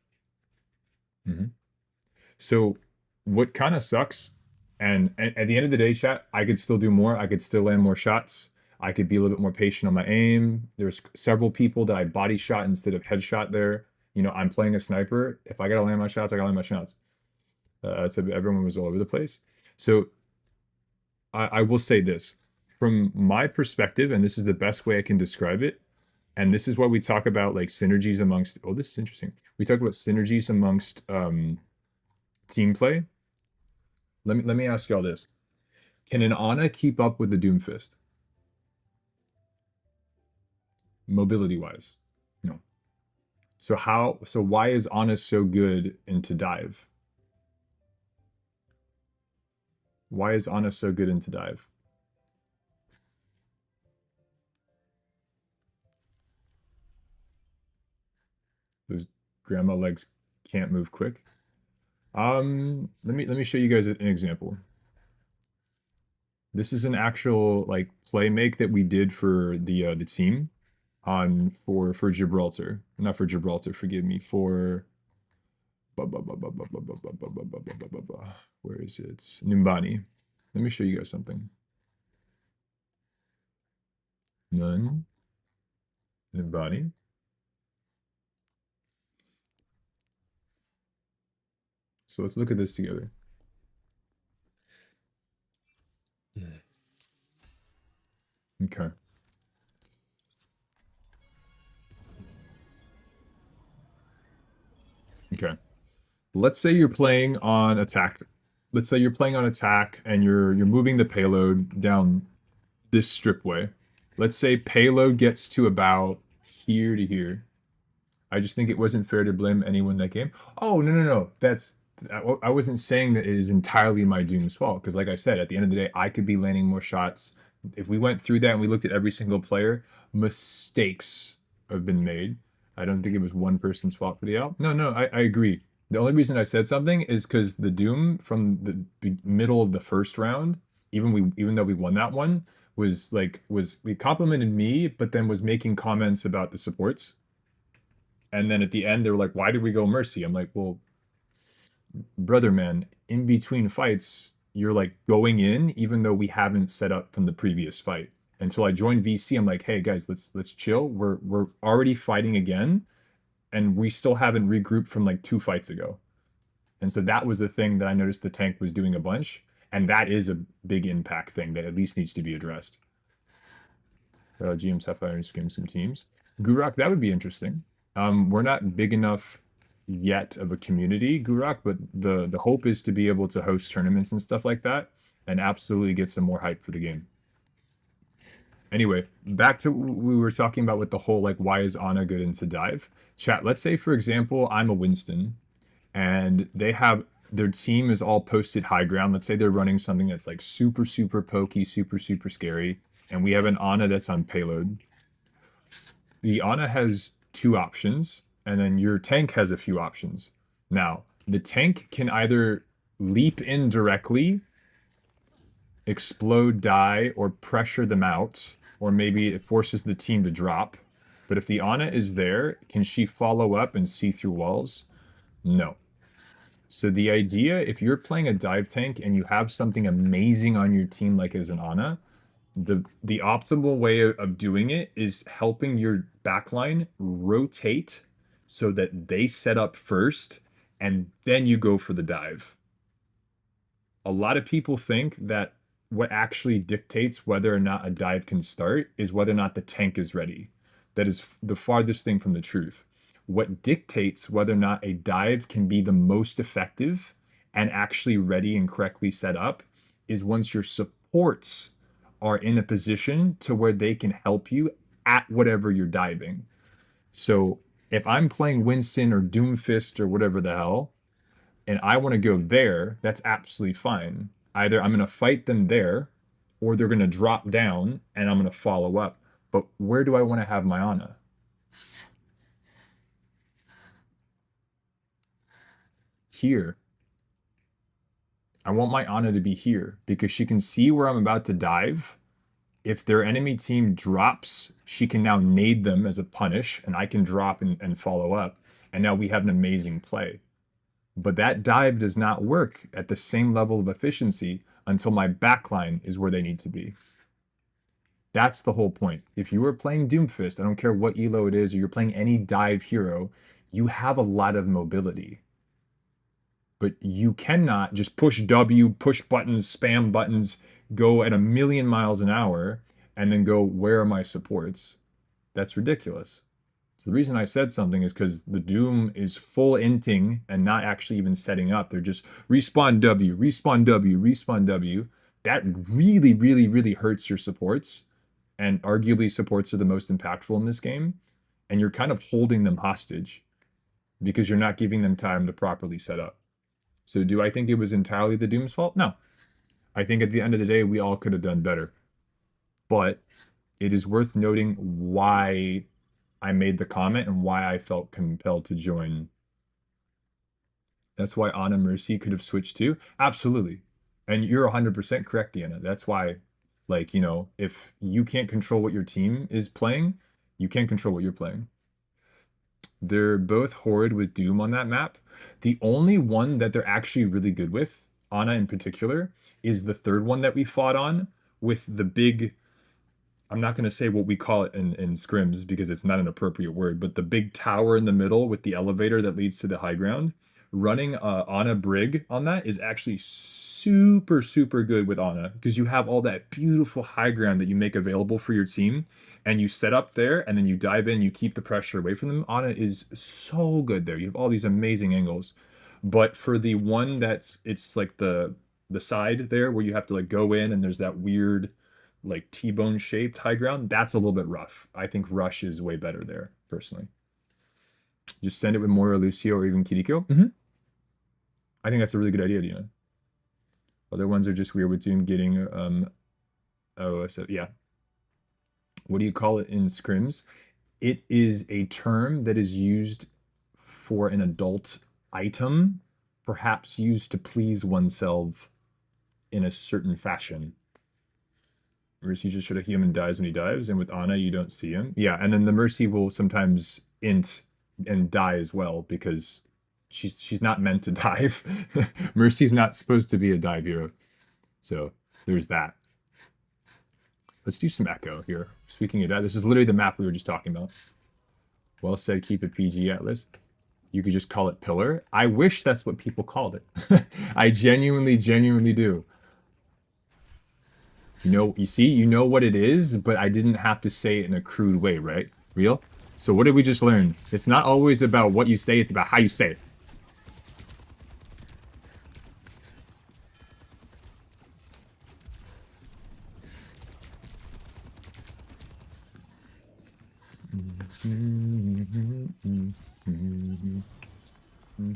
So what kind of sucks, and at the end of the day, chat, I could still do more. I could still land more shots. I could be a little bit more patient on my aim. There's several people that I body shot instead of headshot there. You know, I'm playing a sniper. If I gotta land my shots, I gotta land my shots. So everyone was all over the place. So I will say this. From my perspective, and this is the best way I can describe it, and this is why we talk about like synergies amongst, oh, this is interesting. We talk about synergies amongst team play. Let me ask y'all this. Can an Ana keep up with the Doomfist? Mobility-wise? No. So why is Ana so good into dive? Why is Ana so good into dive? Those grandma legs can't move quick. Let me show you guys an example. This is an actual like play make that we did for the team for Gibraltar. Not for Gibraltar, forgive me, for where is it? Nimbani. Let me show you guys something. None. Nimbani. So let's look at this together. Okay. Okay. Let's say you're playing on attack. Let's say you're playing on attack and you're moving the payload down this strip way. Let's say payload gets to about here to here. I just think it wasn't fair to blame anyone that game. Oh, no. I wasn't saying that it is entirely my Doom's fault, because like I said, at the end of the day, I could be landing more shots. If we went through that and we looked at every single player, mistakes have been made. I don't think it was one person's fault for the L. No, I agree. The only reason I said something is because the Doom from the middle of the first round, even though we won that one, we complimented me, but then was making comments about the supports. And then at the end, they were like, why did we go Mercy? I'm like, well, brother, man, in between fights, you're like going in, even though we haven't set up from the previous fight. Until I joined VC, I'm like, hey guys, let's chill. We're already fighting again, and we still haven't regrouped from like 2 fights ago. And so that was the thing that I noticed the tank was doing a bunch, and that is a big impact thing that at least needs to be addressed. GM's Hellfire and Scream some teams. Gurok, that would be interesting. We're not big enough yet of a community, Gurok, but the hope is to be able to host tournaments and stuff like that, and absolutely get some more hype for the game. Anyway, back to what we were talking about with the whole, like, why is Ana good into dive? Chat, let's say, for example, I'm a Winston, and they have, their team is all posted high ground. Let's say they're running something that's, like, super, super pokey, super, super scary, and we have an Ana that's on payload. The Ana has 2 options, and then your tank has a few options. Now, the tank can either leap in directly, explode, die, or pressure them out, or maybe it forces the team to drop. But if the Ana is there, can she follow up and see through walls? No. So the idea, if you're playing a dive tank and you have something amazing on your team like as an Ana, the optimal way of doing it is helping your backline rotate so that they set up first and then you go for the dive. A lot of people think that what actually dictates whether or not a dive can start is whether or not the tank is ready. That is the farthest thing from the truth. What dictates whether or not a dive can be the most effective and actually ready and correctly set up is once your supports are in a position to where they can help you at whatever you're diving. So if I'm playing Winston or Doomfist or whatever the hell, and I want to go there, that's absolutely fine. Either I'm going to fight them there, or they're going to drop down, and I'm going to follow up. But where do I want to have my Ana? Here. I want my Ana to be here, because she can see where I'm about to dive. If their enemy team drops, she can now nade them as a punish, and I can drop and follow up. And now we have an amazing play. But that dive does not work at the same level of efficiency until my backline is where they need to be. That's the whole point. If you were playing Doomfist, I don't care what elo it is, or you're playing any dive hero, you have a lot of mobility. But you cannot just push W, push buttons, spam buttons, go at 1,000,000 miles an hour, and then go, where are my supports? That's ridiculous. So the reason I said something is because the Doom is full inting and not actually even setting up. They're just respawn W, respawn W, respawn W. That really, really, really hurts your supports. And arguably supports are the most impactful in this game. And you're kind of holding them hostage because you're not giving them time to properly set up. So do I think it was entirely the Doom's fault? No. I think at the end of the day, we all could have done better. But it is worth noting why I made the comment and why I felt compelled to join. That's why Ana Mercy could have switched to. Absolutely. And you're 100% correct, Deanna. That's why, like, you know, if you can't control what your team is playing, you can't control what you're playing. They're both horrid with Doom on that map. The only one that they're actually really good with, Ana in particular, is the third one that we fought on with the big... I'm not going to say what we call it in scrims because it's not an appropriate word, but the big tower in the middle with the elevator that leads to the high ground. Running Ana Brig on that is actually super, super good with Ana because you have all that beautiful high ground that you make available for your team and you set up there and then you dive in, you keep the pressure away from them. Ana is so good there. You have all these amazing angles. But for the one that's, it's like the side there where you have to like go in and there's that weird like T-bone shaped high ground, that's a little bit rough. I think Rush is way better there, personally. Just send it with Moira, Lucio, or even Kiriko. I think that's a really good idea, Dina. Other ones are just weird with Doom getting, so yeah. What do you call it in scrims? It is a term that is used for an adult item, perhaps used to please oneself in a certain fashion. Mercy just sort of human dies when he dives, and with Ana, you don't see him. Yeah, and then the Mercy will sometimes int and die as well because she's not meant to dive. Mercy's not supposed to be a dive hero. So there's that. Let's do some echo here. Speaking of that, this is literally the map we were just talking about. Well said, keep it PG, Atlas. You could just call it pillar. I wish that's what people called it. I genuinely do. You know, you see, you know what it is, but I didn't have to say it in a crude way, right? Real? So what did we just learn? It's not always about what you say, it's about how you say it.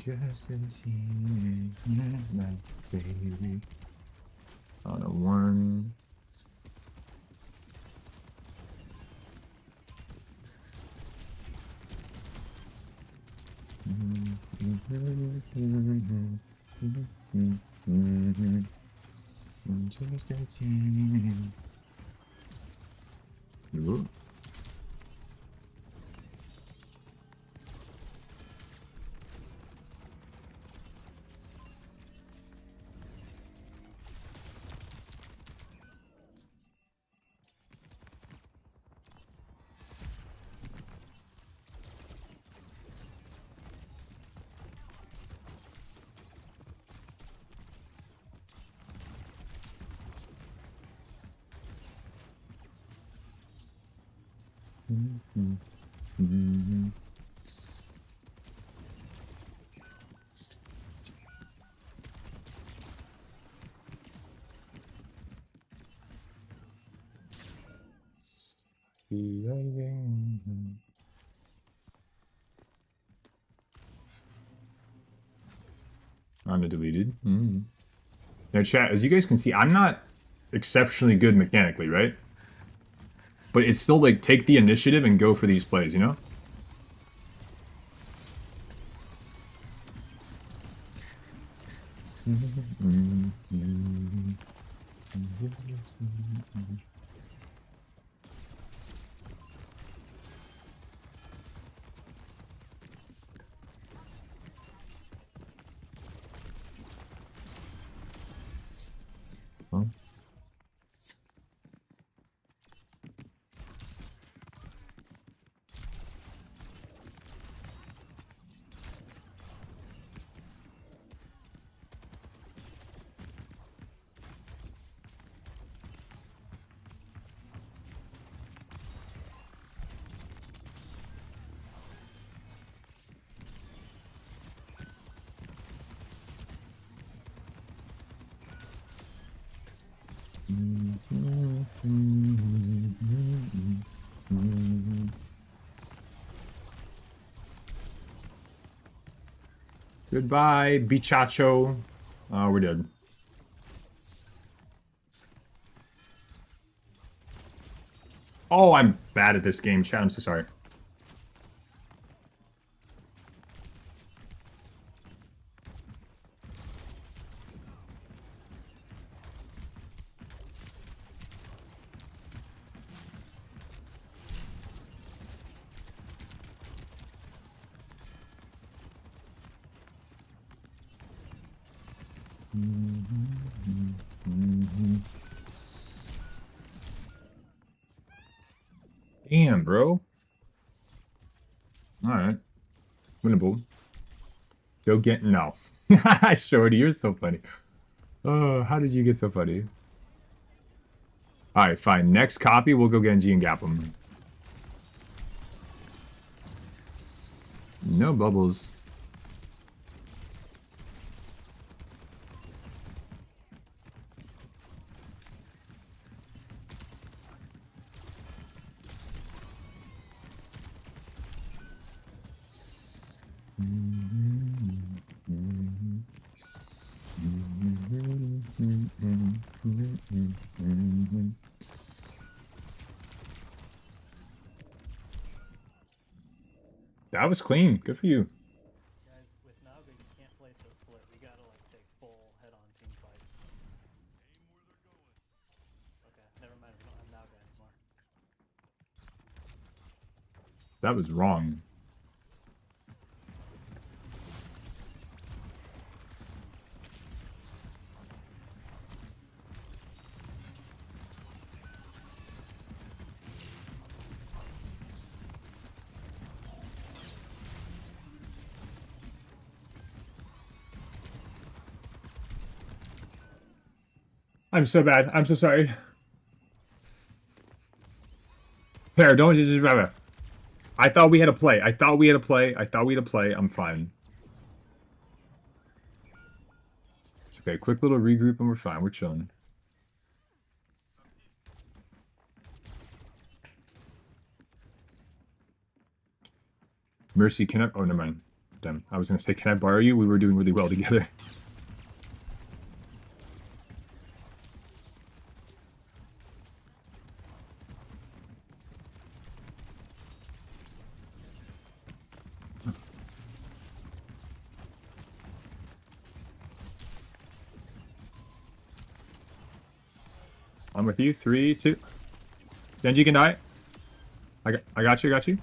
Just a team, my baby. On a one. Just a team. Ooh. On a deleted. Now, chat, as you guys can see, I'm not exceptionally good mechanically, right? But it's still like take the initiative and go for these plays, you know? Huh? Goodbye, bichacho. Oh, we're dead. Oh, I'm bad at this game, chat. I'm so sorry. Damn, bro. Alright. Winnable. Go get... No. Shorty, you're so funny. Oh, how did you get so funny? Alright, fine. Next copy, we'll go Genji and Gap him. No bubbles. That was clean. Good for you. Guys, with Naga, you can't play the split. We gotta like take full head-on team fight. Okay, never mind. We don't have Naga anymore. That was wrong. I'm so bad. I'm so sorry. Pear, don't just. I thought we had a play. I thought we had a play. I thought we had a play. I'm fine. It's okay. Quick little regroup and we're fine. We're chilling. Mercy, can I? Oh, never mind. Damn. I was gonna say, can I borrow you? We were doing really well together. I'm with you. 3, 2. Genji can die. I got you. Got you.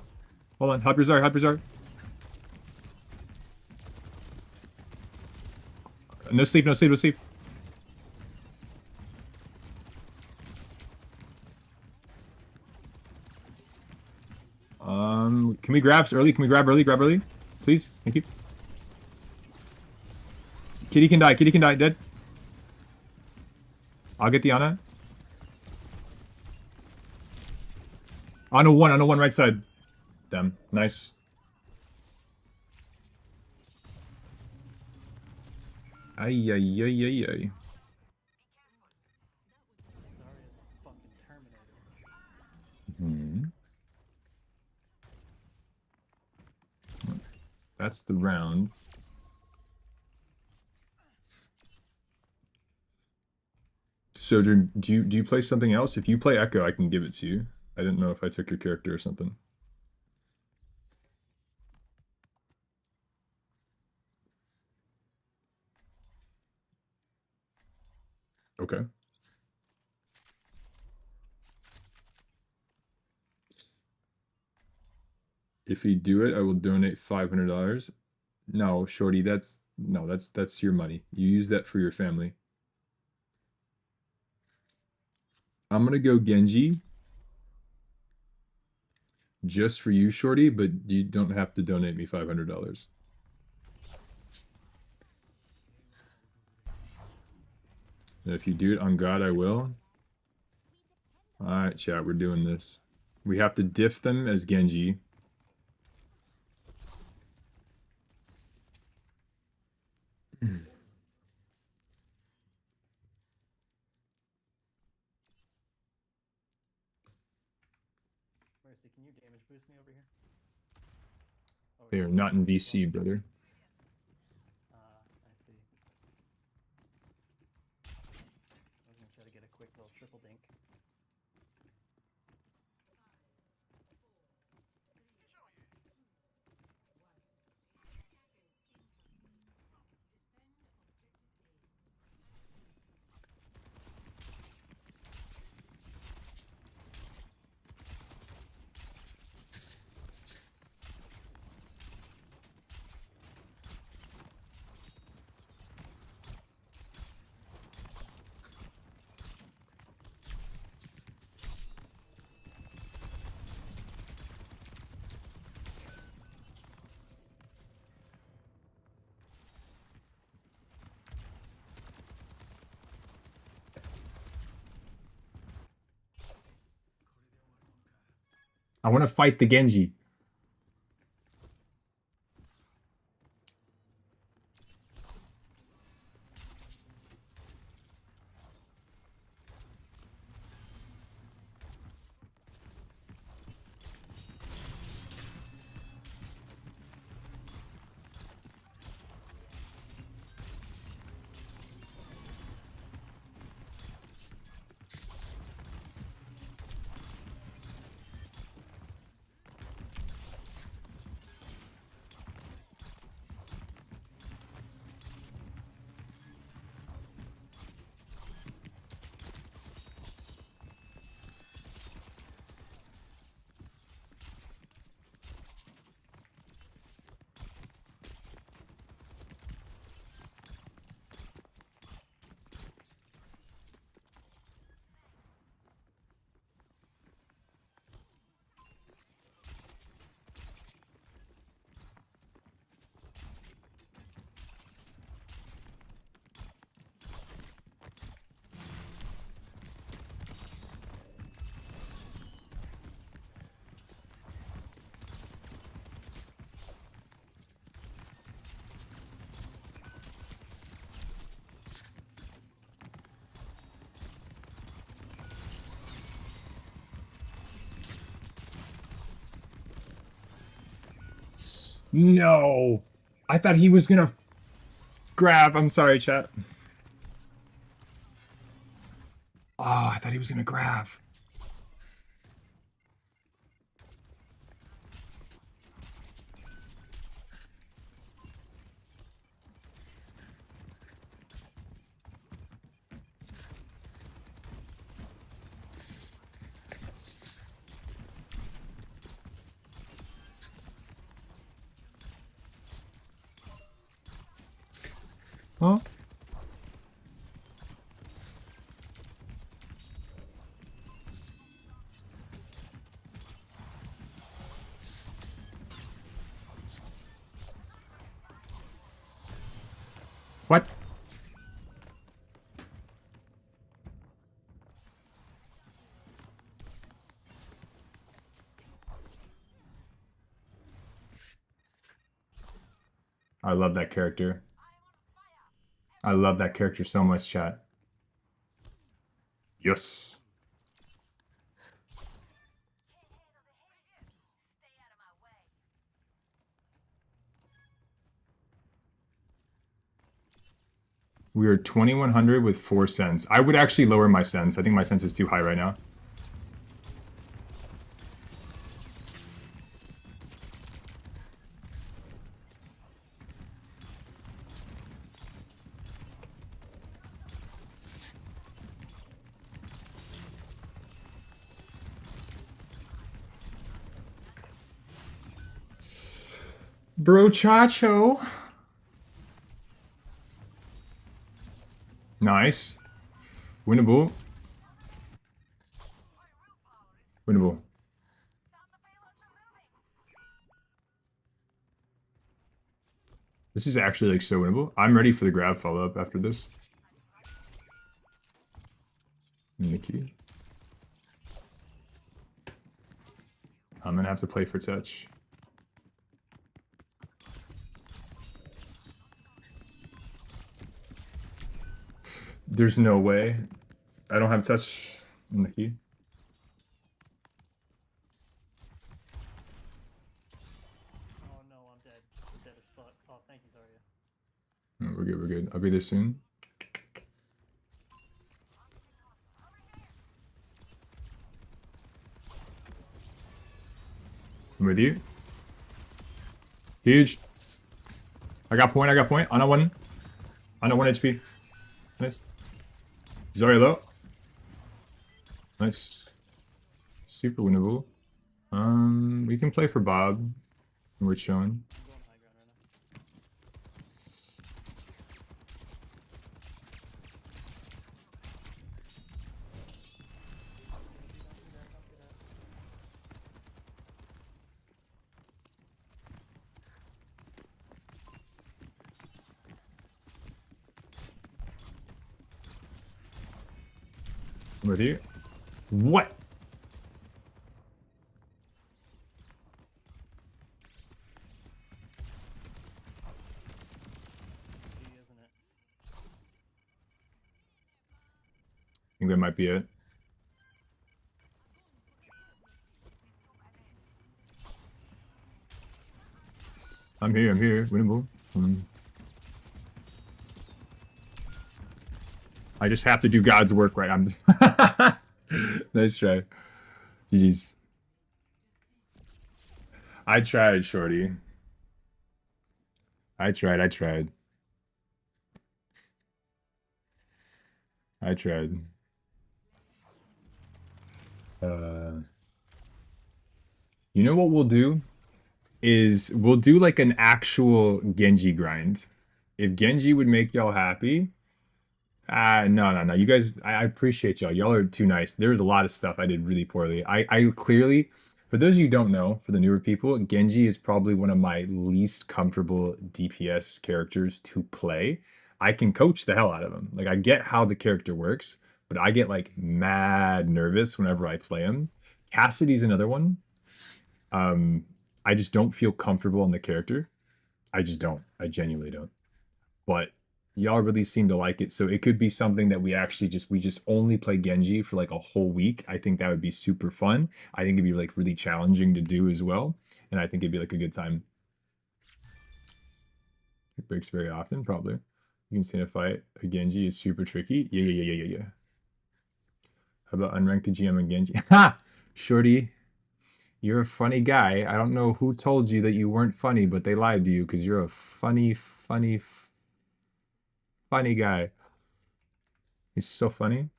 Hold on. Help your Zard. Help your Zard. No sleep. No sleep. No sleep. Can we grab early? Can we grab early? Grab early, please. Thank you. Kitty can die. Kitty can die. Dead. I'll get the Ana. On a one right side. Damn. Nice. Ay, ay, ay, ay, ay. Sorry, the fucking Terminator. Hmm. That's the round. Sojourn, do you play something else? If you play Echo, I can give it to you. I didn't know if I took your character or something. Okay. If you do it, I will donate $500. No, Shorty, that's your money. You use that for your family. I'm gonna go Genji. Just for you, Shorty, but you don't have to donate me $500. And if you do it, on God, I will. Alright, chat, we're doing this. We have to diff them as Genji. Mercy, can you damage boost me over here? Oh, They are not in VC, brother. I see. I was gonna try to get a quick little triple dink. I want to fight the Genji. No! I thought he was gonna grab. I'm sorry, chat. Oh, I thought he was gonna grab. Huh? What? I love that character. I love that character so much, chat. Yes. We are 2100 with 4 cents. I would actually lower my cents. I think my cents is too high right now. Bro Chacho. Nice. Winnable. Winnable. This is actually like so winnable. I'm ready for the grab follow-up after this. Nikki. I'm gonna have to play for touch. There's no way. I don't have touch, Nikki. Oh no, I'm dead. I'm dead as fuck. Oh, thank you, Zarya. No, we're good, we're good. I'll be there soon. I'm with you. Huge. I got point, I got point. On a 1. On a 1 HP. Nice. Zarya low. Nice. Super winnable. We can play for Bob. We're chilling. I'm going high ground right now. I'm with you. What? G, isn't it? I think that might be it. I'm here, winnable. I just have to do God's work right. I'm just nice try. GG's. I tried, Shorty. I tried. I tried. You know what we'll do? Is we'll do like an actual Genji grind. If Genji would make y'all happy. No. You guys, I appreciate y'all. Y'all are too nice. There was a lot of stuff I did really poorly. I clearly, for those of you who don't know, for the newer people, Genji is probably one of my least comfortable DPS characters to play. I can coach the hell out of him. Like, I get how the character works, but I get like mad nervous whenever I play him. Cassidy's another one. I just don't feel comfortable in the character. I just don't. I genuinely don't. But y'all really seem to like it, so it could be something that we actually just only play Genji for like a whole week. I think that would be super fun. I think it'd be like really challenging to do as well, and I think it'd be like a good time. It breaks very often, probably. You can see in a fight. A Genji is super tricky. Yeah. How about unranked GM and Genji? Ha! Shorty, you're a funny guy. I don't know who told you that you weren't funny, but they lied to you because you're a funny guy. He's so funny.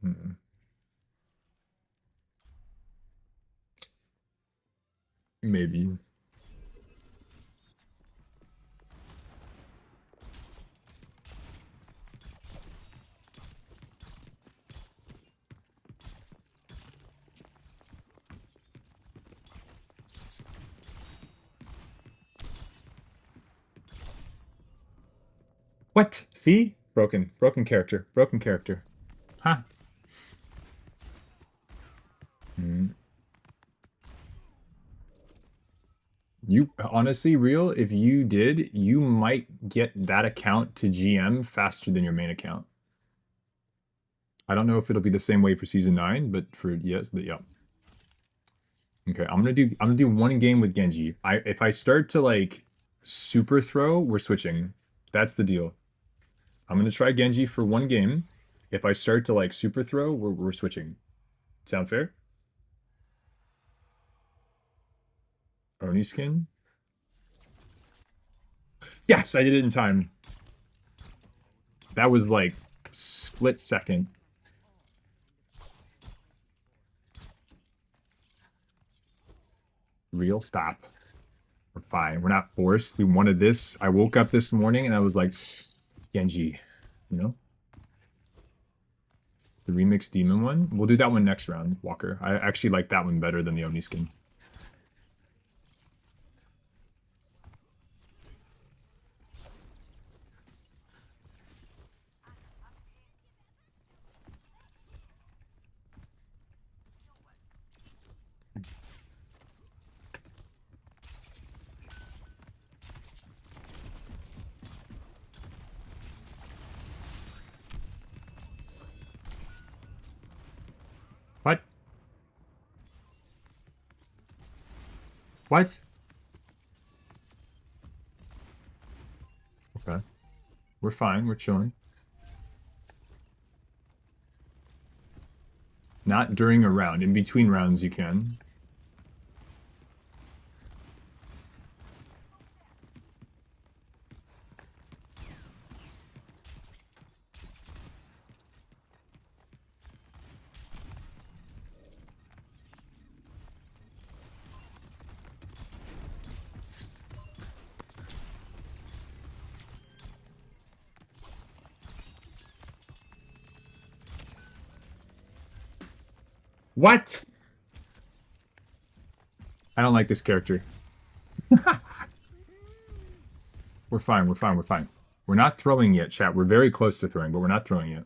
Mm. Maybe. What? See? Broken character. Broken character. Huh. You honestly, real, if you did, you might get that account to GM faster than your main account. I don't know if it'll be the same way for season 9, but for yes, yeah. Okay, I'm gonna do one game with Genji. If I start to like super throw, we're switching. That's the deal. I'm gonna try Genji for one game. If I start to like super throw, we're switching. Sound fair? Oni skin? Yes, I did it in time. That was like split second. Real, stop. We're fine. We're not forced. We wanted this. I woke up this morning and I was like, Genji, you know? The remix demon one? We'll do that one next round, Walker. I actually like that one better than the Oni skin. What? What? Okay. We're fine. We're chilling. Not during a round. In between rounds, you can. What? I don't like this character. We're fine. We're fine. We're fine. We're not throwing yet, chat. We're very close to throwing, but we're not throwing yet.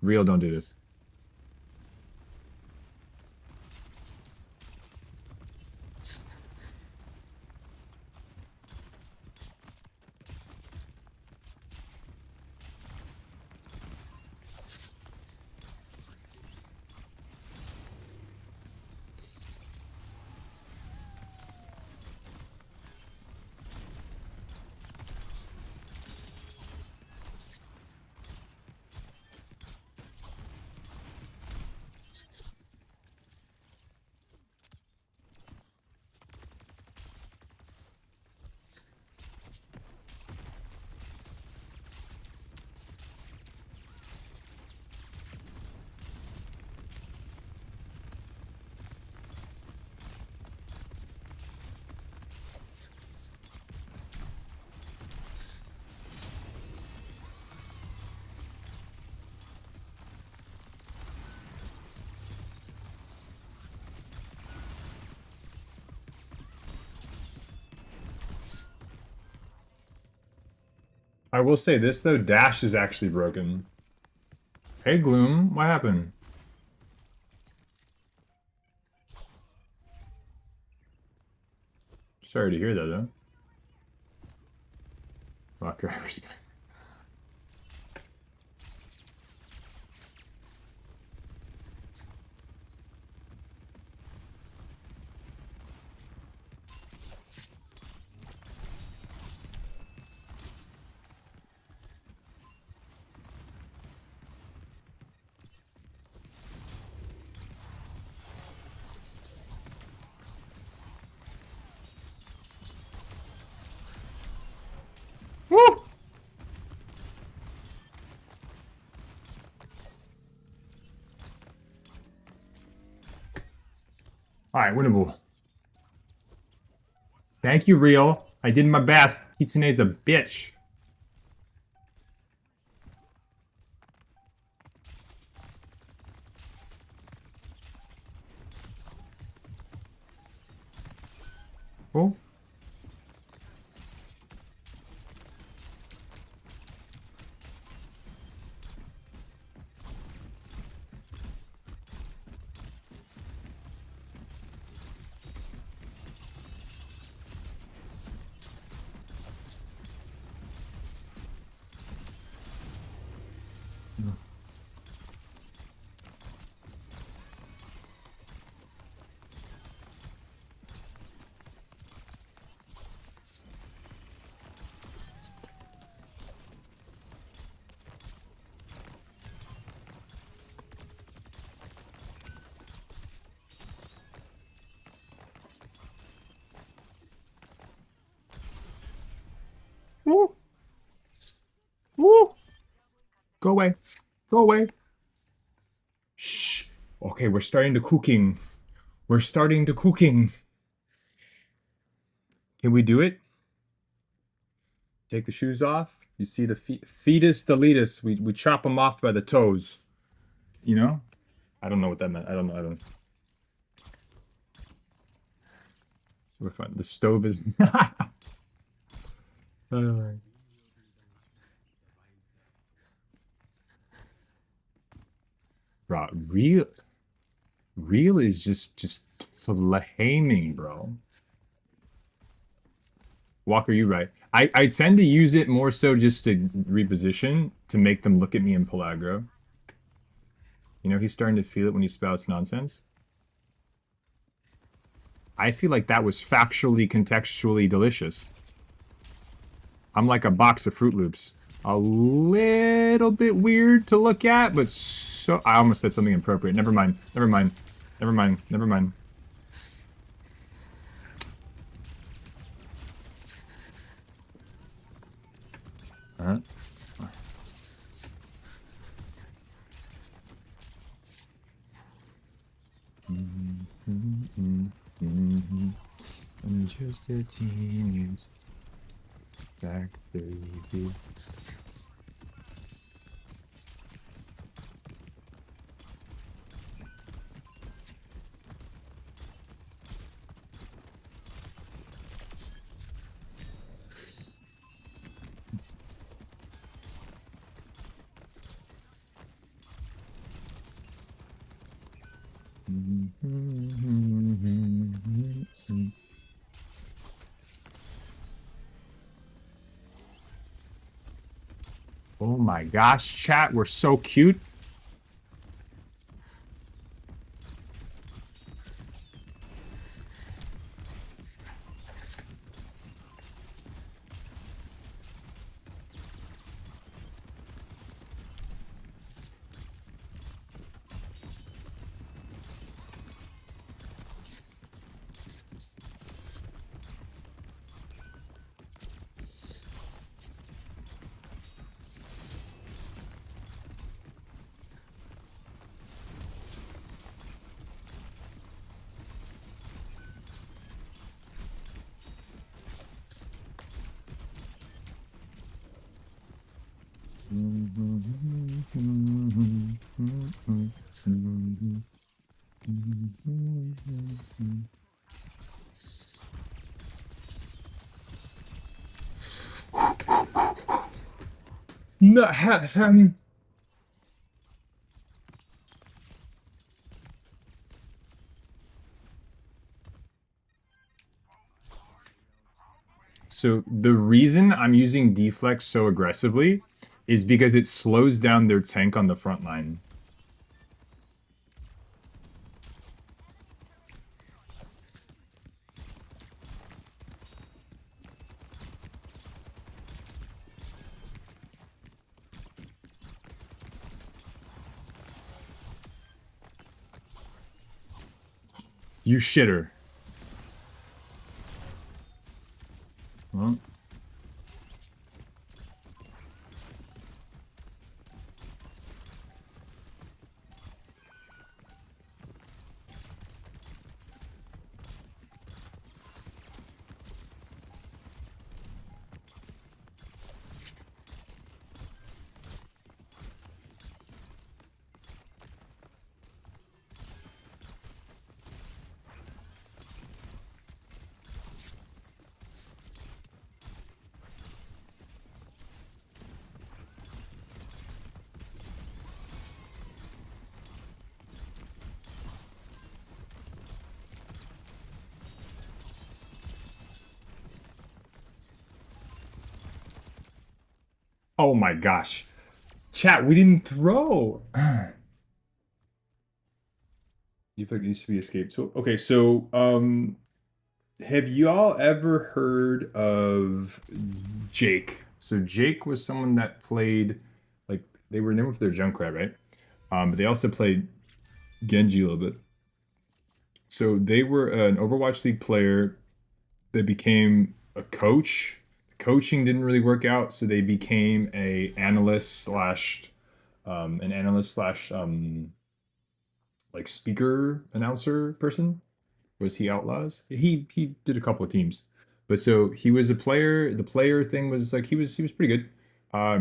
Real, don't do this. I will say this, though. Dash is actually broken. Hey, Gloom. What happened? Sorry to hear that, though. Walker, I respect. Alright, winnable. Thank you, Real. I did my best. Kitsune's a bitch. Oh. Woo! Woo! Go away. Go away. Shh. Okay, we're starting to cooking. We're starting to cooking. Can we do it? Take the shoes off. You see the fetus deletus. We chop them off by the toes. You know? I don't know what that meant. I don't know. We're fine. The stove is... Bro, real is just flaming, bro. Walker, you right. I tend to use it more so just to reposition, to make them look at me and pull aggro. You know, he's starting to feel it when he spouts nonsense. I feel like that was factually, contextually delicious. I'm like a box of Fruit Loops. A little bit weird to look at, but so... I almost said something inappropriate. Never mind. Never mind. Never mind. Never mind. Huh? I'm just a genius. Back, baby. Oh my gosh, chat, we're so cute. No, so the reason I'm using deflex so aggressively is because it slows down their tank on the front line. You shitter. Well. Oh my gosh. Chat, we didn't throw. Deflect used to be escape tool. Okay, so have you all ever heard of Jake? So Jake was someone that played, like, they were known for their Junkrat, right? But they also played Genji a little bit. So they were an Overwatch League player that became a coach. Coaching didn't really work out, so they became an analyst slash like speaker announcer person. Was he Outlaws? He did a couple of teams, but so he was a player. The player thing was like he was pretty good.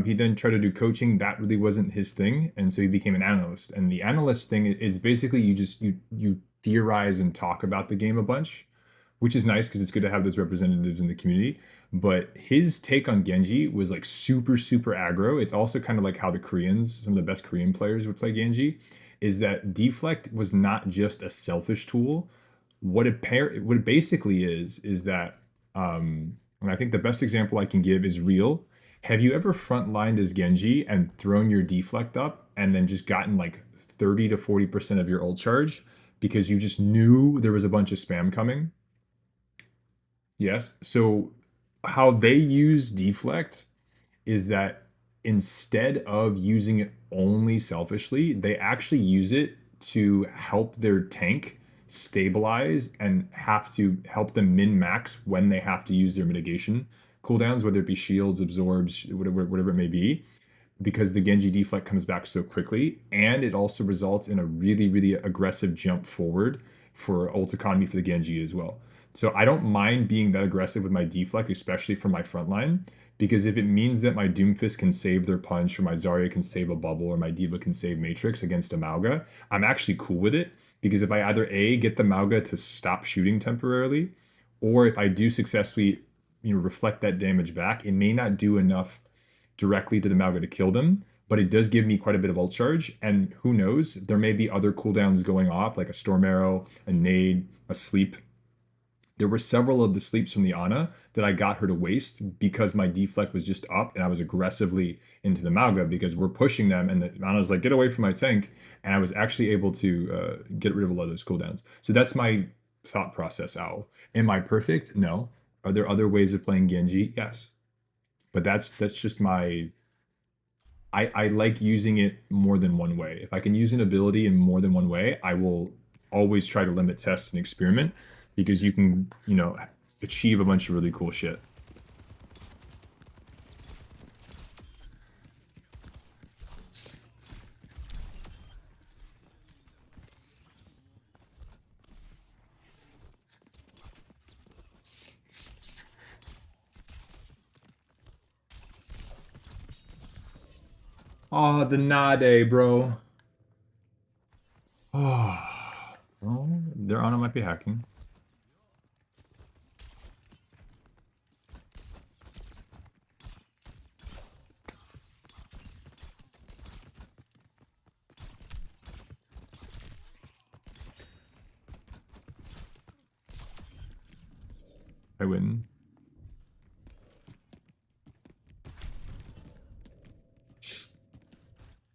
He then tried to do coaching. That really wasn't his thing, and so he became an analyst. And the analyst thing is basically you theorize and talk about the game a bunch, which is nice because it's good to have those representatives in the community. But his take on Genji was like super, super aggro. It's also kind of like how the Koreans, some of the best Korean players would play Genji, is that deflect was not just a selfish tool. What it basically is that and I think the best example I can give is real. Have you ever frontlined as Genji and thrown your deflect up and then just gotten like 30 to 40% of your ult charge because you just knew there was a bunch of spam coming? Yes. So how they use deflect is that instead of using it only selfishly, they actually use it to help their tank stabilize and have to help them min max when they have to use their mitigation cooldowns, whether it be shields, absorbs, whatever it may be, because the Genji deflect comes back so quickly, and it also results in a really, really aggressive jump forward for ult economy for the Genji as well. So I don't mind being that aggressive with my deflect, especially for my frontline, because if it means that my Doomfist can save their punch, or my Zarya can save a bubble, or my Diva can save Matrix against a Mauga, I'm actually cool with it. Because if I either A, get the Mauga to stop shooting temporarily, or if I do successfully, reflect that damage back, it may not do enough directly to the Mauga to kill them, but it does give me quite a bit of ult charge. And who knows, there may be other cooldowns going off, like a Storm Arrow, a Nade, a Sleep. There were several of the sleeps from the Ana that I got her to waste because my deflect was just up and I was aggressively into the Mauga because we're pushing them and the Ana's like, get away from my tank. And I was actually able to get rid of a lot of those cooldowns. So that's my thought process, Owl. Am I perfect? No. Are there other ways of playing Genji? Yes. But that's just my I like using it more than one way. If I can use an ability in more than one way, I will always try to limit tests and experiment because you can, achieve a bunch of really cool shit. Oh, the Nade, bro. Oh, well, their Ana might be hacking. I win.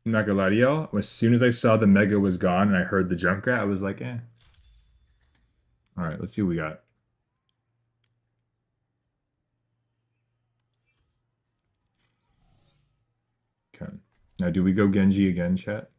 I'm not gonna lie to y'all. As soon as I saw the Mega was gone and I heard the Junkrat, I was like, eh. All right, let's see what we got. Okay. Now, do we go Genji again, chat?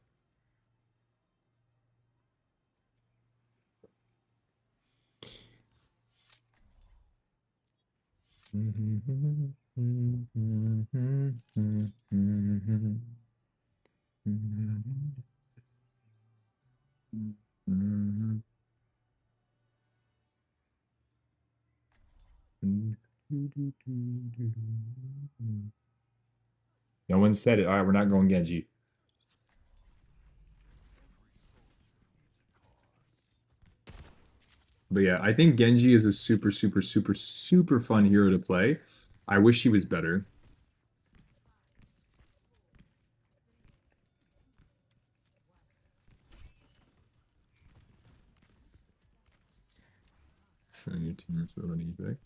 No one said it. All right, we're not going Genji. But yeah, I think Genji is a super, super, super, super fun hero to play. I wish he was better. Showing your teammates what an epic.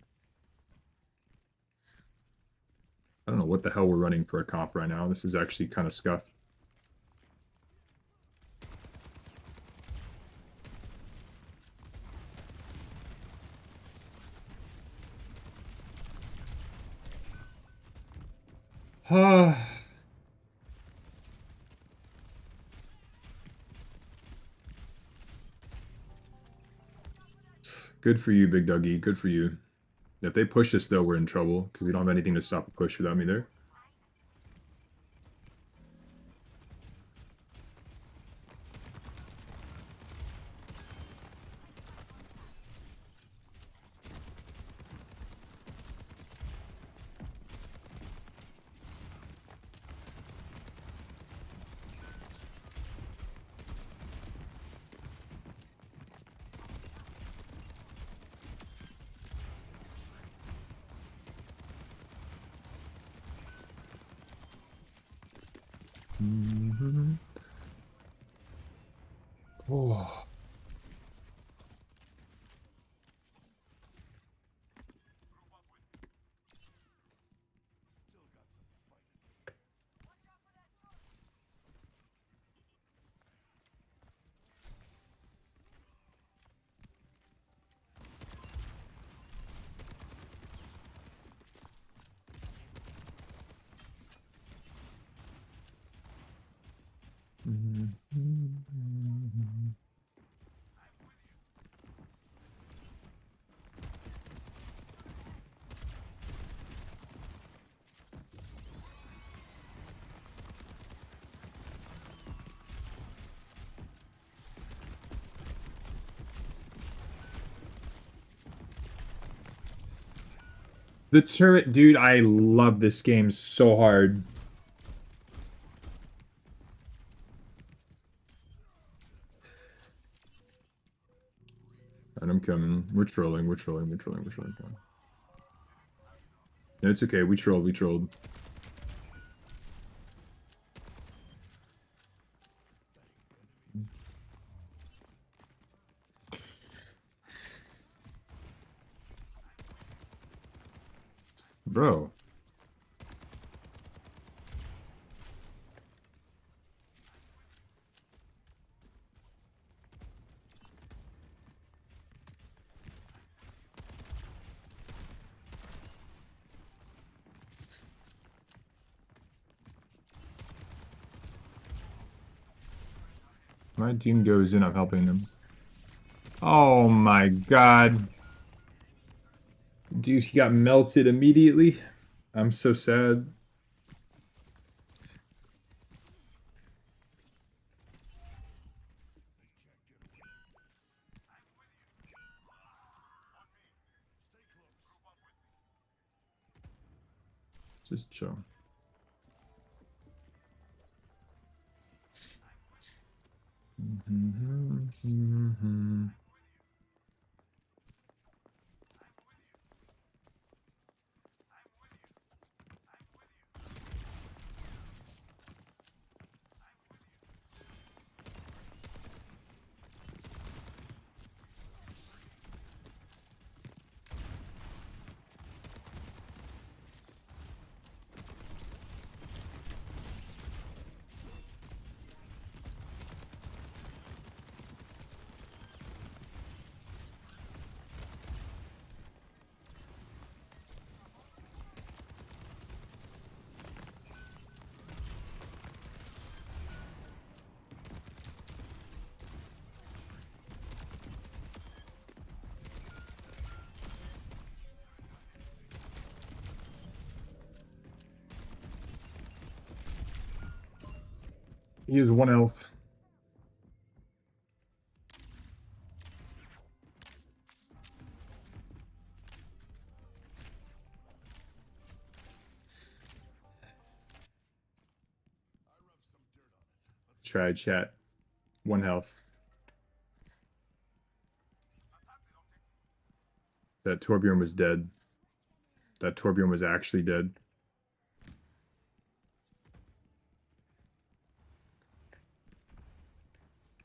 I don't know know what the hell we're running for a comp right now. This is actually kind of scuffed. Good for you, Big Dougie. Good for you. If they push us, though, we're in trouble because we don't have anything to stop a push without me there. Oh. The turret, dude, I love this game so hard. And I'm coming. We're trolling. No, it's okay. We trolled. Bro. My team goes in, I'm helping them. Oh my god. Dude, he got melted immediately. I'm so sad. Just chill. He has 1 health. Try chat. 1 health. That Torbjorn was dead. That Torbjorn was actually dead.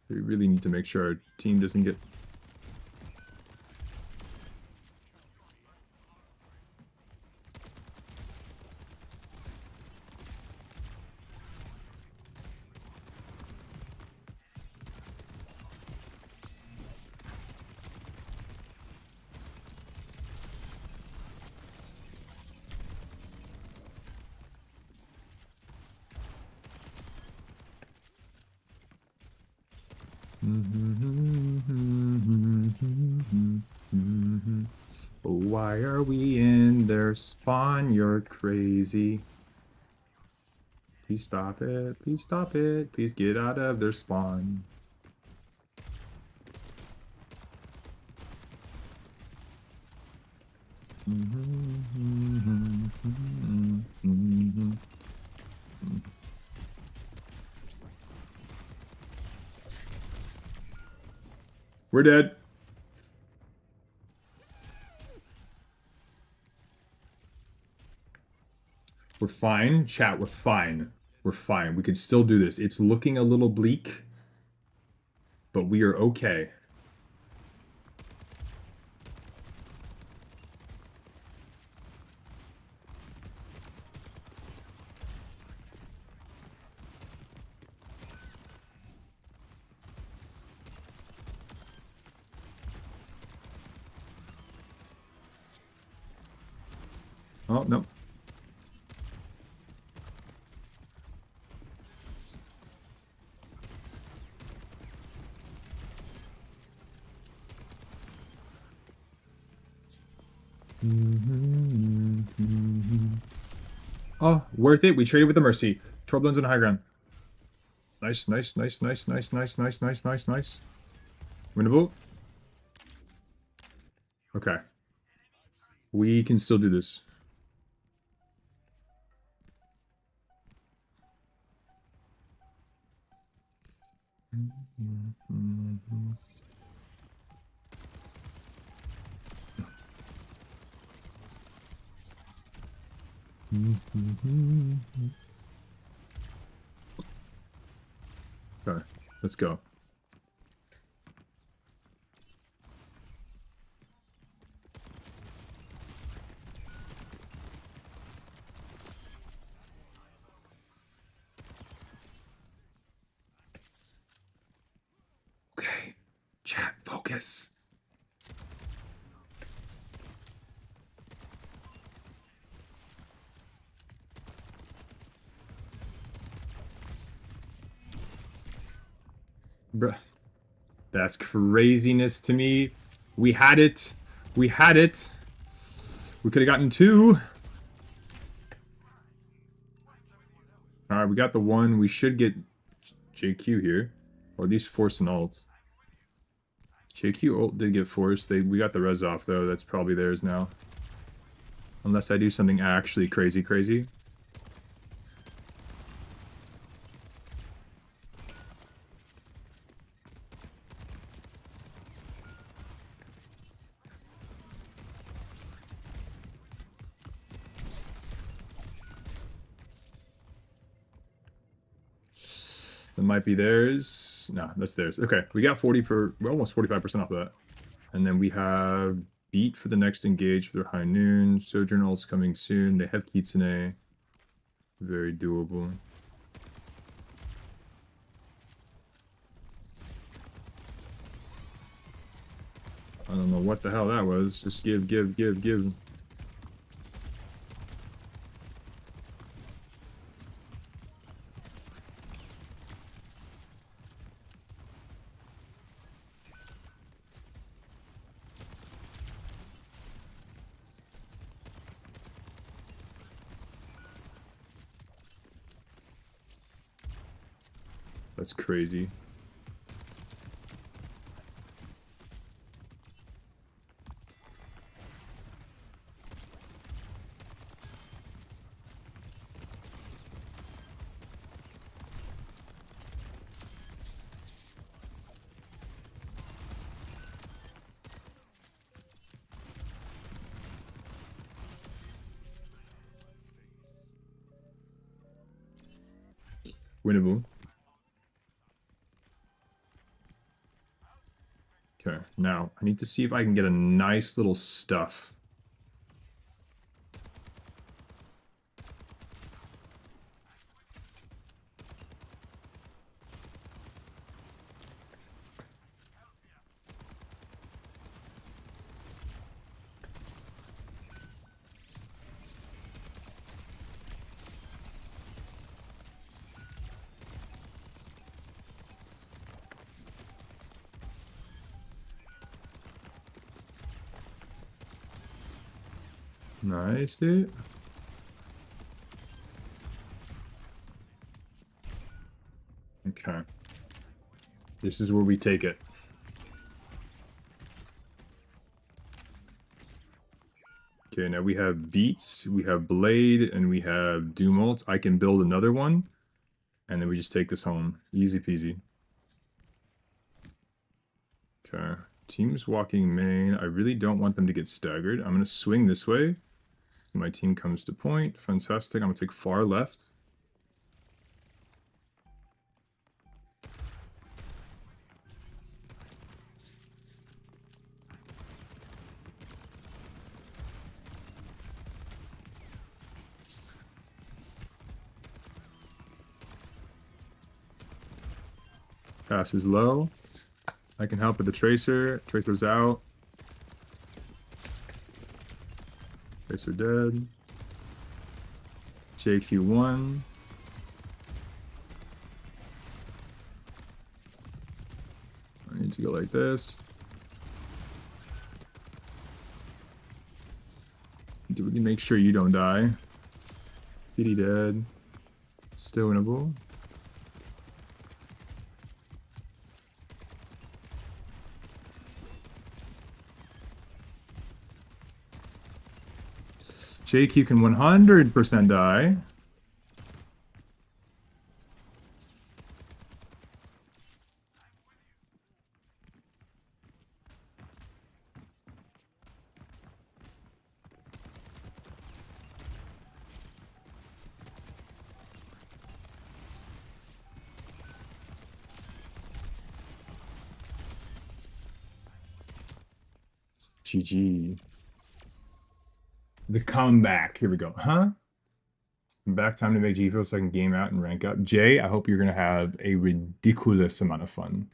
We really need to make sure our team doesn't get... Why are we in their spawn? You're crazy. Please stop it. Please stop it. Please get out of their spawn. We're dead. We're fine. Chat, we're fine. We're fine. We can still do this. It's looking a little bleak, but we are okay. Oh, no. Oh, worth it. We traded with the Mercy. Torblone's on high ground. Nice, nice, nice, nice, nice, nice, nice, nice, nice, nice. Winnable. Okay. We can still do this. Okay, let's go. Okay, chat, focus. Bruh. That's craziness to me. We had it. We had it. We could have gotten 2. Alright, we got the 1. We should get JQ here. Or at least force an ult. JQ ult did get forced. We got the res off, though. That's probably theirs now. Unless I do something actually crazy. That might be theirs. No, that's theirs. Okay, we got 40 for, we're almost 45% off of that. And then we have Beat for the next engage for their high noon. Sojourn ult's coming soon. They have Kitsune. Very doable. I don't know what the hell that was. Just give. That's crazy. Winnable. Okay, now I need to see if I can get a nice little stuff. Nice, dude. Okay. This is where we take it. Okay, now we have Beats, we have Blade, and we have Doomult. I can build another one, and then we just take this home. Easy peasy. Okay. Team's walking main. I really don't want them to get staggered. I'm going to swing this way. So my team comes to point. Fantastic. I'm going to take far left. Pass is low. I can help with the Tracer. Tracer's out. Tracer dead. JQ1. I need to go like this. Do we can make sure you don't die. Kitty dead. Still winnable. JQ can 100% die. GG. The comeback. Here we go. Huh? Back time to make GFO so I can game out and rank up. Jay, I hope you're going to have a ridiculous amount of fun.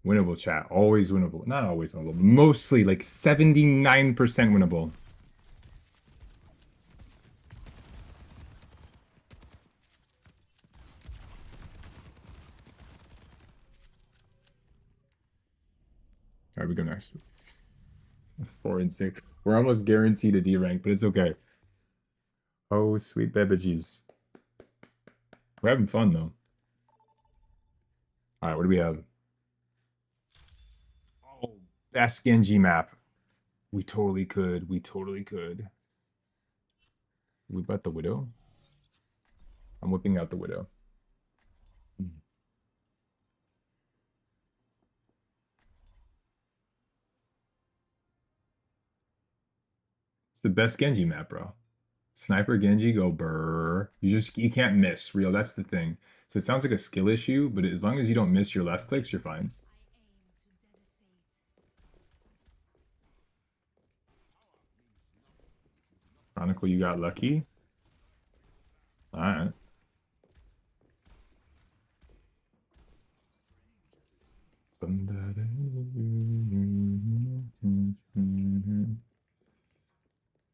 Winnable, chat. Always winnable. Not always winnable. Mostly like 79% winnable. All right, we go next. 4 and 6. We're almost guaranteed a D rank, but it's okay. Oh, sweet beverages. We're having fun, though. All right, what do we have? Oh, best Genji map. We totally could. We totally could. We bet the Widow. I'm whipping out the Widow. It's the best Genji map, bro. Sniper Genji, go brrr. You can't miss, real. That's the thing. So it sounds like a skill issue, but as long as you don't miss your left clicks, you're fine. Chronicle, you got lucky. All right.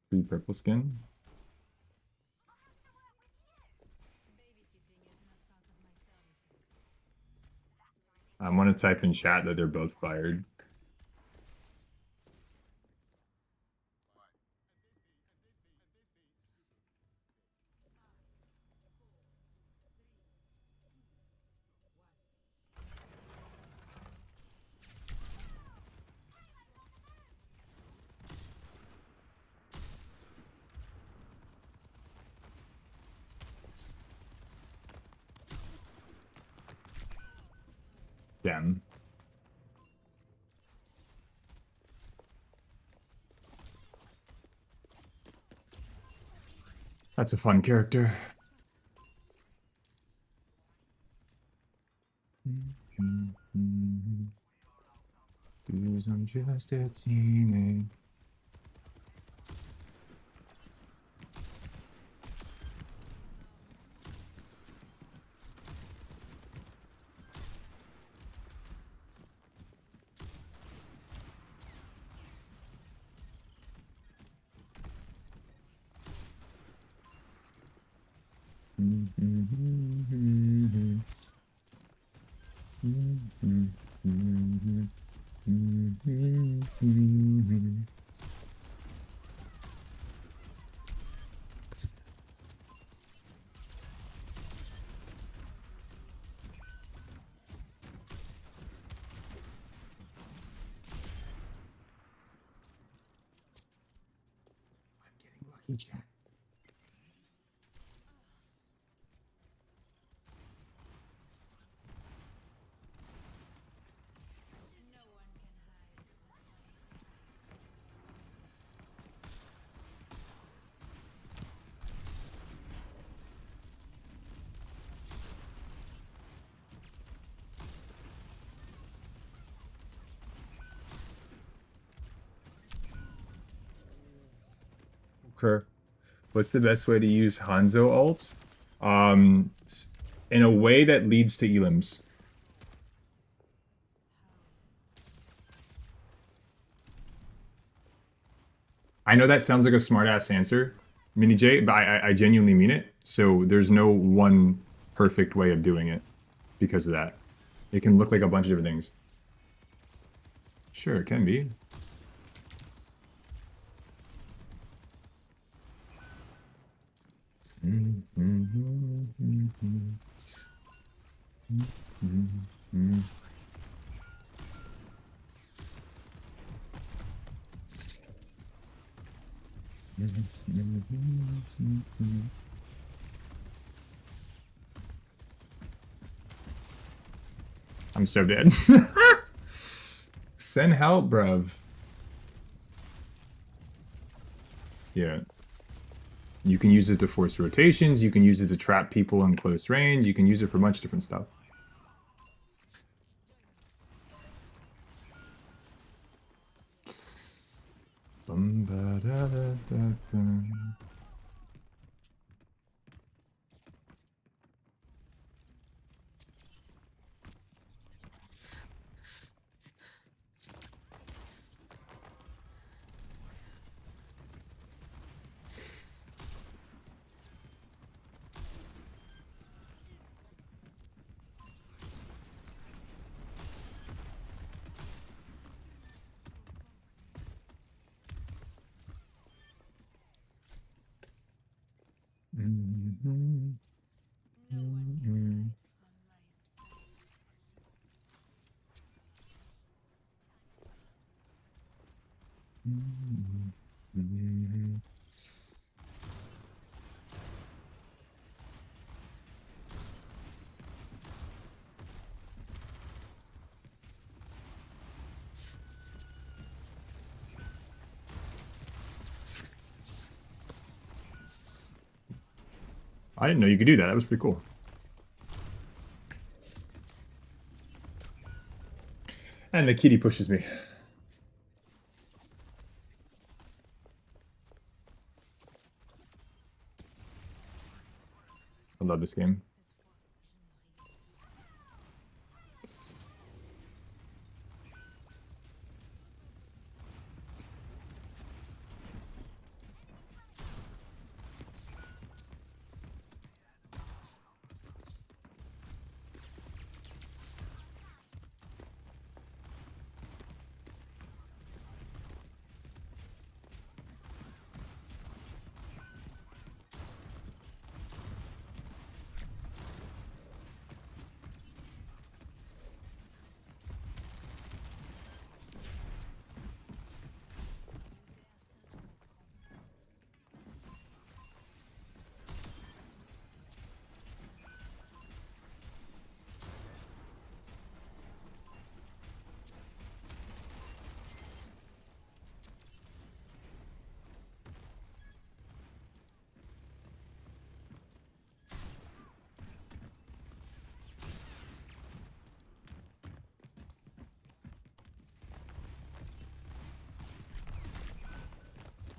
Free purple skin. I want to type in chat that they're both fired. Damn. That's a fun character. Because I'm just a teenage. Okay. What's the best way to use Hanzo ult? In a way that leads to elims. I know that sounds like a smart-ass answer, Mini J, but I genuinely mean it. So there's no one perfect way of doing it because of that. It can look like a bunch of different things. Sure, it can be. I'm so dead. Send help, bruv. Yeah. You can use it to force rotations. You can use it to trap people in close range. You can use it for a bunch of different stuff. I didn't know you could do that. That was pretty cool. And the kitty pushes me. I love this game.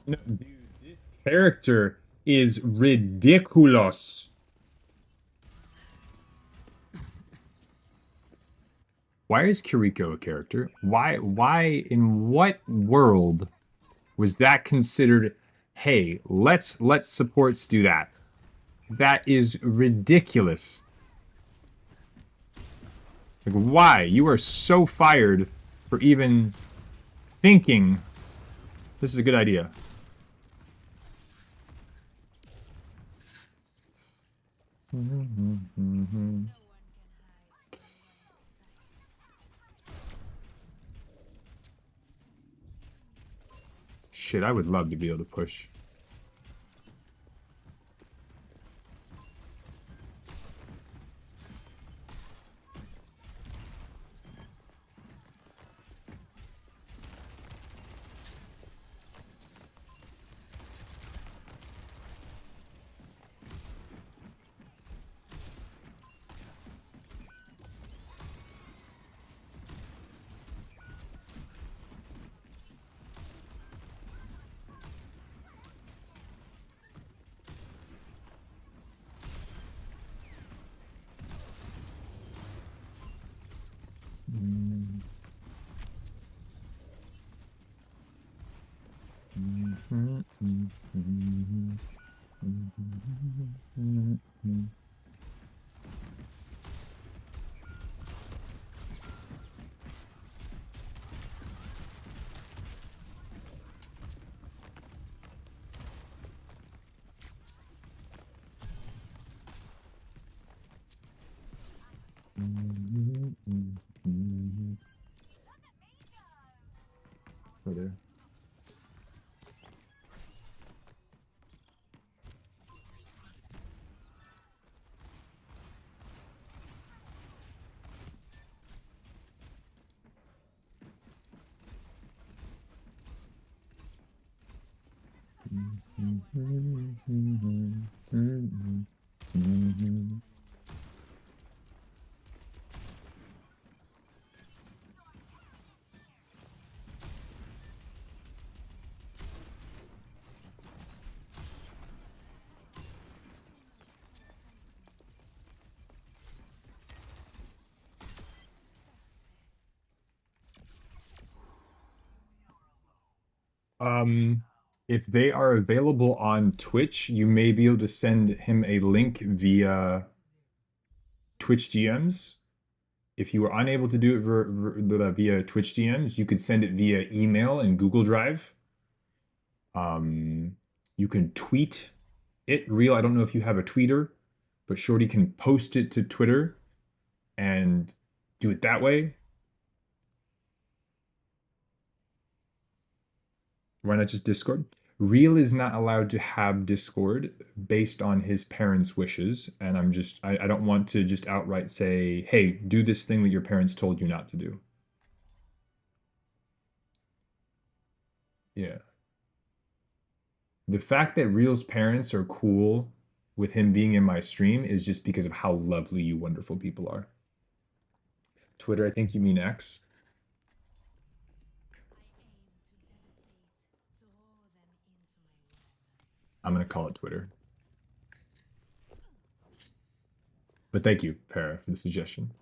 No, dude, this character is ridiculous. Why is Kiriko a character? Why in what world was that considered, hey, let's let supports do that? That is ridiculous. Like, why? You are so fired for even thinking this is a good idea. Shit, I would love to be able to push. If they are available on Twitch, you may be able to send him a link via Twitch GMs. If you are unable to do it via Twitch DMs, you could send it via email and Google Drive. You can tweet it. Real, I don't know if you have a tweeter, but Shorty can post it to Twitter and do it that way. Why not just Discord? Real is not allowed to have Discord based on his parents' wishes, and I don't want to just outright say, hey, do this thing that your parents told you not to do. Yeah. The fact that Real's parents are cool with him being in my stream is just because of how lovely you wonderful people are. Twitter, I think you mean X. I'm gonna call it Twitter. But thank you, Para, for the suggestion.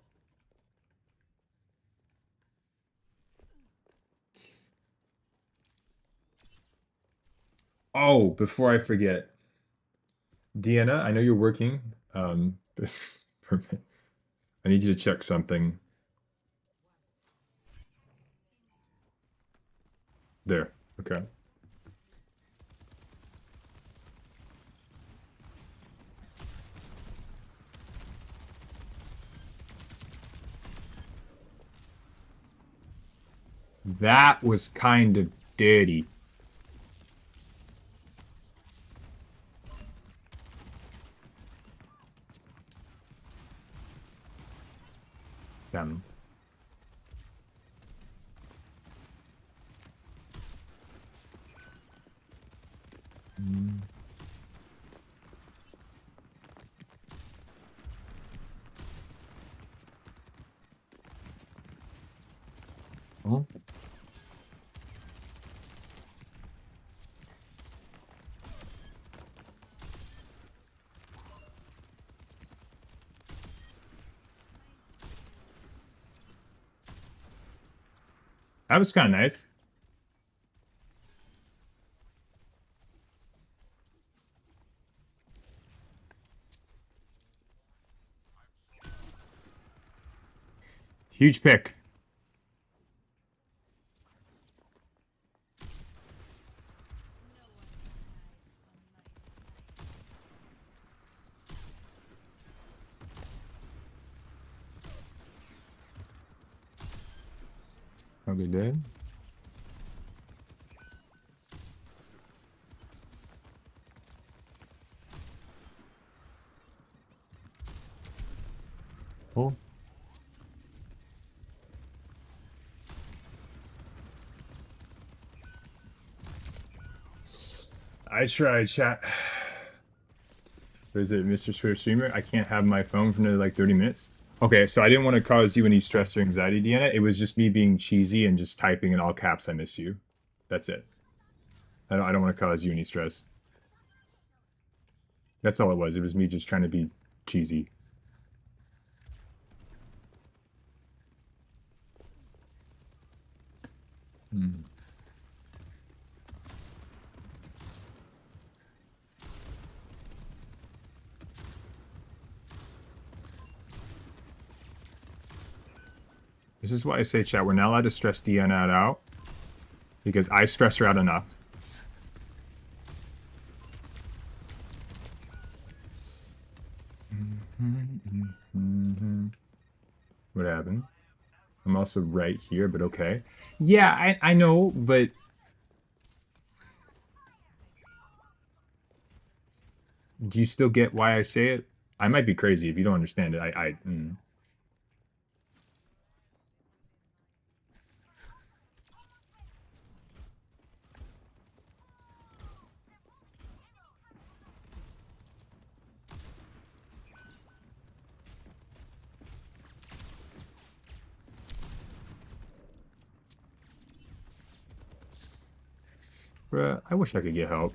Oh, before I forget, Deanna, I know you're working. This I need you to check something. There. Okay. That was kind of dirty. Damn. Oh. That was kind of nice. Huge pick. Probably dead. Oh. I tried, chat. What is it, Mr. Twitter Streamer? I can't have my phone for another like 30 minutes. Okay, so I didn't want to cause you any stress or anxiety, Deanna. It was just me being cheesy and just typing in all caps, I miss you. That's it. I don't want to cause you any stress. That's all it was. It was me just trying to be cheesy. Hmm. This is why I say, chat, we're not allowed to stress Deanna out. Because I stress her out enough. What happened? I'm also right here, but okay. Yeah, I know, but... Do you still get why I say it? I might be crazy if you don't understand it. Bruh, I wish I could get help.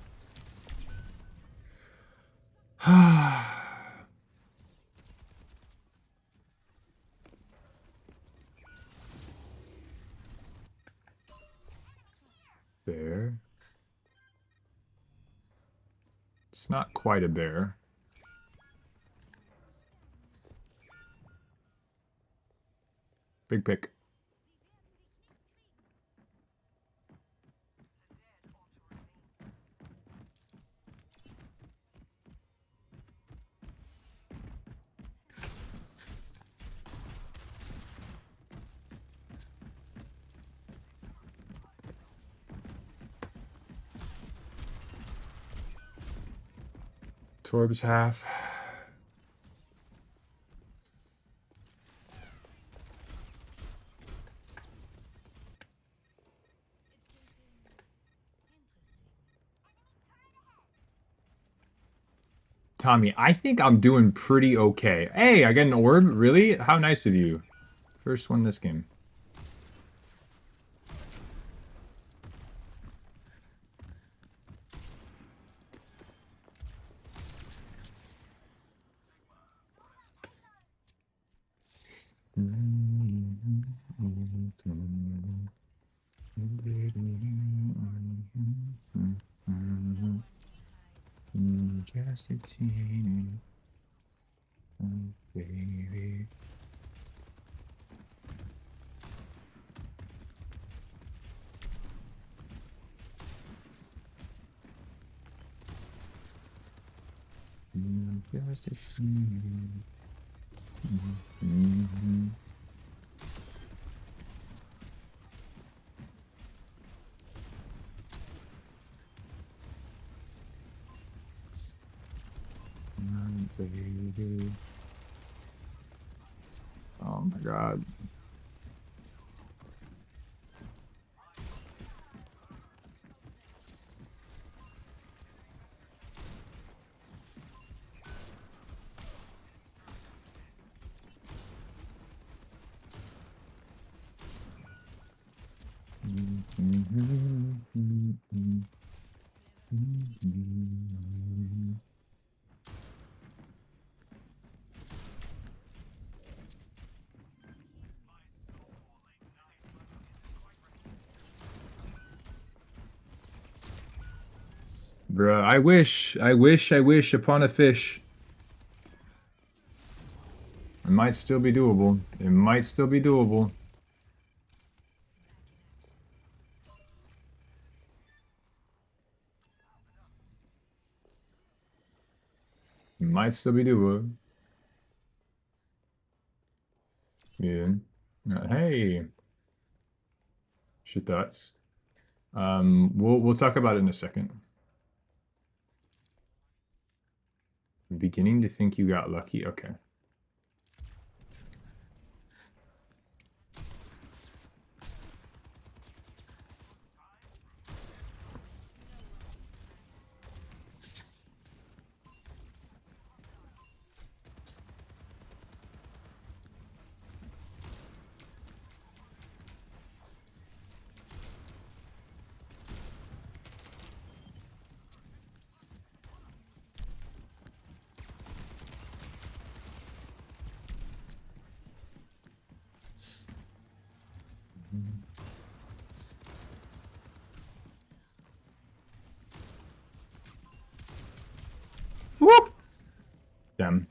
Bear. It's not quite a bear. Big pick. Torb's half. Tommy, I think I'm doing pretty okay. Hey, I got an orb? Really? How nice of you. First one this game. Just a teeny, baby. Just a teeny. Baby. Oh my god. Bruh, I wish upon a fish. It might still be doable. It might still be doable. It might still be doable. Yeah. Hey. What's your thoughts? We'll talk about it in a second. I'm beginning to think you got lucky. Okay. Woo! Damn.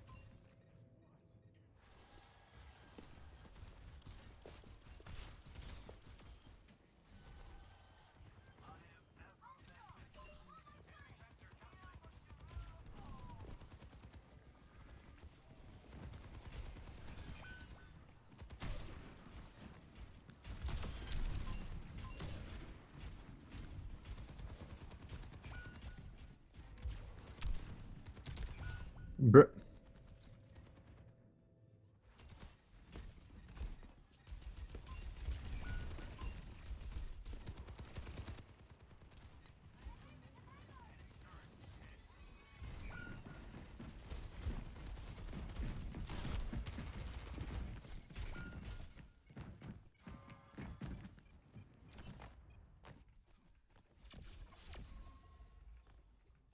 Bruh.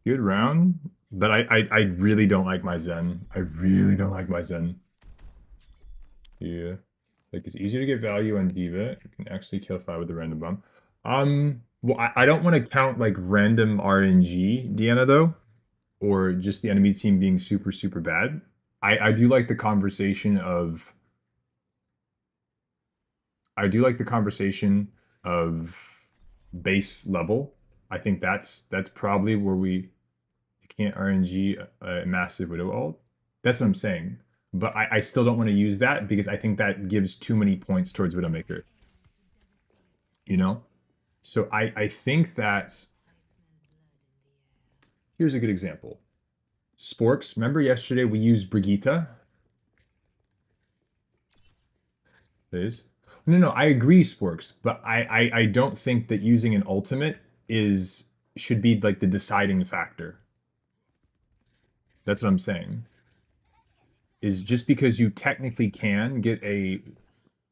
Good round, but I really don't like my Zen. I really don't like my Zen. Yeah. Like, it's easier to get value on Diva. You can actually kill 5 with a random bomb. Well, I don't want to count, like, random RNG, Deanna, though, or just the enemy team being super, super bad. I do like the conversation of... I do like the conversation of base level. I think that's probably where you can't RNG a massive Widow ult. That's what I'm saying. But I still don't want to use that because I think that gives too many points towards Widowmaker. You know? So I think that... Here's a good example. Sporks, remember yesterday we used Brigitte? Is no, I agree, Sporks, but I don't think that using an ultimate should be like the deciding factor. That's what I'm saying. Is just because you technically can get a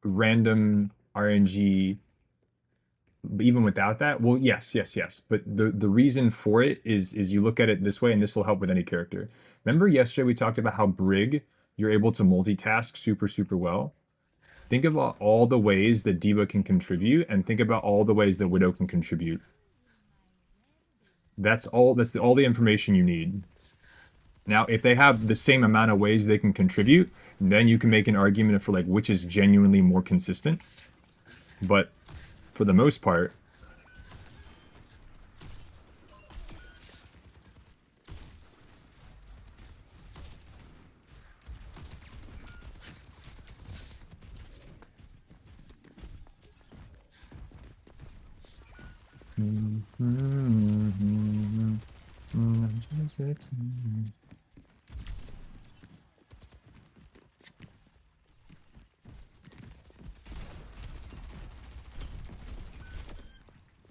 random RNG, but even without that, well, yes. But the reason for it is you look at it this way, and this will help with any character. Remember yesterday we talked about how Brig, you're able to multitask super, super well. Think about all the ways that Diva can contribute, and think about all the ways that Widow can contribute. That's all the information you need. Now, if they have the same amount of ways they can contribute, then you can make an argument for like which is genuinely more consistent. But for the most part,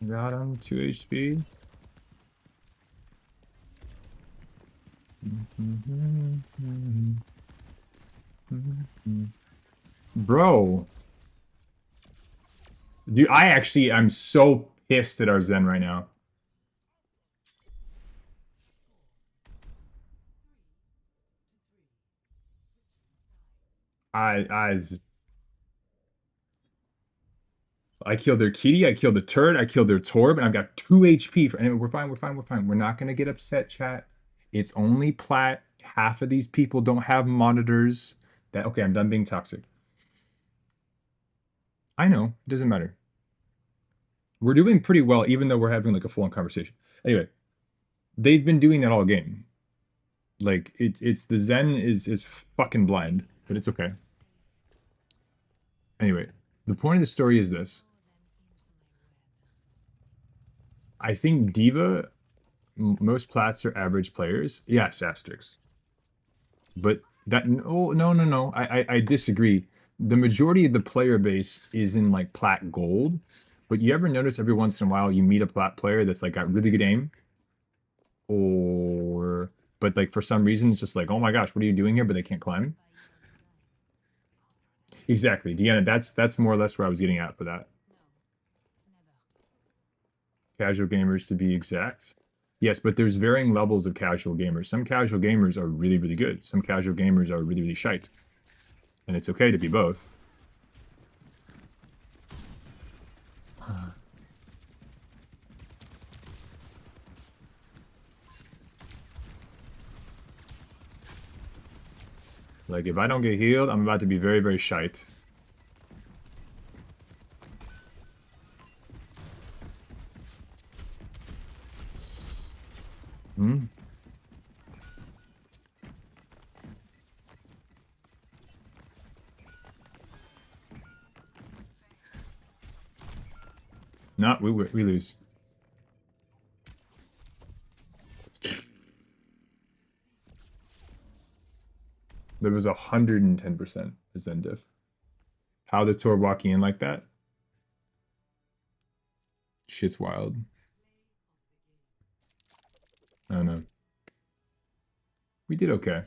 got him 2 HP. Bro. Dude, I'm so pissed at our Zen right now. I killed their Kitty, I killed the turret, I killed their Torb, and I've got 2 HP. Anyway, we're fine. We're not going to get upset, chat. It's only plat. Half of these people don't have monitors. Okay, I'm done being toxic. I know. It doesn't matter. We're doing pretty well, even though we're having like a full-on conversation. Anyway, they've been doing that all game. Like, it's the Zen is fucking blind, but it's okay. Anyway, the point of the story is this. I think Diva, most plats are average players. Yes, asterisks. But that, no. I disagree. The majority of the player base is in like plat gold. But you ever notice every once in a while you meet a plat player that's like got really good aim? But like for some reason it's just like, oh my gosh, what are you doing here? But they can't climb. Exactly, Deanna, that's more or less where I was getting at for that. Casual gamers to be exact. Yes, but there's varying levels of casual gamers. Some casual gamers are really, really good. Some casual gamers are really, really shite. And it's okay to be both. Like, if I don't get healed, I'm about to be very, very shite. No, we lose. There was 110% Zen diff. How the tour walking in like that? Shit's wild. I don't know. We did okay.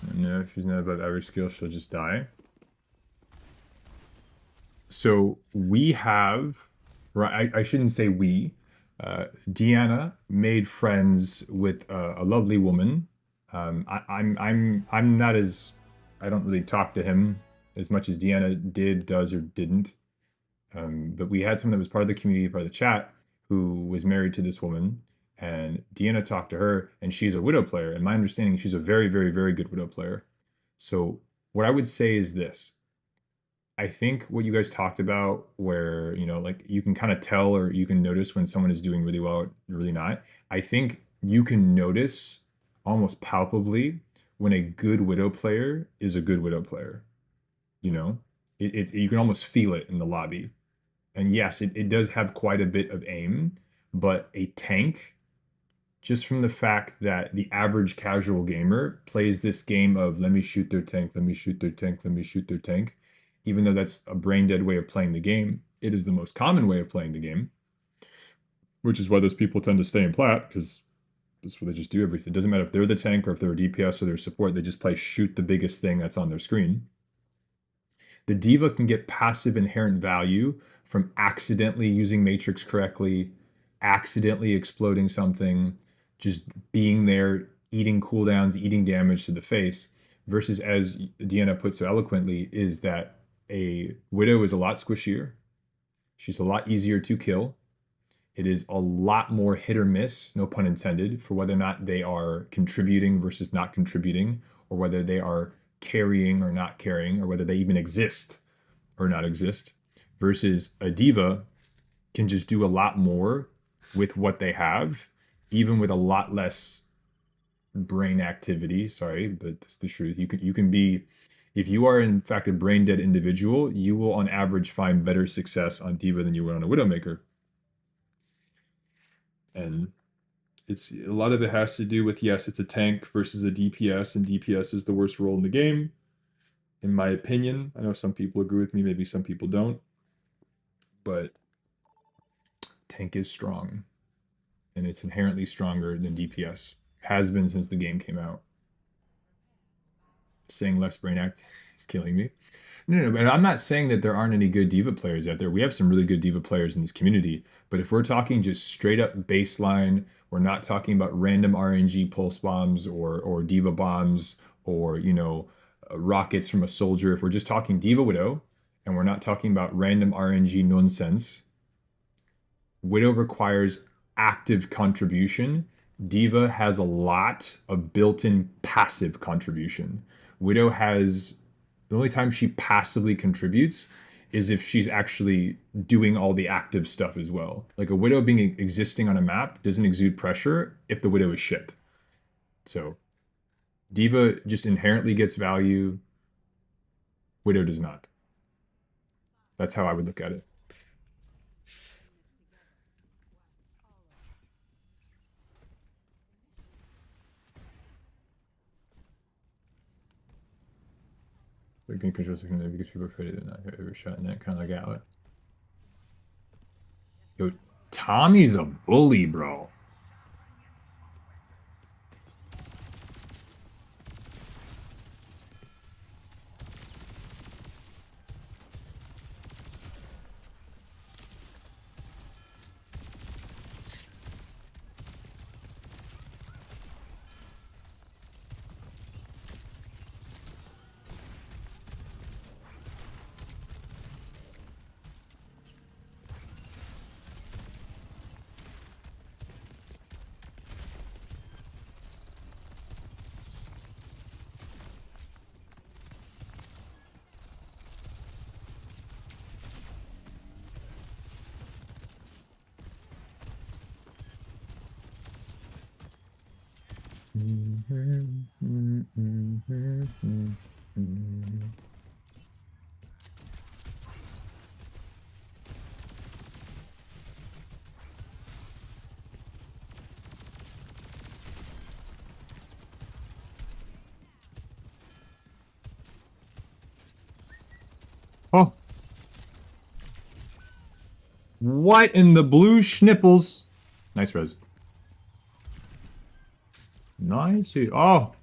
And if she's not above average skill, she'll just die. So we have, right? I shouldn't say we. Deanna made friends with a lovely woman. I'm not as I don't really talk to him as much as Deanna does, or didn't. But we had someone that was part of the community, part of the chat, who was married to this woman, and Deanna talked to her, and she's a Widow player. And my understanding, she's a very, very, very good Widow player. So what I would say is this. I think what you guys talked about, where, like you can kind of tell or you can notice when someone is doing really well or really not. I think you can notice almost palpably when a good Widow player is a good Widow player. It's you can almost feel it in the lobby. And yes, it does have quite a bit of aim, but a tank, just from the fact that the average casual gamer plays this game of let me shoot their tank, let me shoot their tank, let me shoot their tank, even though that's a brain dead way of playing the game, it is the most common way of playing the game, which is why those people tend to stay in plat, because that's what they just do everything. It doesn't matter if they're the tank or if they're a DPS or they're support, they just play shoot the biggest thing that's on their screen. The diva can get passive inherent value from accidentally using Matrix correctly, accidentally exploding something, just being there, eating cooldowns, eating damage to the face, versus, as Deanna put so eloquently, is that a Widow is a lot squishier. She's a lot easier to kill. It is a lot more hit or miss, no pun intended, for whether or not they are contributing versus not contributing, or whether they are carrying or not carrying, or whether they even exist or not exist, versus a diva can just do a lot more with what they have, even with a lot less brain activity. Sorry, but that's the truth. You can be, if you are in fact a brain dead individual, you will on average find better success on diva than you would on a Widowmaker. And it's a lot of it has to do with, yes, it's a tank versus a DPS, and DPS is the worst role in the game, in my opinion. I know some people agree with me, maybe some people don't, but tank is strong, and it's inherently stronger than DPS. Has been since the game came out. Saying less brain act is killing me. No, but I'm not saying that there aren't any good diva players out there. We have some really good diva players in this community. But if we're talking just straight up baseline, we're not talking about random RNG pulse bombs or diva bombs or, rockets from a soldier. If we're just talking diva Widow, and we're not talking about random RNG nonsense, Widow requires active contribution. Diva has a lot of built-in passive contribution. Widow has, the only time she passively contributes is if she's actually doing all the active stuff as well. Like a Widow existing on a map doesn't exude pressure if the Widow is shit. So diva just inherently gets value. Widow does not. That's how I would look at it. We can control second because people are afraid of it not ever shot in that kind of like outlet. Yo, Tommy's a bully, bro. Oh. What in the blue schnipples? Nice res. Nice. Oh.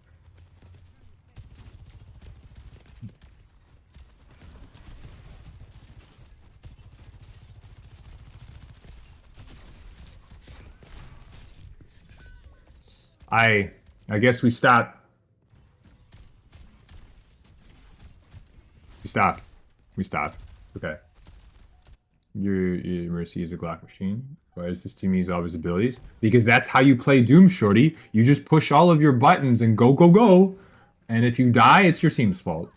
I guess we stop. We stop. We stop. Okay. Your Mercy is a Glock machine. Why does this team use all of his abilities? Because that's how you play Doom, shorty. You just push all of your buttons and go, go, go. And if you die, it's your team's fault.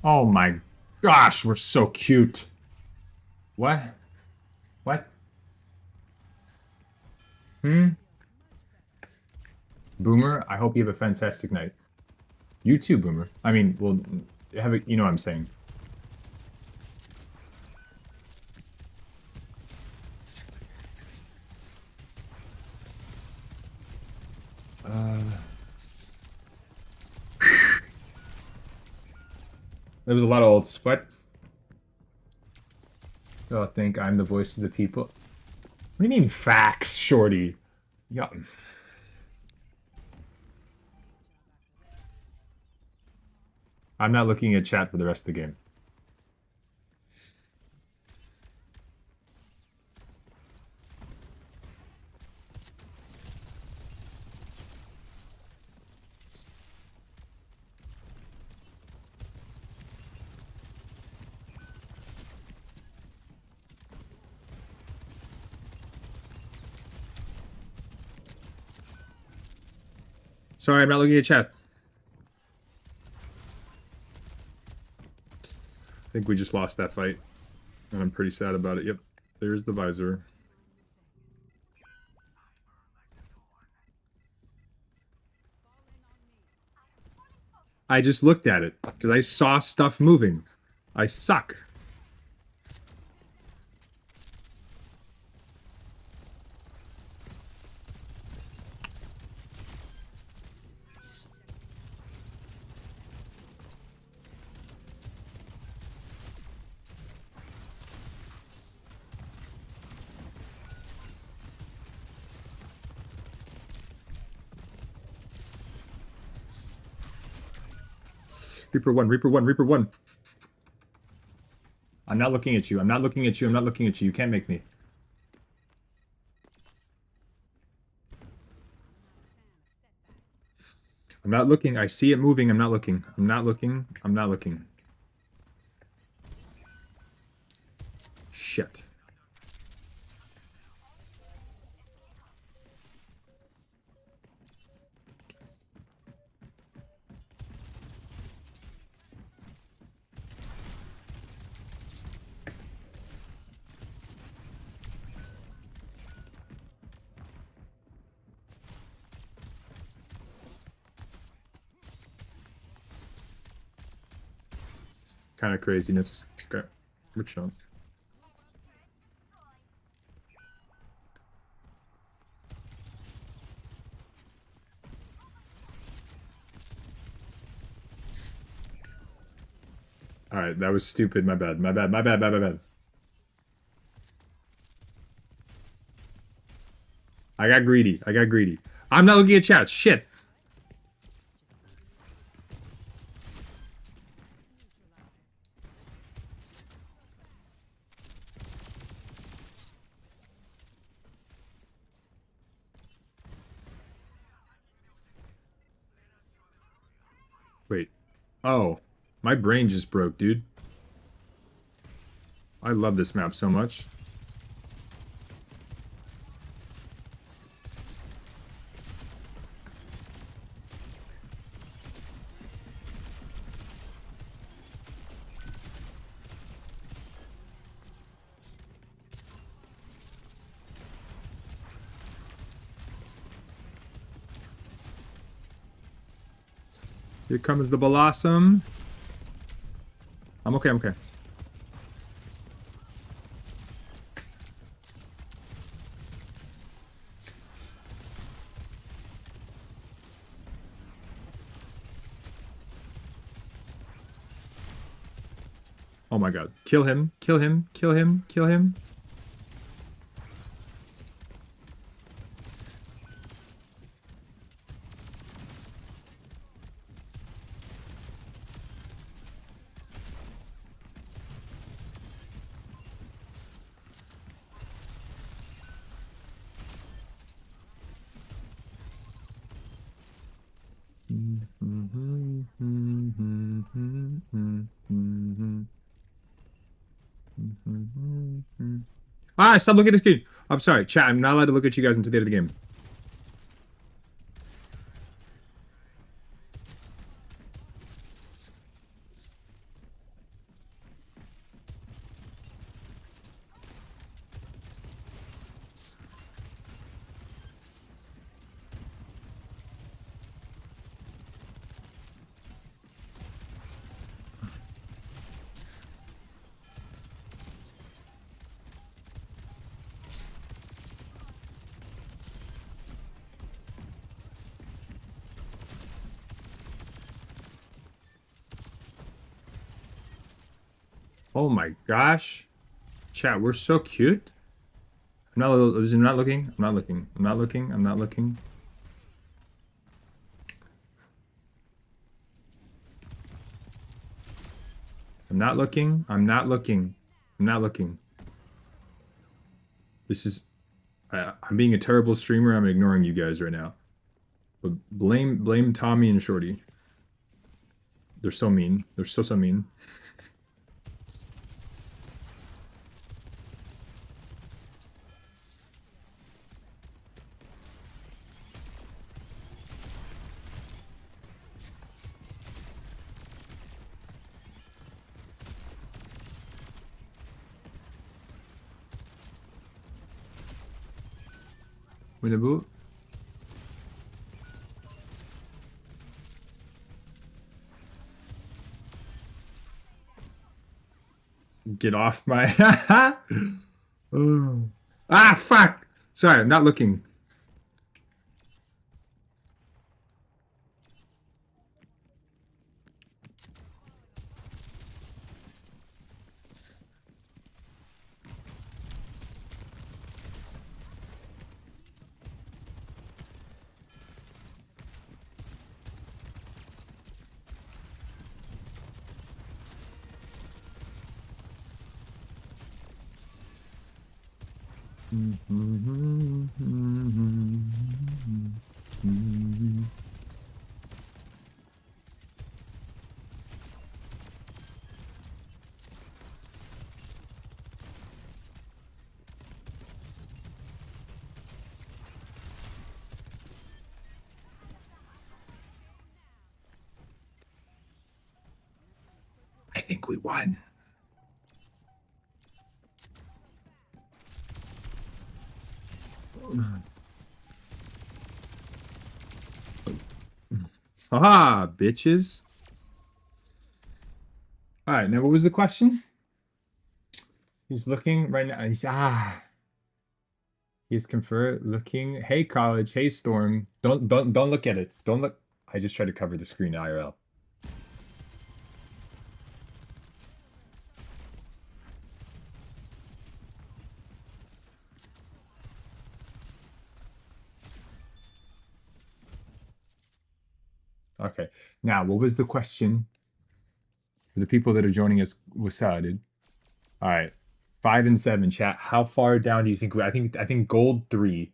Oh my gosh, we're so cute. What? What? Boomer, I hope you have a fantastic night. You too, Boomer. I mean, well, have it, you know what I'm saying. There was a lot of ults. What? Oh, think I'm the voice of the people. What do you mean facts, shorty? Yeah. I'm not looking at chat for the rest of the game. Sorry, I'm not looking at chat. I think we just lost that fight. And I'm pretty sad about it. Yep. There's the visor. I just looked at it because I saw stuff moving. I suck. Reaper 1, Reaper 1, Reaper 1. I'm not looking at you. I'm not looking at you. I'm not looking at you. You can't make me. I'm not looking. I see it moving. I'm not looking. I'm not looking. I'm not looking. Shit. Kind of craziness. Okay. Which one? Alright, that was stupid. My bad. My bad. My bad. My bad. My bad. I got greedy. I got greedy. I'm not looking at chat. Shit. Wait. Oh. My brain just broke, dude. I love this map so much. Here comes the blossom. I'm okay, I'm okay. Oh my god. Kill him. Kill him. Kill him. Kill him. Ah, stop looking at the screen. I'm sorry, chat. I'm not allowed to look at you guys until the end of the game. Oh my gosh. Chat, we're so cute. I'm not looking. I'm not looking. I'm not looking. I'm not looking. I'm not looking. I'm not looking. I'm not looking. This is... I'm being a terrible streamer. I'm ignoring you guys right now. But blame Tommy and Shorty. They're so mean. They're so mean. With a boot. Get off my... Oh. Ah, fuck! Sorry, I'm not looking. I think we won. Haha, bitches. All right, now what was the question? He's looking right now. He's looking. Hey, college. Hey, Storm. Don't look at it. Don't look. I just tried to cover the screen IRL. Okay. Now, what was the question? For the people that are joining us, decided. All right. 5 and 7, chat. How far down do you think I think gold 3.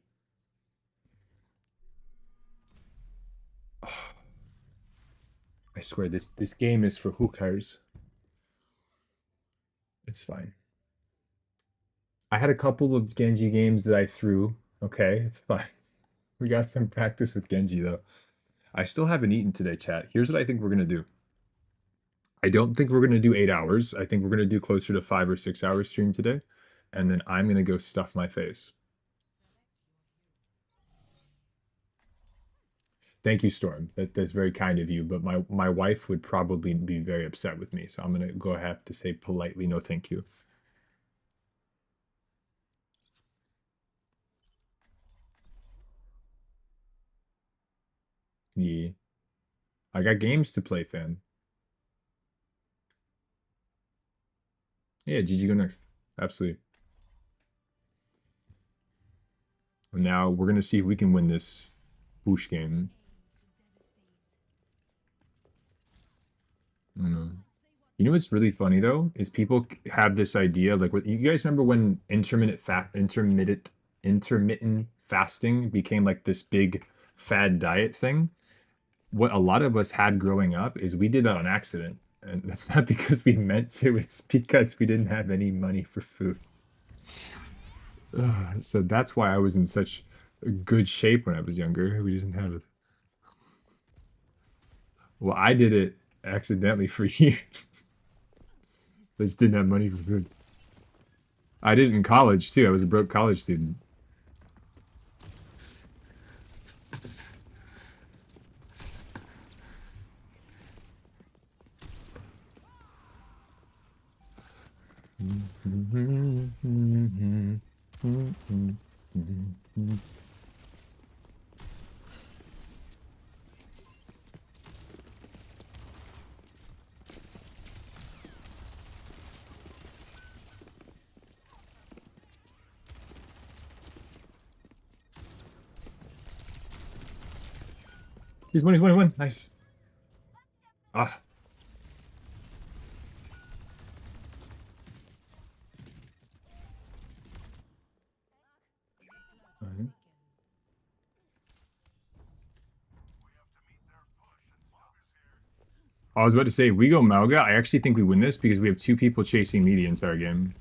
I swear this game is for hookers. It's fine. I had a couple of Genji games that I threw. Okay, it's fine. We got some practice with Genji though. I still haven't eaten today, chat. Here's what I think we're gonna do. I don't think we're gonna do 8 hours. I think we're gonna do closer to 5 or 6 hours stream today, and then I'm gonna go stuff my face. Thank you, Storm. That's very kind of you, but my wife would probably be very upset with me, so I'm gonna go have to say politely no thank you. Yeah. I got games to play, fam. Yeah, GG go next. Absolutely. Now we're gonna see if we can win this push game. I don't know. You know what's really funny though is people have this idea like what you guys remember when intermittent fasting became like this big fad diet thing. What a lot of us had growing up is we did that on accident, and that's not because we meant to. It's because we didn't have any money for food. So that's why I was in such good shape when I was younger. We didn't have it. Well, I did it accidentally for years. I just didn't have money for food. I did it in college too. I was a broke college student. He's one. Nice. Ah. Alright. I was about to say, we go Malga. I actually think we win this because we have two people chasing me the entire game.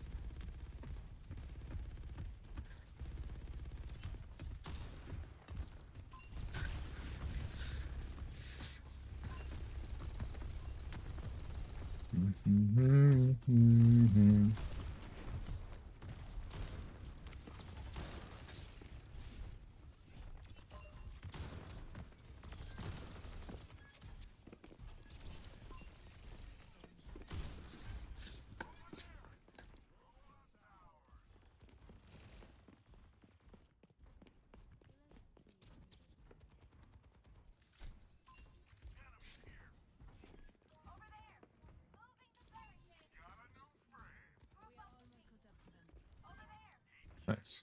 Nice.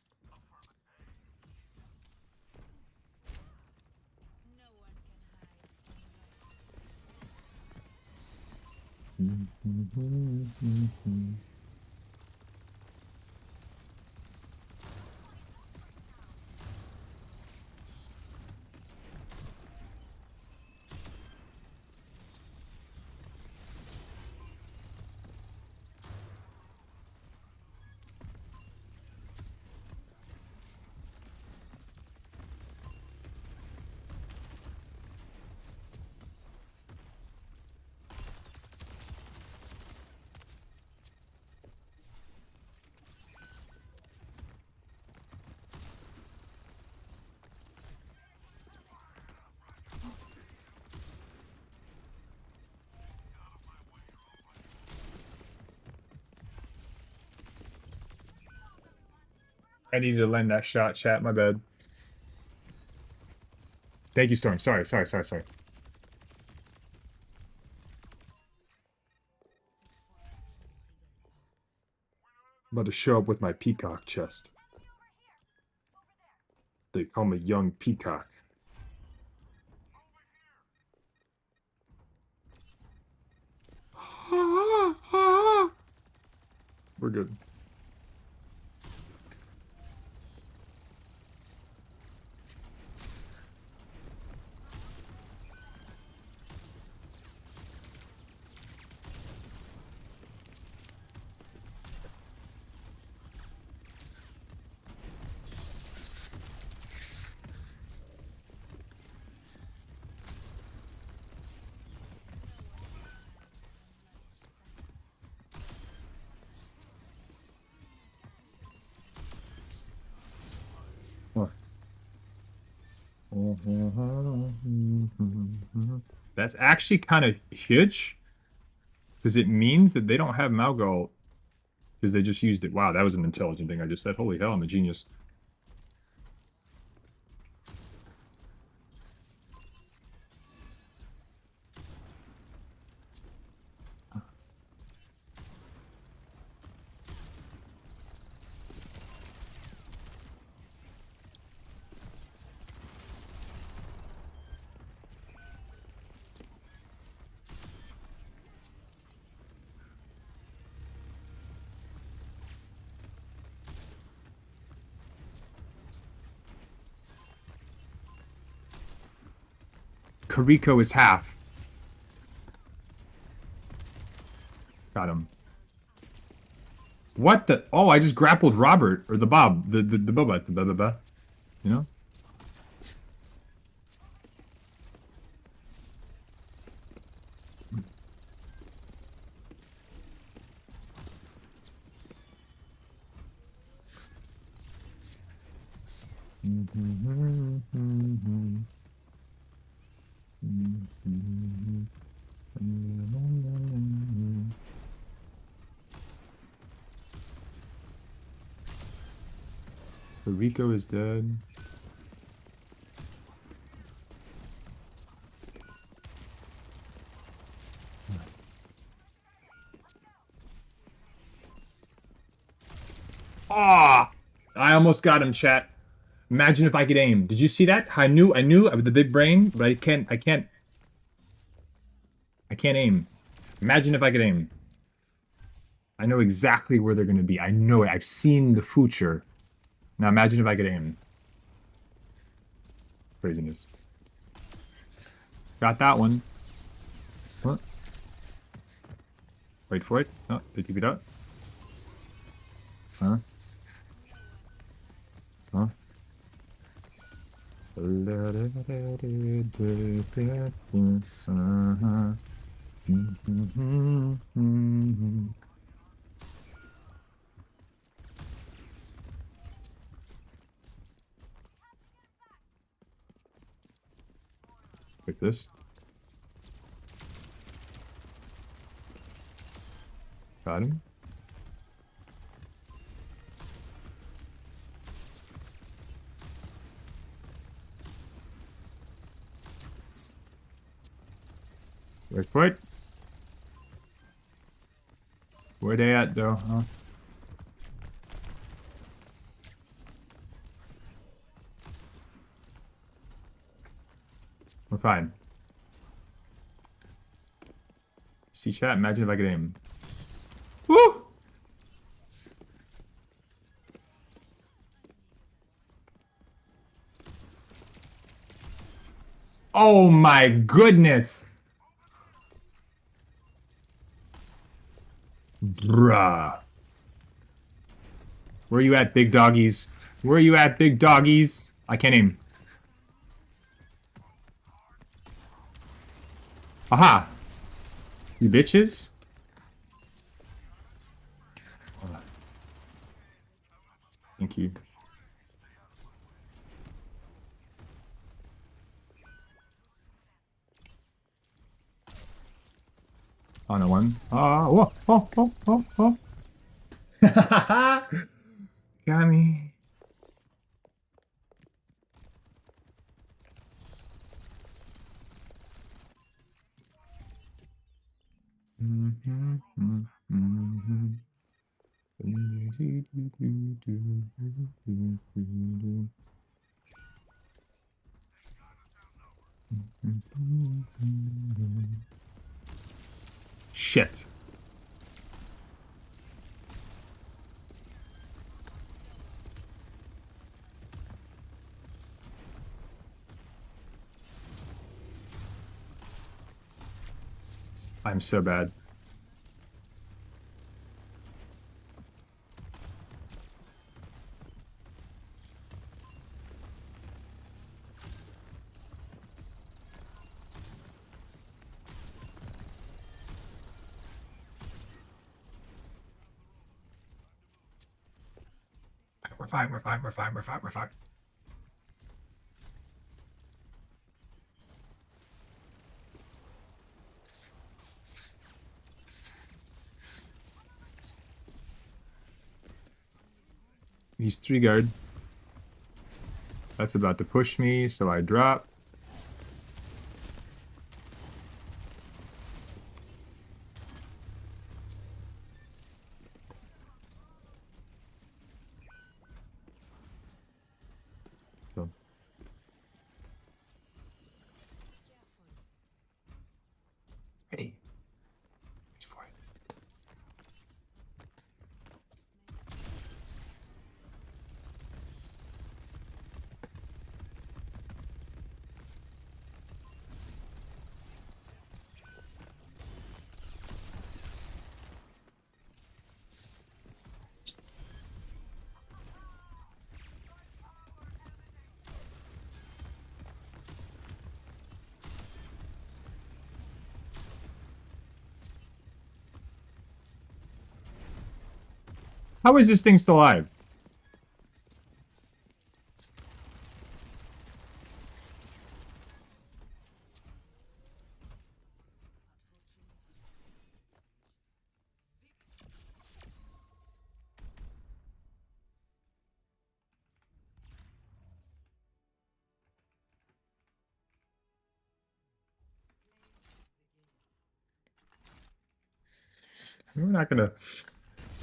I needed to land that shot, chat. My bad. Thank you, Storm. Sorry. I'm about to show up with my peacock chest. They call me Young Peacock. We're good. That's actually kind of huge because it means that they don't have Malgal because they just used it. Wow, that was an intelligent thing I just said. Holy hell, I'm a genius. Kariko is half. Got him. What the? Oh, I just grappled Robert or the Bob, the Boba, the Boba. You know? Rico is dead. Ah! I almost got him, chat. Imagine if I could aim. Did you see that? I knew with the big brain, but I can't aim. Imagine if I could aim. I know exactly where they're gonna be. I know it. I've seen the future. Now imagine if I could aim. Craziness. Got that one. What? Wait for it. Oh, they keep it up. Huh? Huh? Like this. Got him. Wait for it. Where they at though, huh? We're fine. See chat? Imagine if I could aim. Woo! Oh my goodness! Bruh. Where you at, big doggies? Where you at, big doggies? I can't aim. Aha! You bitches? Thank you. On a one. Whoa, oh, oh, oh, oh. Got me. Shit. I'm so bad. We're fine, we're fine, we're fine, we're fine, we're fine. He's 3 guard. That's about to push me, so I drop. So. Ready. Wait for it. How is this thing still alive?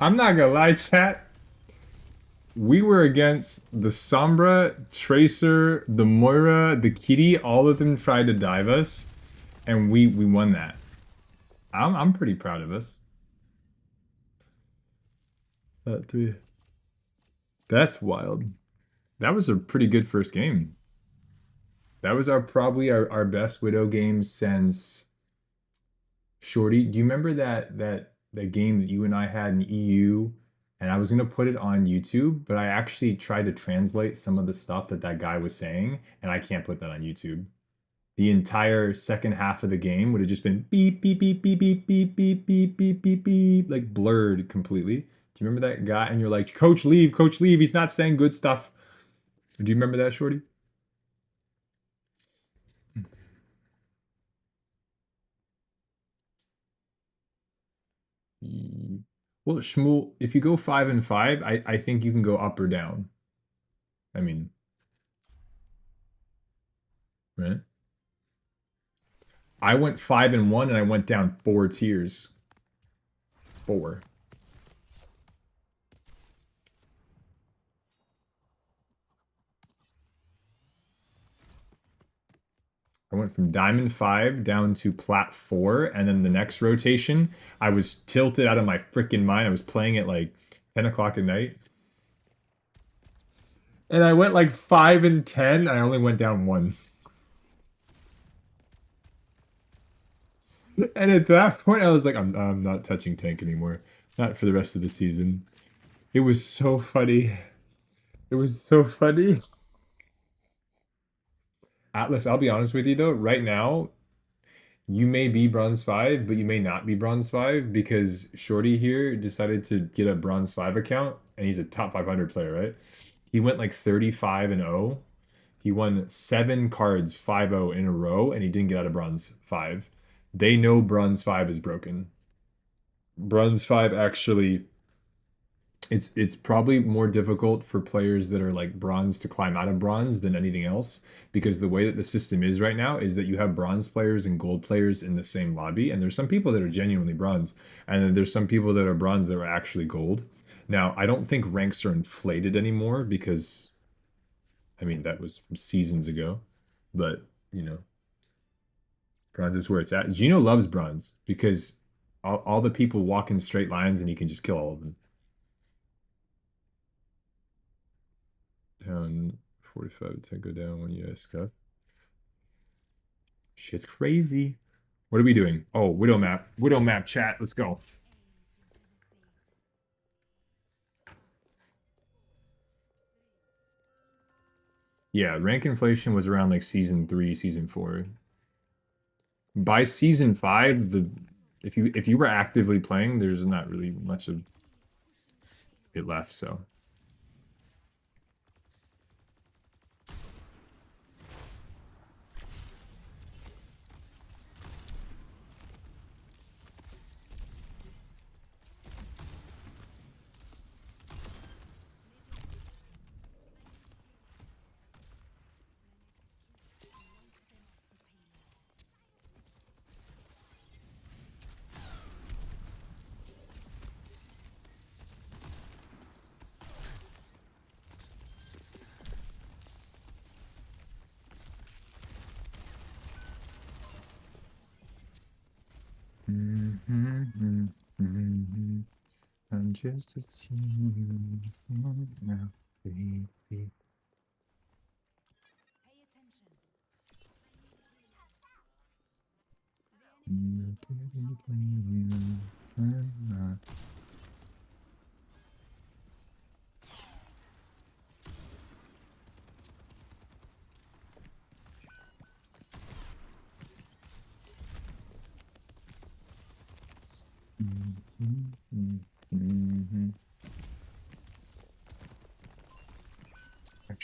I'm not gonna lie, chat. We were against the Sombra, Tracer, the Moira, the Kitty. All of them tried to dive us, and we won that. I'm pretty proud of us. Three. That's wild. That was a pretty good first game. That was probably our best Widow game since Shorty. Do you remember that game that you and I had in EU? And I was gonna put it on YouTube, but I actually tried to translate some of the stuff that guy was saying, and I can't put that on YouTube. The entire second half of the game would have just been beep beep beep beep beep beep beep beep beep beep beep, like blurred completely. Do you remember that guy? And you're like, Coach, leave, he's not saying good stuff. Do you remember that, Shorty? Well, Shmuel, if you go 5 and 5, I think you can go up or down. I mean, right? I went 5 and 1 and I went down 4 tiers. 4. I went from Diamond 5 down to Plat 4, and then the next rotation, I was tilted out of my freaking mind. I was playing at like 10 o'clock at night. And I went like 5 and 10, and I only went down 1. And at that point, I was like, I'm not touching tank anymore. Not for the rest of the season. It was so funny. It was so funny. Atlas, I'll be honest with you though, right now, you may be bronze 5, but you may not be bronze 5 because Shorty here decided to get a bronze 5 account, and he's a top 500 player, right? He went like 35 and 0. He won 7 cards 5-0 in a row, and he didn't get out of bronze 5. They know bronze 5 is broken. Bronze 5 actually, it's probably more difficult for players that are like bronze to climb out of bronze than anything else, because the way that the system is right now is that you have bronze players and gold players in the same lobby, and there's some people that are genuinely bronze, and then there's some people that are bronze that are actually gold. Now, I don't think ranks are inflated anymore because, I mean, that was from seasons ago, but you know, bronze is where it's at. Gino loves bronze because all the people walk in straight lines and he can just kill all of them. Down 45 to go down when you scuff. Shit's crazy. What are we doing? Oh, Widow map. Widow map chat. Let's go. Yeah, rank inflation was around like season 3, season 4. By season 5, if you were actively playing, there's not really much of it left, so. I'm just a team now, baby.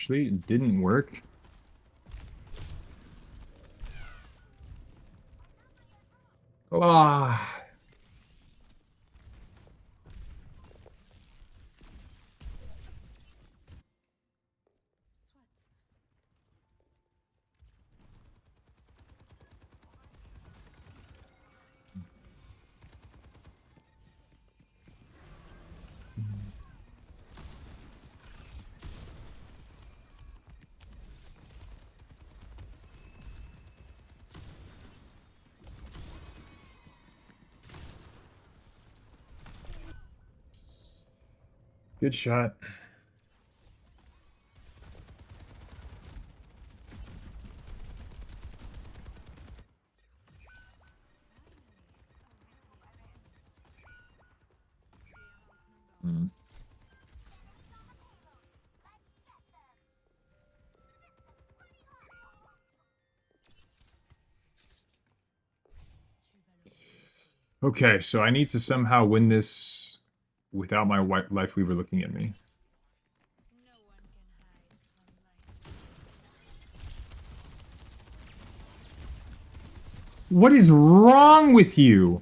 Actually, it didn't work. Ah. Good shot. Hmm. Okay, so I need to somehow win this without my life weaver looking at me. What is wrong with you?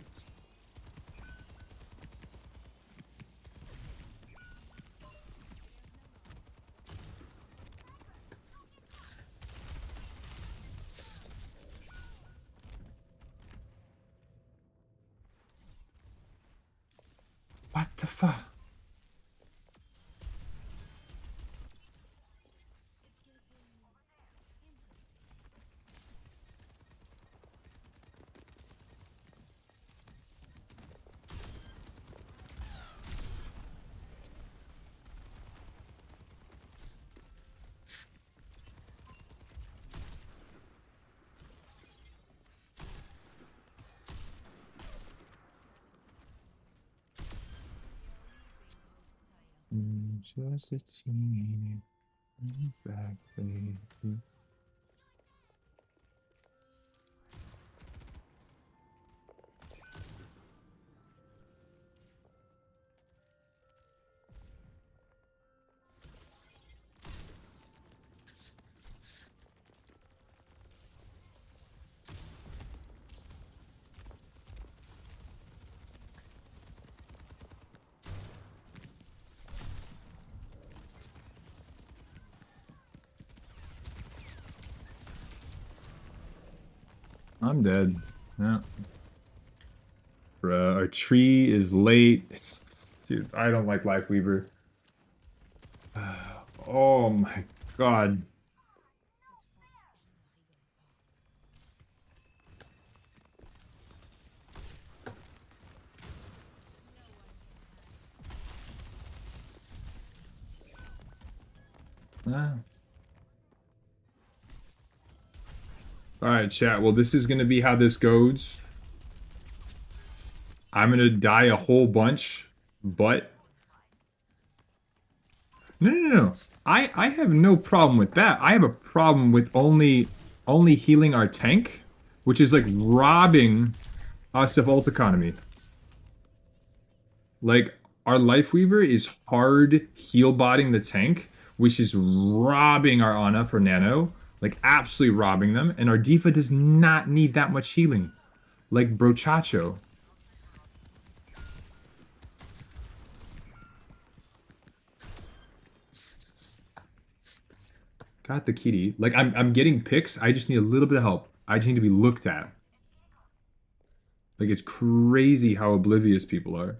What the fuck? Just a teeny back, baby. I'm dead. Yeah. Bruh, our tree is late. It's, dude, I don't like Life Weaver. Oh my god. Ah. Alright, chat. Well, this is going to be how this goes. I'm going to die a whole bunch, but... No. I have no problem with that. I have a problem with only healing our tank, which is like robbing us of ult economy. Like, our Life Weaver is hard heal botting the tank, which is robbing our Ana for nano. Like, absolutely robbing them. And our Diva does not need that much healing. Like, Brochacho. Got the kitty. Like, I'm getting picks. I just need a little bit of help. I just need to be looked at. Like, it's crazy how oblivious people are.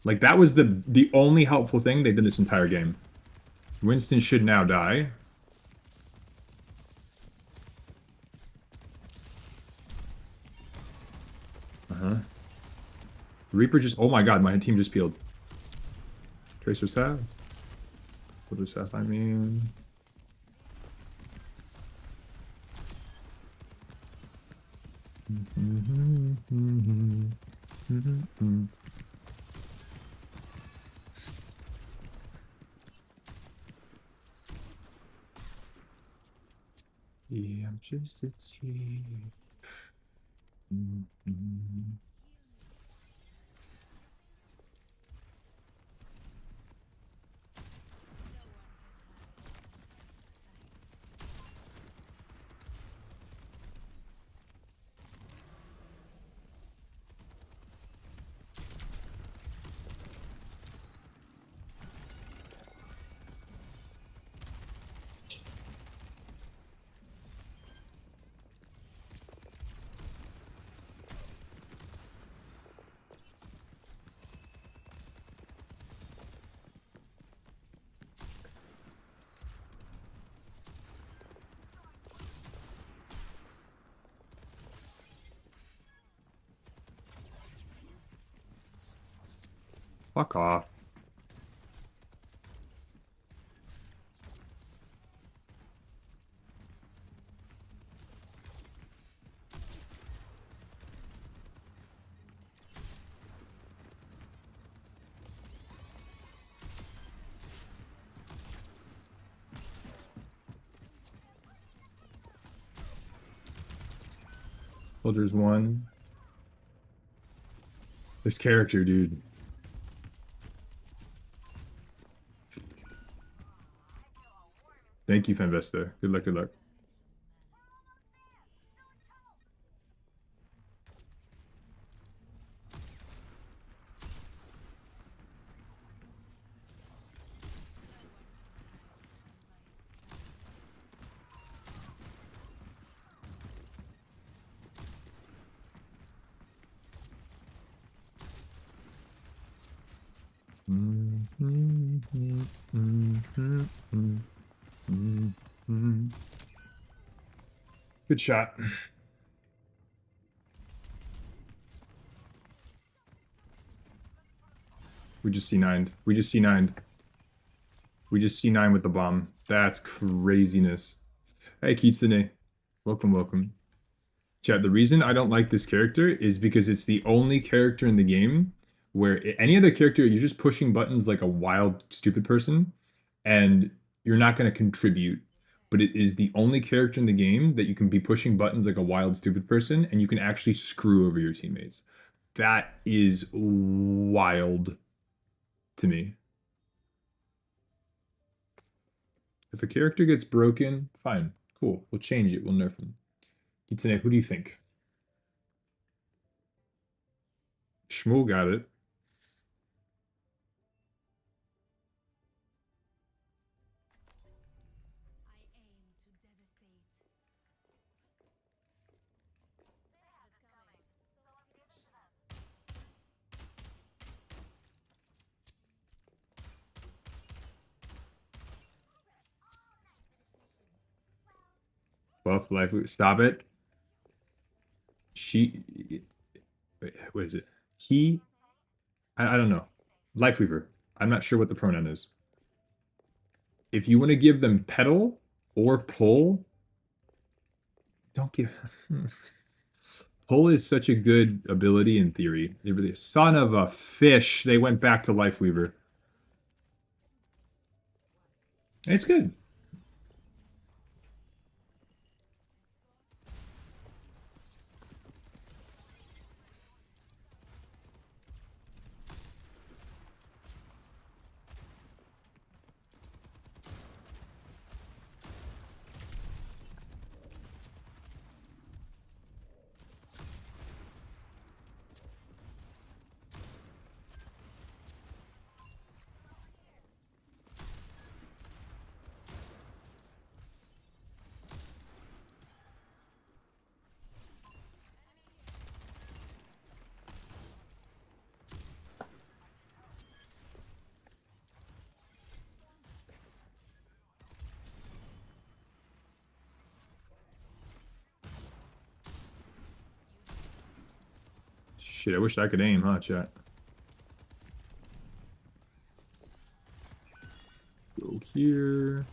Like, that was the only helpful thing they've done this entire game. Winston should now die. Uh-huh. Reaper just... Oh my god, my team just peeled. Tracer's half. Quarter's half, I mean... Yeah, I'm just a team. fuck off. Soldier's 1. This character, dude. Thank you, Fanvesta. Good luck, good luck. Good shot. We just C9'd. We just C9'd. We just C9 with the bomb. That's craziness. Hey, Kitsune. Welcome, welcome. Chat, the reason I don't like this character is because it's the only character in the game where any other character, you're just pushing buttons like a wild, stupid person, and you're not going to contribute. But it is the only character in the game that you can be pushing buttons like a wild, stupid person, and you can actually screw over your teammates. That is wild to me. If a character gets broken, fine, cool. We'll change it. We'll nerf him. Kitsune, who do you think? Shmuel got it. Buff life. Stop it. She. Wait, what is it? He. I don't know. Lifeweaver. I'm not sure what the pronoun is. If you want to give them pedal or pull, don't give. Pull is such a good ability in theory. It really is. Son of a fish. They went back to Lifeweaver. It's good. Shit, I wish I could aim, huh, chat? Go here.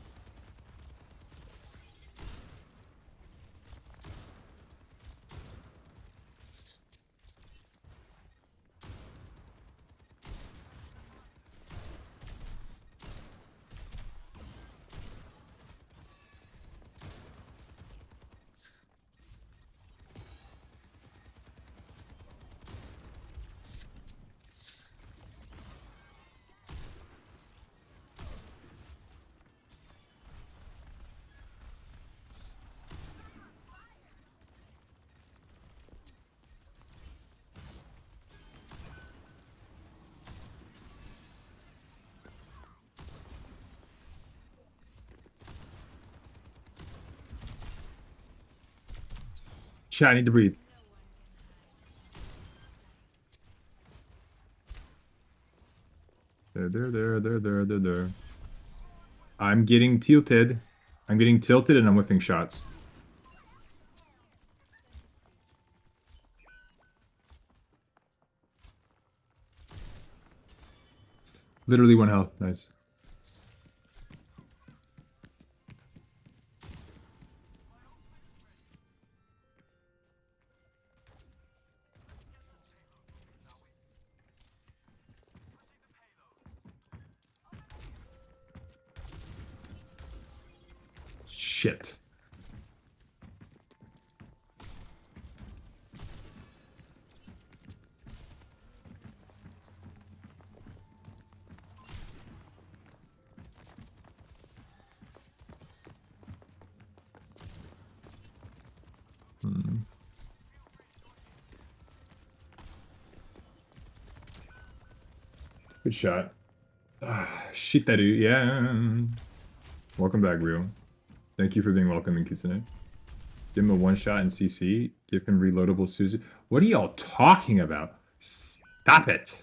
Chat, I need to breathe. There. I'm getting tilted. I'm getting tilted and I'm whiffing shots. Literally 1 health. Nice. Shit. Good shot. Shitaru, yeah. Welcome back, Rio. Thank you for being welcoming, Kitsune. Give him a one-shot in CC. Give him reloadable Suzu. What are y'all talking about? Stop it.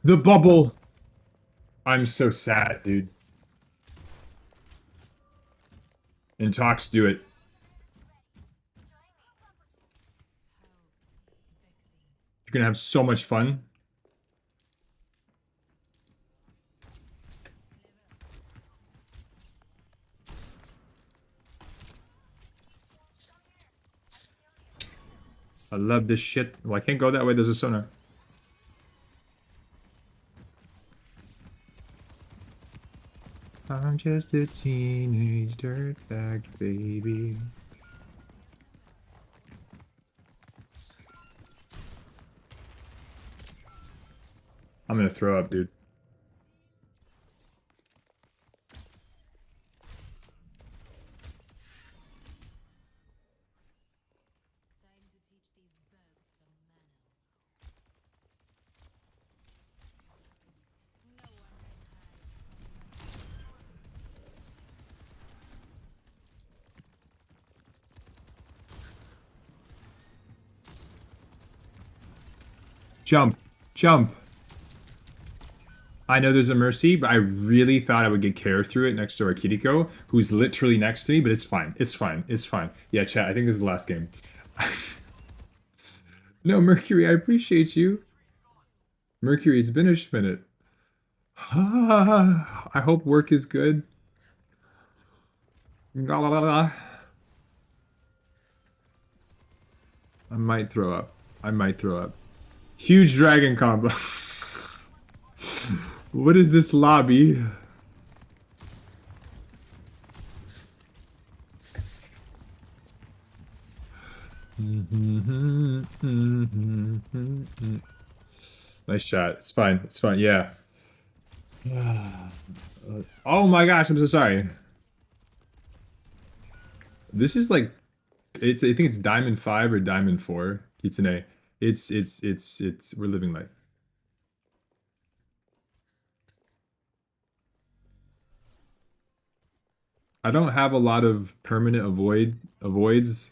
The bubble. I'm so sad, dude. And talks do it. You're gonna have so much fun. I love this shit. Well, I can't go that way. There's a sonar. I'm just a teenage dirtbag baby. I'm gonna throw up, dude. Jump. Jump. I know there's a Mercy, but I really thought I would get care through it next to our Kiriko, who's literally next to me, but it's fine. It's fine. It's fine. Yeah, chat, I think this is the last game. No, Mercury, I appreciate you. Mercury, it's been a minute. I hope work is good. I might throw up. I might throw up. Huge dragon combo. What is this lobby? Nice shot. It's fine. It's fine. Yeah. Oh my gosh, I'm so sorry. This is like, I think it's Diamond 5 or Diamond 4, Kitsune. We're living life. I don't have a lot of permanent avoids,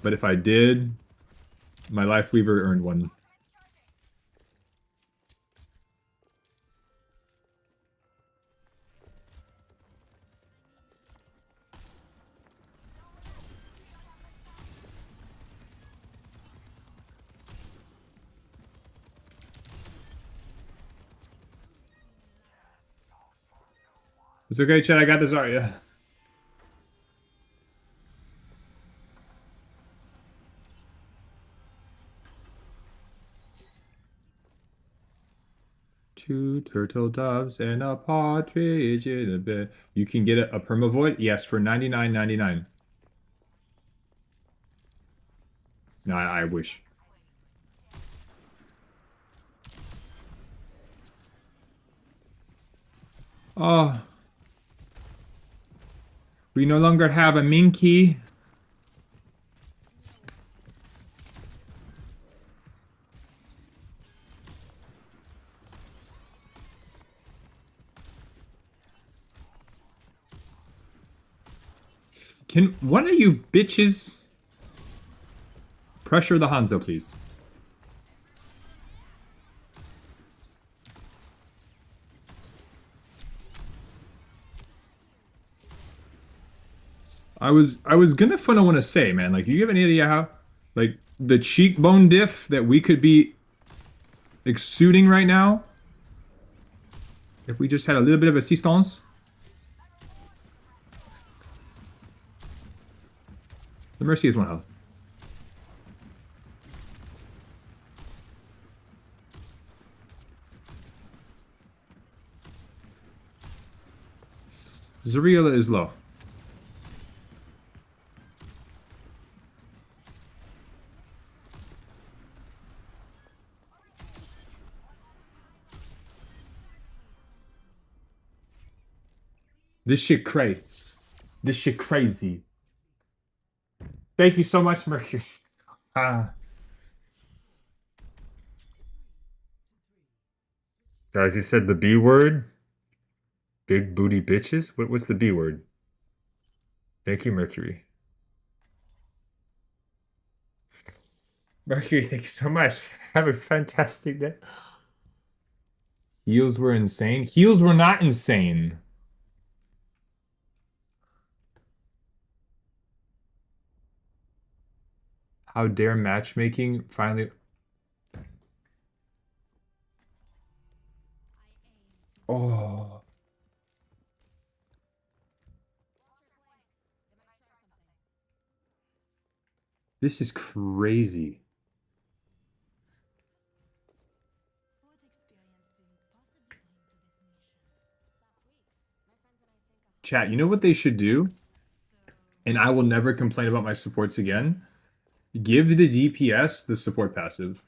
but if I did, my Life Weaver earned one. It's okay, Chad. I got this Zarya. Two turtle doves and a partridge in a bed. You can get a permavoid? Yes, for $99.99. No, I wish. Oh. We no longer have a Minky. Can one of you bitches pressure the Hanzo, please? I was gonna want to say, man, like, do you have any idea how, like, the cheekbone diff that we could be exuding right now if we just had a little bit of assistance? The Mercy is 1 health. Zarela is low. This shit crazy. This shit crazy. Thank you so much, Mercury. Guys, you said the B word? Big booty bitches? What's the B word? Thank you, Mercury. Mercury, thank you so much. Have a fantastic day. Heals were insane. Heals were not insane. How dare matchmaking finally... Oh. This is crazy. Chat, you know what they should do? And I will never complain about my supports again. Give the DPS the support passive.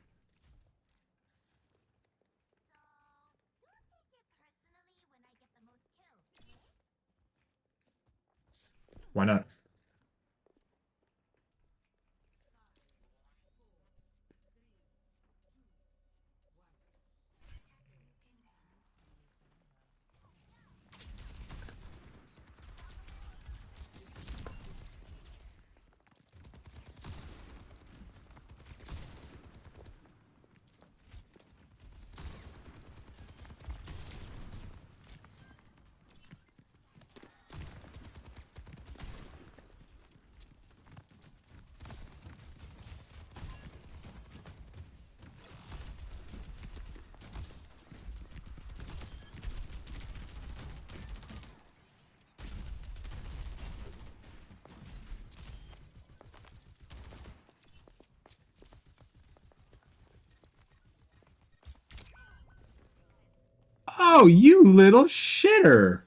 Why not? Oh, you little shitter.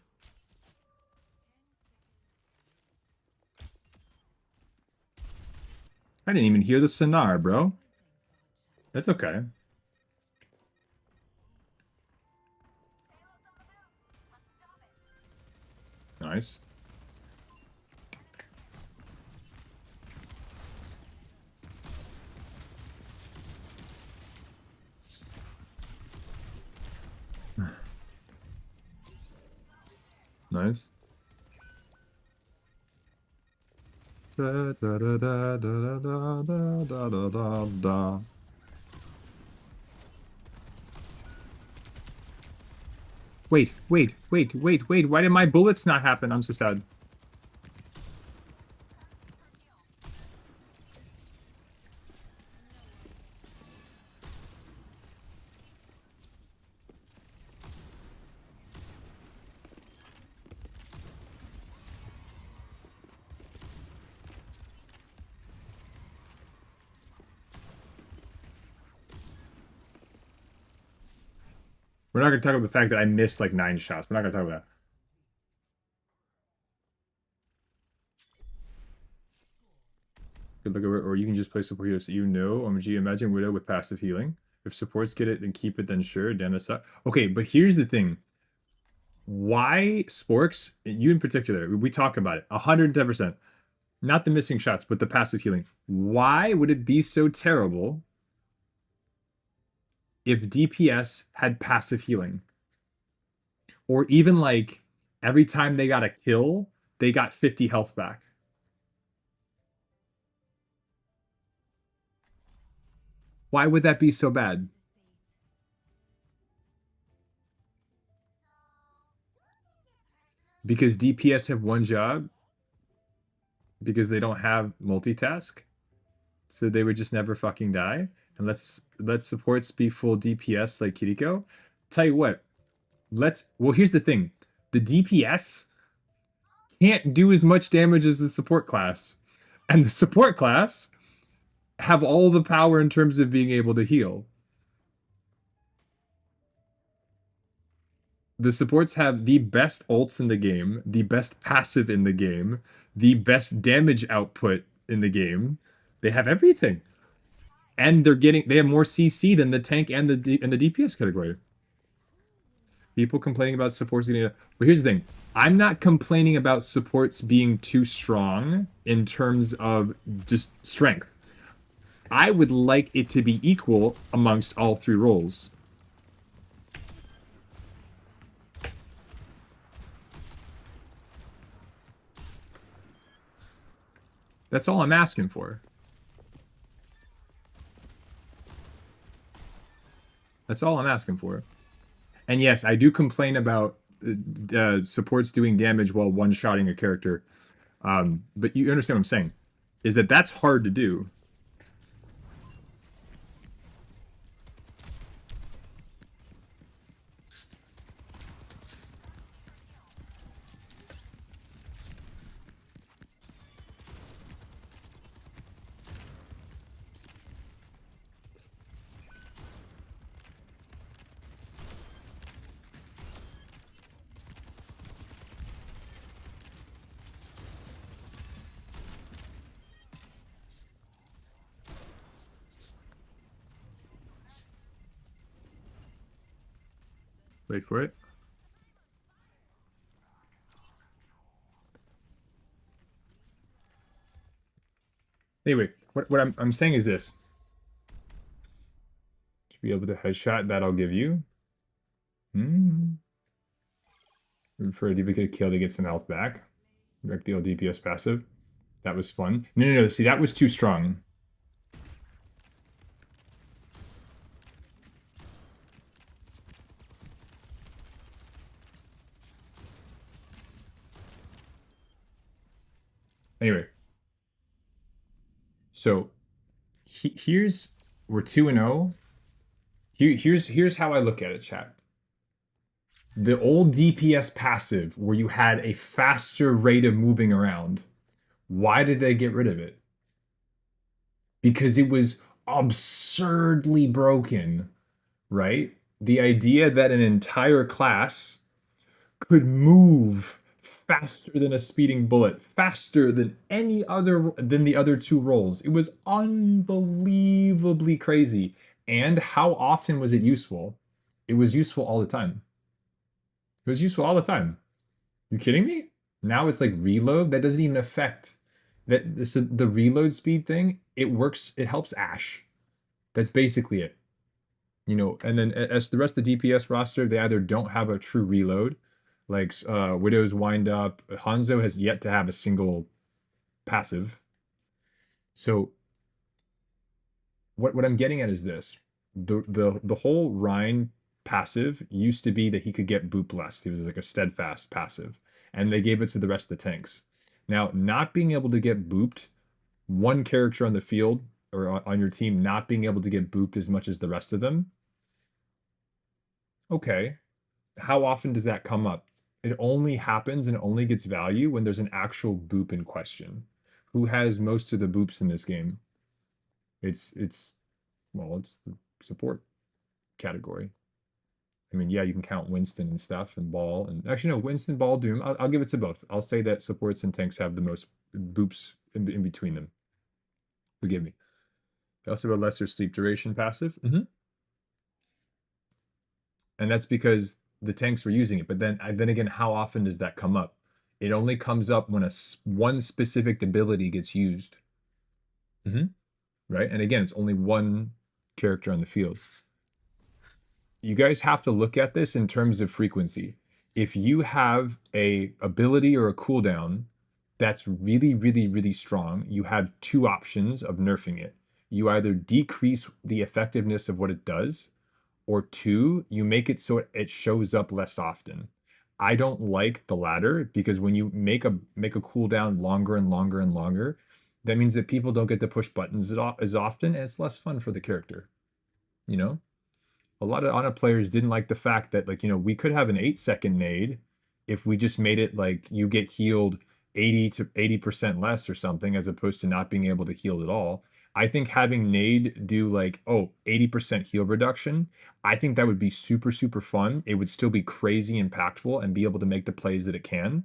I didn't even hear the sonar, bro. That's okay. Nice. Nice. Da, da, da, da, da, da, da, da, da, da, da. Wait. Why did my bullets not happen? I'm so sad. We're not going to talk about the fact that I missed like 9 shots. We're not going to talk about that. Good look over, or you can just play support here. So you know, OMG, imagine Widow with passive healing. If supports get it, then keep it, then sure. Damn, that's not... Okay, but here's the thing. Why Sporks, you in particular, we talk about it 110%. Not the missing shots, but the passive healing. Why would it be so terrible if DPS had passive healing? Or even like every time they got a kill, they got 50 health back. Why would that be so bad? Because DPS have one job. because they don't have multitask. So they would just never fucking die. And let's supports be full DPS like Kiriko. Tell you what, well, here's the thing. The DPS can't do as much damage as the support class. And the support class have all the power in terms of being able to heal. The supports have the best ults in the game, the best passive in the game, the best damage output in the game. They have everything. And they have more CC than the tank and the DPS category. People complaining about supports getting, but here's the thing. I'm not complaining about supports being too strong in terms of just strength. I would like it to be equal amongst all three roles. That's all I'm asking for. That's all I'm asking for. And yes, I do complain about supports doing damage while one-shotting a character. But you understand what I'm saying. Is that that's hard to do. Wait for it. Anyway, what I'm saying is this. To be able to headshot, that I'll give you. For a duplicate kill to get some health back. Direct the DPS passive. That was fun. No. See, that was too strong. Anyway. So, here's... We're 2-0. Here's how I look at it, chat. The old DPS passive, where you had a faster rate of moving around, why did they get rid of it? Because it was absurdly broken, right? The idea that an entire class could move faster than a speeding bullet, faster than the other two roles. It was unbelievably crazy. And how often was it useful? It was useful all the time. It was useful all the time. You kidding me? Now it's like reload. That doesn't even affect that. So the reload speed thing, it works. It helps Ashe. That's basically it. You know, and then as the rest of the DPS roster, they either don't have a true reload, like Widow's wind up. Hanzo has yet to have a single passive. So what I'm getting at is this: the whole Rhine passive used to be that he could get boop less. He was like a steadfast passive, and they gave it to the rest of the tanks. Now, not being able to get booped, one character on the field or on your team not being able to get booped as much as the rest of them. Okay, how often does that come up? It only happens and only gets value when there's an actual boop in question. Who has most of the boops in this game? It's the support category. I mean, yeah, you can count Winston and stuff and Ball. And actually, no, Winston, Ball, Doom. I'll give it to both. I'll say that supports and tanks have the most boops in between them. Forgive me. They also have a lesser sleep duration passive. And that's because the tanks were using it. But then again, how often does that come up? It only comes up when one specific ability gets used. Right? And again, it's only one character on the field. You guys have to look at this in terms of frequency. If you have a ability or a cooldown that's really, really, really strong, you have two options of nerfing it. You either decrease the effectiveness of what it does, or two, you make it so it shows up less often. I don't like the latter because when you make a cooldown longer and longer and longer, that means that people don't get to push buttons as often, and it's less fun for the character. You know, a lot of Ana players didn't like the fact that, like, we could have an 8-second nade if we just made it like you get healed 80 to 80% less or something, as opposed to not being able to heal at all. I think having nade do like, 80% heal reduction, I think that would be super, super fun. It would still be crazy impactful and be able to make the plays that it can.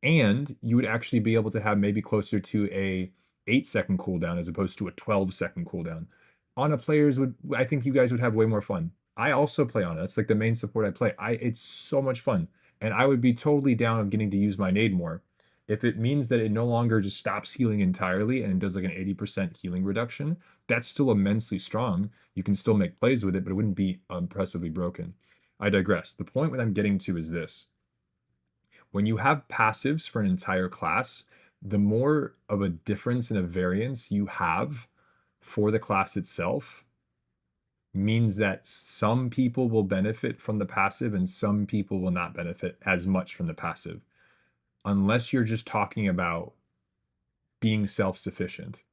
And you would actually be able to have maybe closer to a 8-second cooldown as opposed to a 12-second cooldown. Ana players would, I think you guys would have way more fun. I also play Ana. That's like the main support I play. It's so much fun. And I would be totally down of getting to use my nade more. If it means that it no longer just stops healing entirely and does like an 80% healing reduction, that's still immensely strong. You can still make plays with it, but it wouldn't be impressively broken. I digress. The point that I'm getting to is this. When you have passives for an entire class, the more of a difference and a variance you have for the class itself means that some people will benefit from the passive and some people will not benefit as much from the passive, unless you're just talking about being self-sufficient.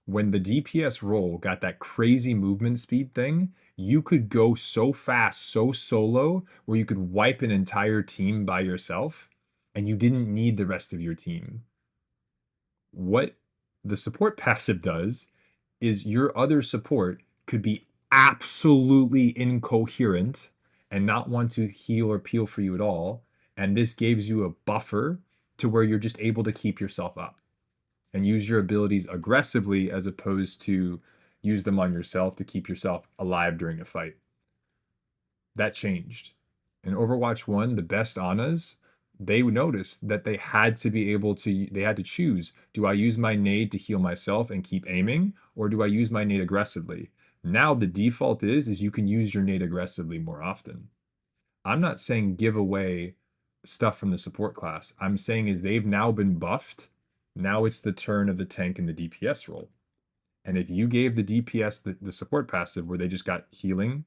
When the DPS role got that crazy movement speed thing, you could go so fast, so solo, where you could wipe an entire team by yourself, and you didn't need the rest of your team. What the support passive does is your other support could be absolutely incoherent and not want to heal or peel for you at all, and this gives you a buffer to where you're just able to keep yourself up and use your abilities aggressively as opposed to use them on yourself to keep yourself alive during a fight. That changed. In Overwatch 1, the best Anas, they noticed that they had to choose, do I use my nade to heal myself and keep aiming, or do I use my nade aggressively? Now the default is you can use your nade aggressively more often. I'm not saying give away stuff from the support class. I'm saying is they've now been buffed. Now it's the turn of the tank and the DPS role. And if you gave the DPS the support passive where they just got healing,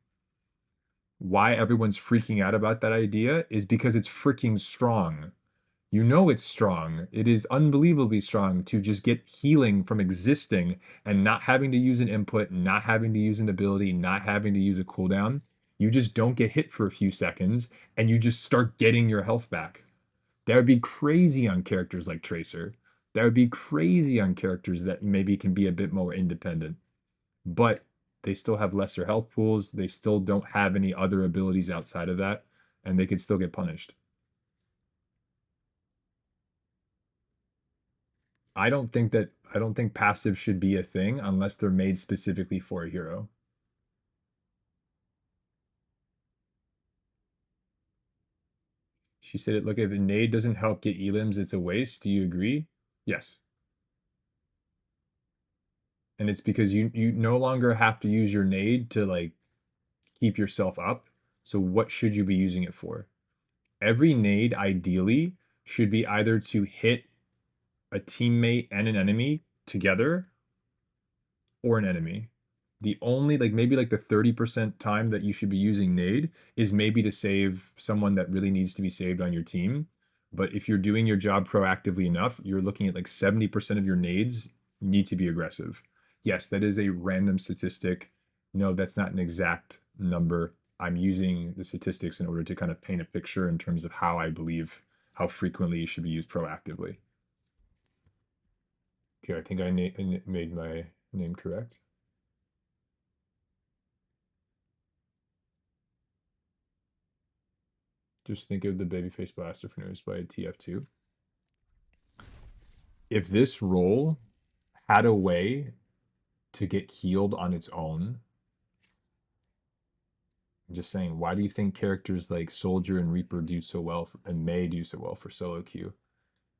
why everyone's freaking out about that idea is because it's freaking strong. You know it's strong. It is unbelievably strong to just get healing from existing and not having to use an input, not having to use an ability, not having to use a cooldown. You just don't get hit for a few seconds and you just start getting your health back. That would be crazy on characters like Tracer. That would be crazy on characters that maybe can be a bit more independent. But they still have lesser health pools. They still don't have any other abilities outside of that, and they could still get punished. I don't think passive should be a thing unless they're made specifically for a hero. She said, look, if a nade doesn't help get elims, it's a waste. Do you agree? Yes. And it's because you no longer have to use your nade to like keep yourself up. So what should you be using it for? Every nade ideally should be either to hit a teammate and an enemy together or an enemy. The only maybe the 30% time that you should be using nade is maybe to save someone that really needs to be saved on your team. But if you're doing your job proactively enough, you're looking at 70% of your nades need to be aggressive. Yes, that is a random statistic. No, that's not an exact number. I'm using the statistics in order to kind of paint a picture in terms of how I believe how frequently it should be used proactively. Okay, I think I made my name correct. Just think of the Babyface Blaster for Nerds by TF2. If this role had a way to get healed on its own, I'm just saying, why do you think characters like Soldier and Reaper do so well and May do so well for solo queue?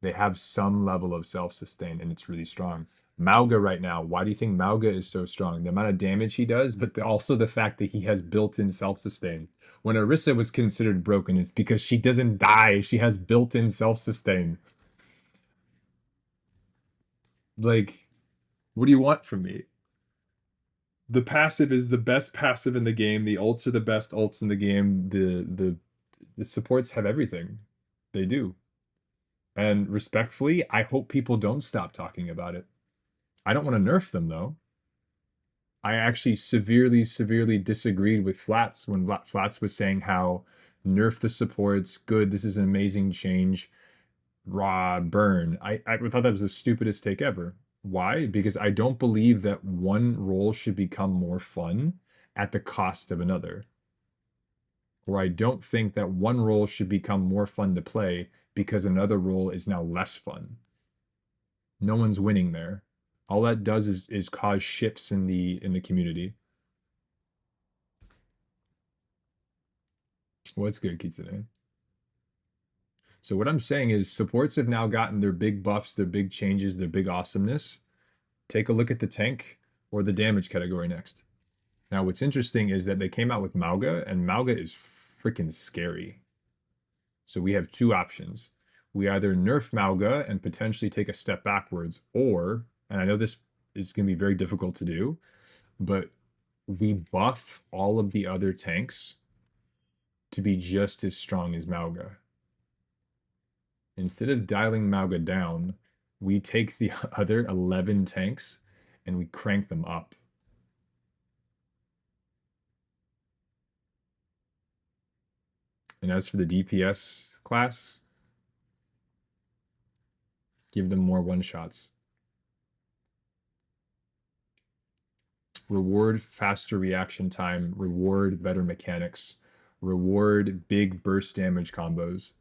They have some level of self-sustain and it's really strong. Mauga right now, why do you think Mauga is so strong? The amount of damage he does, but also the fact that he has built-in self-sustain. When Orisa was considered broken, it's because she doesn't die. She has built-in self-sustain. Like, what do you want from me? The passive is the best passive in the game. The ults are the best ults in the game. The The supports have everything. They do. And respectfully, I hope people don't stop talking about it. I don't want to nerf them though. I actually severely disagreed with Flats when Flats was saying how nerf the supports, good, this is an amazing change, raw, burn. I thought that was the stupidest take ever. Why? Because I don't believe that one role should become more fun at the cost of another. Or I don't think that one role should become more fun to play because another role is now less fun. No one's winning there. All that does is cause shifts in the community. What's good, Kitsune? So what I'm saying is supports have now gotten their big buffs, their big changes, their big awesomeness. Take a look at the tank or the damage category next. Now, what's interesting is that they came out with Mauga, and Mauga is freaking scary. So we have two options. We either nerf Mauga and potentially take a step backwards, or, and I know this is going to be very difficult to do, but we buff all of the other tanks to be just as strong as Mauga. Instead of dialing Mauga down, we take the other 11 tanks and we crank them up. And as for the DPS class, give them more one-shots. Reward faster reaction time, reward better mechanics, reward big burst damage combos.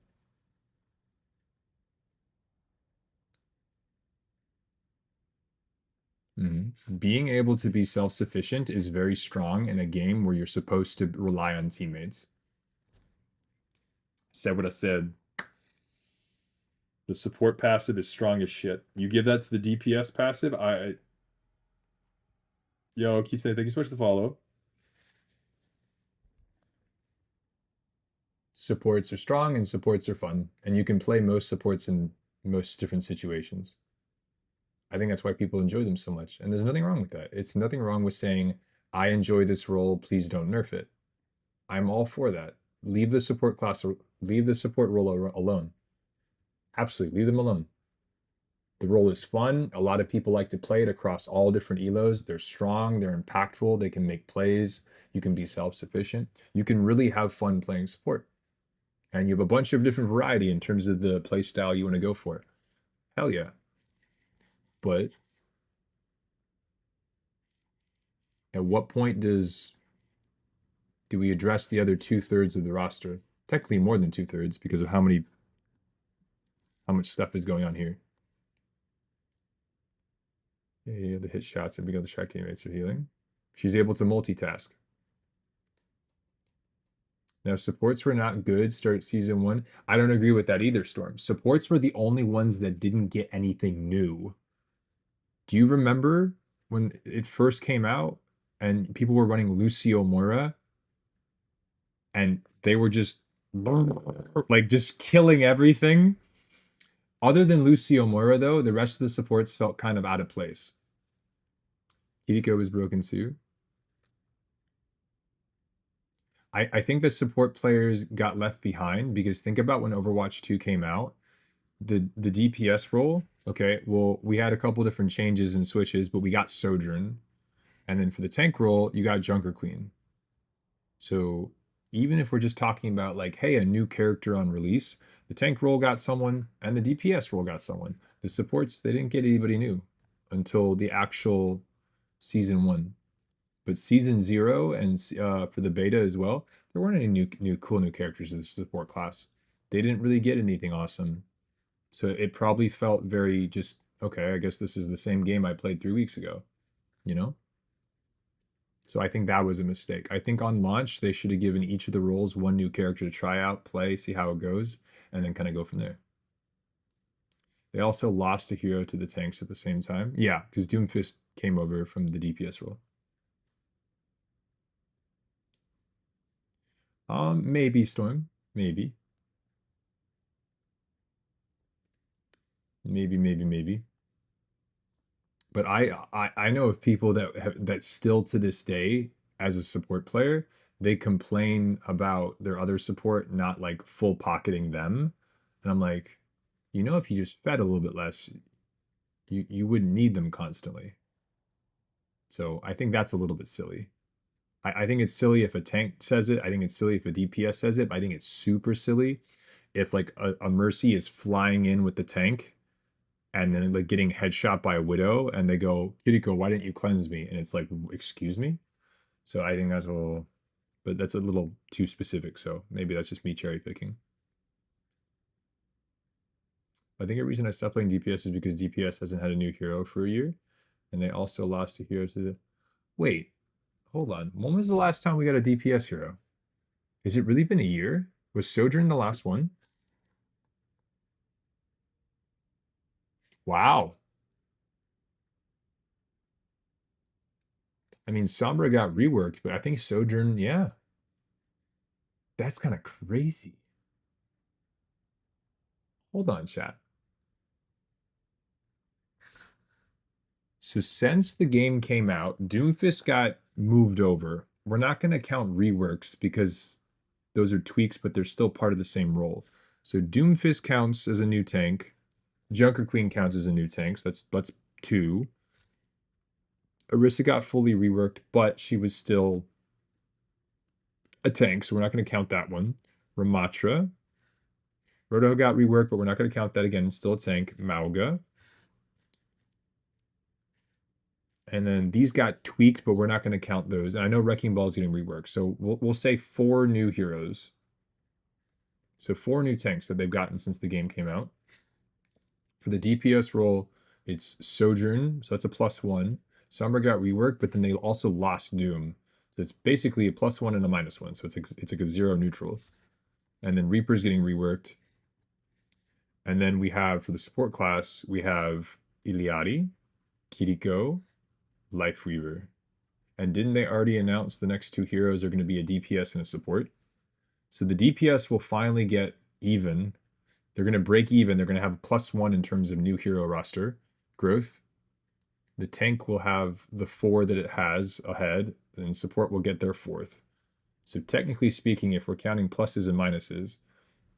Being able to be self-sufficient is very strong in a game where you're supposed to rely on teammates. Said what I said. The support passive is strong as shit. You give that to the DPS passive, Yo, Kisei, thank you so much for the follow. Supports are strong and supports are fun. And you can play most supports in most different situations. I think that's why people enjoy them so much. And there's nothing wrong with that. It's nothing wrong with saying, I enjoy this role, please don't nerf it. I'm all for that. Leave the support class, leave the support role alone. Absolutely, leave them alone. The role is fun. A lot of people like to play it across all different elos. They're strong, they're impactful, they can make plays. You can be self-sufficient. You can really have fun playing support. And you have a bunch of different variety in terms of the play style you want to go for. Hell yeah. But at what point do we address the other 2/3 of the roster? Technically more than 2/3 because of how much stuff is going on here. Yeah, the hit shots and being able to distract teammates are healing. She's able to multitask. Now, supports were not good start season 1. I don't agree with that either, Storm. Supports were the only ones that didn't get anything new. Do you remember when it first came out and people were running Lucio Moura and they were just like just killing everything? Other than Lucio Moura, though, the rest of the supports felt kind of out of place. Kiriko was broken too. I think the support players got left behind because think about when Overwatch 2 came out, the DPS role, okay, well, we had a couple different changes and switches, but we got Sojourn. And then for the tank role, you got Junker Queen. So even if we're just talking about like, hey, a new character on release, the tank role got someone and the DPS role got someone. The supports, they didn't get anybody new until the actual season 1. But season 0 and for the beta as well, there weren't any cool new characters in the support class. They didn't really get anything awesome. So it probably felt very just, okay, I guess this is the same game I played 3 weeks ago, you know? So I think that was a mistake. I think on launch, they should have given each of the roles one new character to try out, play, see how it goes, and then kind of go from there. They also lost a hero to the tanks at the same time. Yeah, because Doomfist came over from the DPS role. Maybe Storm, maybe. Maybe. But I know of people that still to this day, as a support player, they complain about their other support not like full pocketing them. And I'm like, if you just fed a little bit less, you wouldn't need them constantly. So I think that's a little bit silly. I think it's silly if a tank says it. I think it's silly if a DPS says it. But I think it's super silly if like a Mercy is flying in with the tank and then like getting headshot by a Widow and they go, Kiriko, why didn't you cleanse me? And it's like, excuse me? So I think that's a little, but that's a little too specific. So maybe that's just me cherry picking. I think a reason I stopped playing DPS is because DPS hasn't had a new hero for a year. And they also lost a hero to the... Wait, hold on. When was the last time we got a DPS hero? Has it really been a year? Was Sojourn the last one? Wow. I mean, Sombra got reworked, but I think Sojourn, yeah. That's kind of crazy. Hold on, chat. So since the game came out, Doomfist got moved over. We're not going to count reworks because those are tweaks, but they're still part of the same role. So Doomfist counts as a new tank. Junker Queen counts as a new tank. So that's 2. Orisa got fully reworked, but she was still a tank, so we're not going to count that one. Ramatra. Roto got reworked, but we're not going to count that again. It's still a tank. Mauga. And then these got tweaked, but we're not going to count those. And I know Wrecking Ball is getting reworked. So we'll say 4 new heroes. So 4 new tanks that they've gotten since the game came out. For the DPS role, it's Sojourn. So that's a +1. Sombra got reworked, but then they also lost Doom. So it's basically a +1 and a -1. So it's like a 0 neutral. And then Reaper's getting reworked. And then we have, for the support class, we have Iliadi, Kiriko, Lifeweaver. And didn't they already announce the next 2 heroes are going to be a DPS and a support? So the DPS will finally get even. They're going to break even. They're going to have a +1 in terms of new hero roster growth. The tank will have the 4 that it has ahead, and support will get their 4th. So technically speaking, if we're counting pluses and minuses,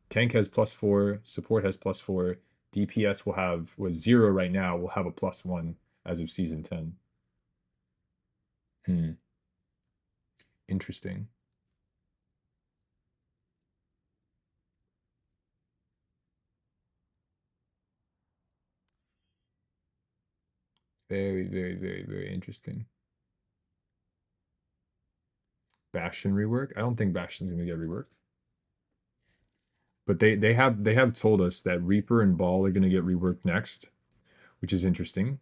tank has +4, support has +4, DPS will have, was 0 right now, will have a +1 as of Season 10. Interesting. Very, very, very, very interesting. Bastion rework? I don't think Bastion's gonna get reworked. But they have told us that Reaper and Ball are gonna get reworked next, which is interesting.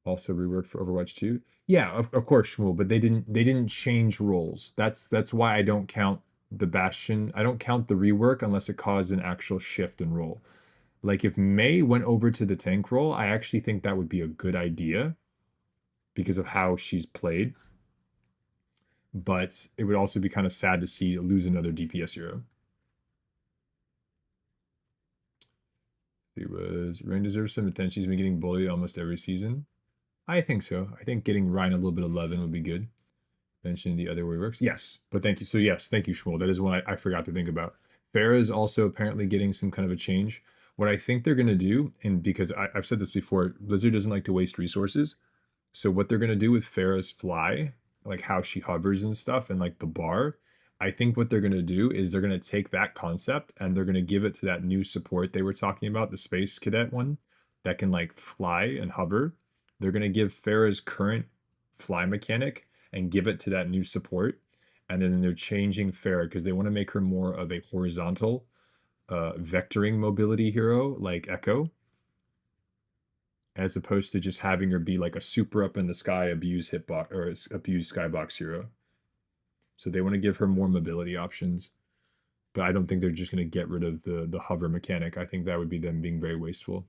Also reworked for Overwatch 2. Yeah, of course, Shmuel, but they didn't change roles. That's why I don't count the Bastion. I don't count the rework unless it caused an actual shift in role. Like if Mei went over to the tank role, I actually think that would be a good idea because of how she's played. But it would also be kind of sad to see lose another DPS hero. He was Rain deserves some attention. He's been getting bullied almost every season. I think so. I think getting Ryan a little bit of Levin would be good. Mention the other way works. Yes, but thank you. So yes, thank you, Shmuel. That is one I forgot to think about. Farah is also apparently getting some kind of a change. What I think they're going to do, and because I've said this before, Blizzard doesn't like to waste resources. So what they're going to do with Farah's fly, like how she hovers and stuff, and like the bar, I think what they're going to do is they're going to take that concept and they're going to give it to that new support they were talking about, the Space Cadet one, that can like fly and hover. They're going to give Farah's current fly mechanic and give it to that new support. And then they're changing Farah because they want to make her more of a horizontal vectoring mobility hero like Echo, as opposed to just having her be like a super up in the sky abuse hitbox or abuse skybox hero. So they want to give her more mobility options. But I don't think they're just going to get rid of the hover mechanic. I think that would be them being very wasteful.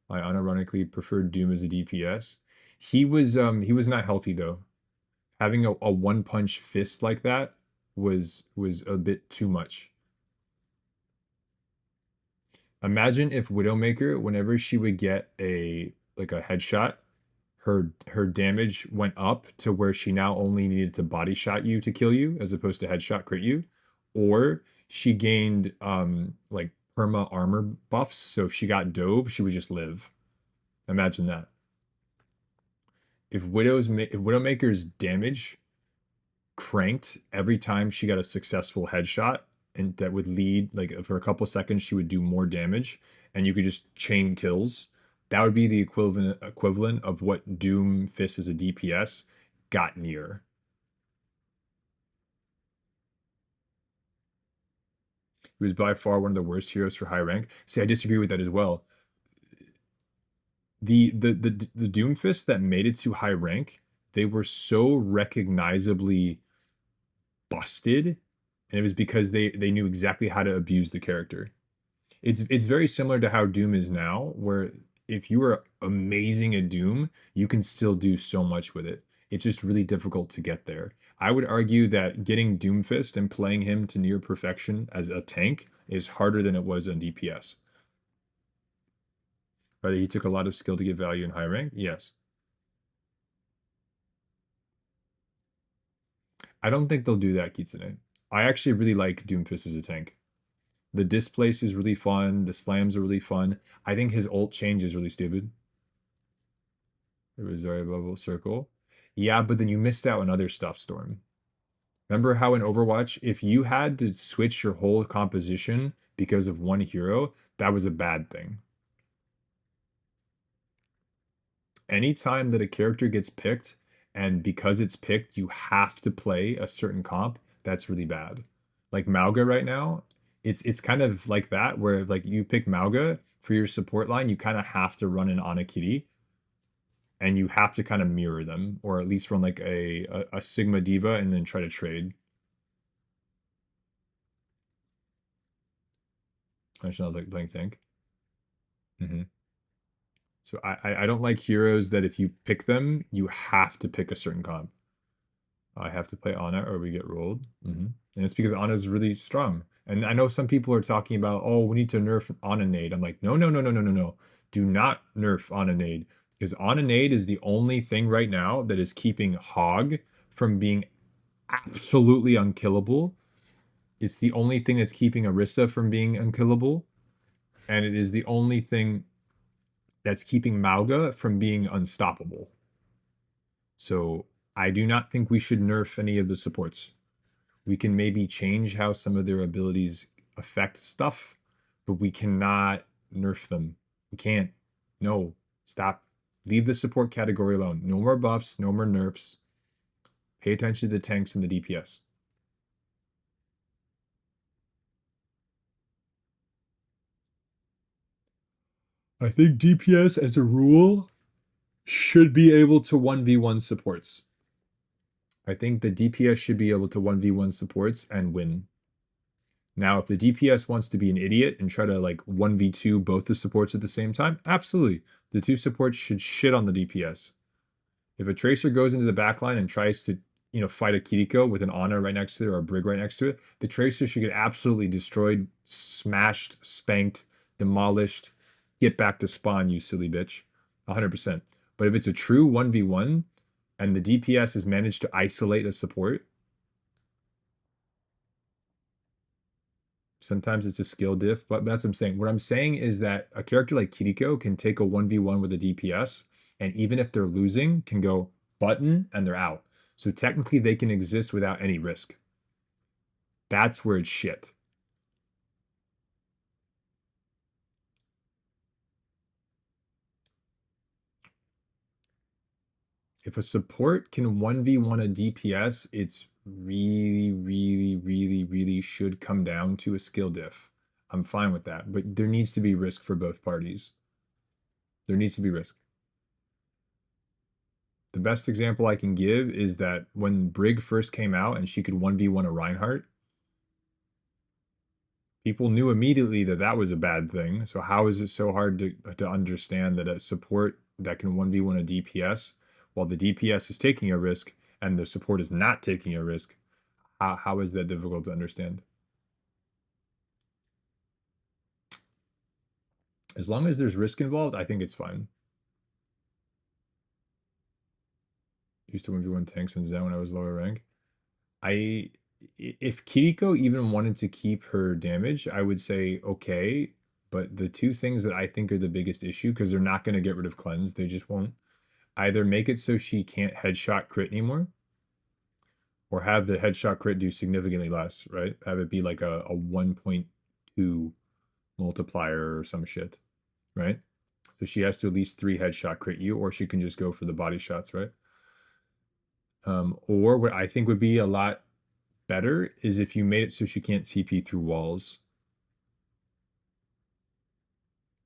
I unironically preferred Doom as a DPS. He was not healthy though. Having a one punch fist like that was a bit too much. Imagine if Widowmaker, whenever she would get a headshot, her damage went up to where she now only needed to body shot you to kill you as opposed to headshot crit you, or she gained like perma armor buffs, so if she got dove, she would just live. Imagine that. If Widowmaker's damage cranked every time she got a successful headshot, and that would lead, like, for a couple seconds she would do more damage and you could just chain kills, that would be the equivalent of what Doom Fist as a DPS got near. He was by far one of the worst heroes for high rank. See, I disagree with that as well. The Doom Fist that made it to high rank, they were so recognizably busted, and it was because they knew exactly how to abuse the character. It's very similar to how Doom is now, where if you are amazing at Doom, you can still do so much with it. It's just really difficult to get there. I would argue that getting Doomfist and playing him to near perfection as a tank is harder than it was on DPS. Whether he took a lot of skill to get value in high rank? Yes. I don't think they'll do that, Kitsune. I actually really like Doomfist as a tank. The displace is really fun. The slams are really fun. I think his ult change is really stupid. The Rosario bubble circle. Yeah, but then you missed out on other stuff, Storm. Remember how in Overwatch, if you had to switch your whole composition because of one hero, that was a bad thing. Anytime that a character gets picked, and because it's picked, you have to play a certain comp, that's really bad. Like Mauga right now, it's kind of like that, where like you pick Mauga for your support line, you kind of have to run an Ana Kitty, and you have to kind of mirror them, or at least run like a Sigma Diva and then try to trade. National Blank Tank. So I don't like heroes that if you pick them, you have to pick a certain comp. I have to play Ana or we get rolled. And it's because Ana is really strong. And I know some people are talking about, oh, we need to nerf Ana Nade. I'm like, no. Do not nerf Ana Nade. Because Ana Nade is the only thing right now that is keeping Hog from being absolutely unkillable. It's the only thing that's keeping Orisa from being unkillable. And it is the only thing that's keeping Mauga from being unstoppable. So I do not think we should nerf any of the supports. We can maybe change how some of their abilities affect stuff, but we cannot nerf them. We can't. No, stop. Leave the support category alone. No more buffs, no more nerfs. Pay attention to the tanks and the DPS. I think DPS as a rule should be able to 1v1 supports. I think the DPS should be able to 1v1 supports and win. Now, if the DPS wants to be an idiot and try to like 1v2 both the supports at the same time, absolutely. The two supports should shit on the DPS. If a Tracer goes into the backline and tries to, fight a Kiriko with an Ana right next to it or a Brig right next to it, the Tracer should get absolutely destroyed, smashed, spanked, demolished. Get back to spawn, you silly bitch. 100%. But if it's a true 1v1 and the DPS has managed to isolate a support, sometimes it's a skill diff, but that's what I'm saying. What I'm saying is that a character like Kiriko can take a 1v1 with a DPS, and even if they're losing, can go button and they're out. So technically they can exist without any risk. That's where it's shit. If a support can 1v1 a DPS, it's really should come down to a skill diff. I'm fine with that, but there needs to be risk for both parties. There needs to be risk. The best example I can give is that when Brig first came out and she could 1v1 a Reinhardt, people knew immediately that that was a bad thing. So how is it so hard to understand that a support that can 1v1 a DPS, while the DPS is taking a risk and the support is not taking a risk? How is that difficult to understand? As long as there's risk involved, I think it's fine. Used to 1v1 tanks in Zen when I was lower rank. If Kiriko even wanted to keep her damage, I would say okay. But the two things that I think are the biggest issue, because they're not going to get rid of cleanse, they just won't. Either make it so she can't headshot crit anymore, or have the headshot crit do significantly less, right? Have it be like a 1.2 multiplier or some shit, right? So she has to at least 3 headshot crit you, or she can just go for the body shots, right? Or what I think would be a lot better is if you made it so she can't TP through walls.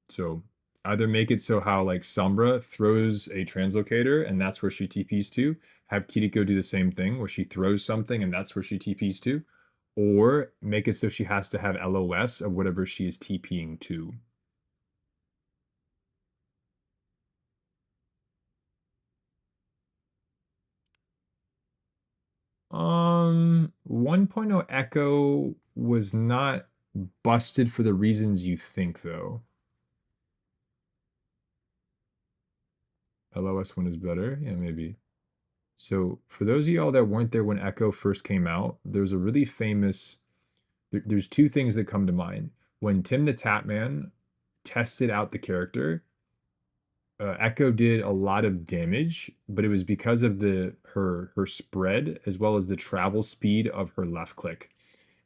So either make it so how like Sombra throws a translocator and that's where she TPs to, have Kiriko do the same thing where she throws something and that's where she TPs to, or make it so she has to have LOS of whatever she is TPing to. 1.0 Echo was not busted for the reasons you think, though. LOS one is better? Yeah, maybe. So for those of y'all that weren't there when Echo first came out, there's a really famous... There's two things that come to mind. When Tim the Tatman tested out the character, Echo did a lot of damage, but it was because of her spread as well as the travel speed of her left click.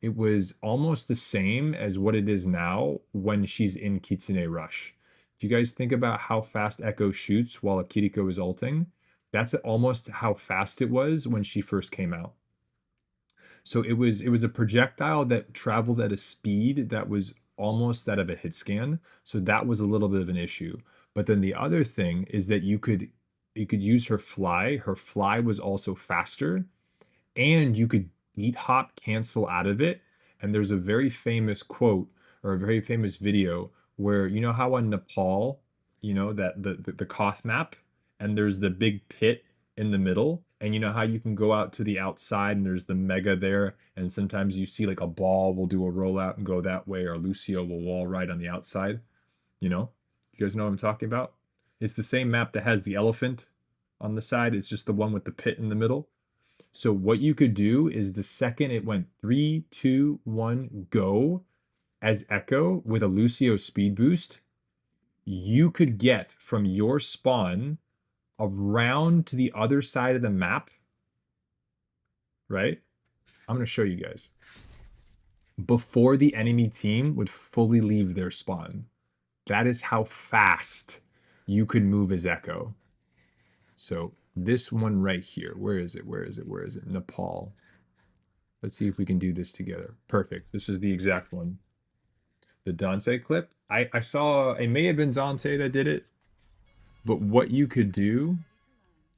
It was almost the same as what it is now when she's in Kitsune Rush. If you guys think about how fast Echo shoots while Kiriko is ulting, that's almost how fast it was when she first came out. So it was a projectile that traveled at a speed that was almost that of a hit scan. So that was a little bit of an issue. But then the other thing is that you could use her fly. Her fly was also faster, and you could beat hop cancel out of it. And there's a very famous quote or a very famous video where, you know how on Nepal, you know, that the Koth map, and there's the big pit in the middle, and you know how you can go out to the outside and there's the mega there, and sometimes you see like a ball will do a rollout and go that way, or Lucio will wall right on the outside. You know, you guys know what I'm talking about? It's the same map that has the elephant on the side. It's just the one with the pit in the middle. So what you could do is the second it went 3, 2, 1, go as Echo with a Lucio speed boost, you could get from your spawn around to the other side of the map, right? I'm going to show you guys. Before the enemy team would fully leave their spawn. That is how fast you could move as Echo. So this one right here, where is it? Where is it? Where is it? Nepal. Let's see if we can do this together. Perfect. This is the exact one. The Dante clip. I saw, it may have been Dante that did it, but what you could do,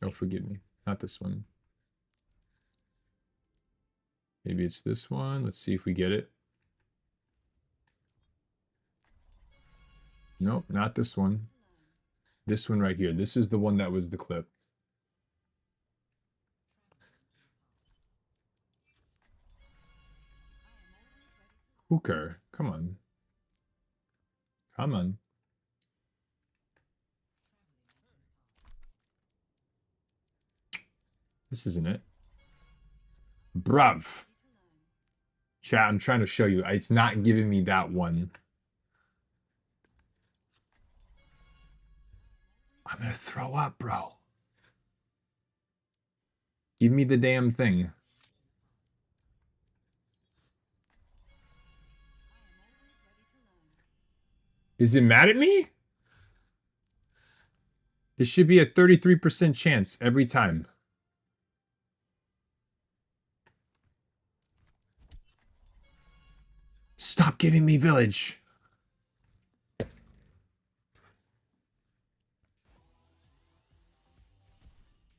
oh, forgive me, not this one. Maybe it's this one. Let's see if we get it. Nope, not this one. This one right here. This is the one that was the clip. Hooker, come on. Come on. This isn't it. Bruv. Chat, I'm trying to show you. It's not giving me that one. I'm gonna throw up, bro. Give me the damn thing. Is it mad at me? It should be a 33% chance every time. Stop giving me village.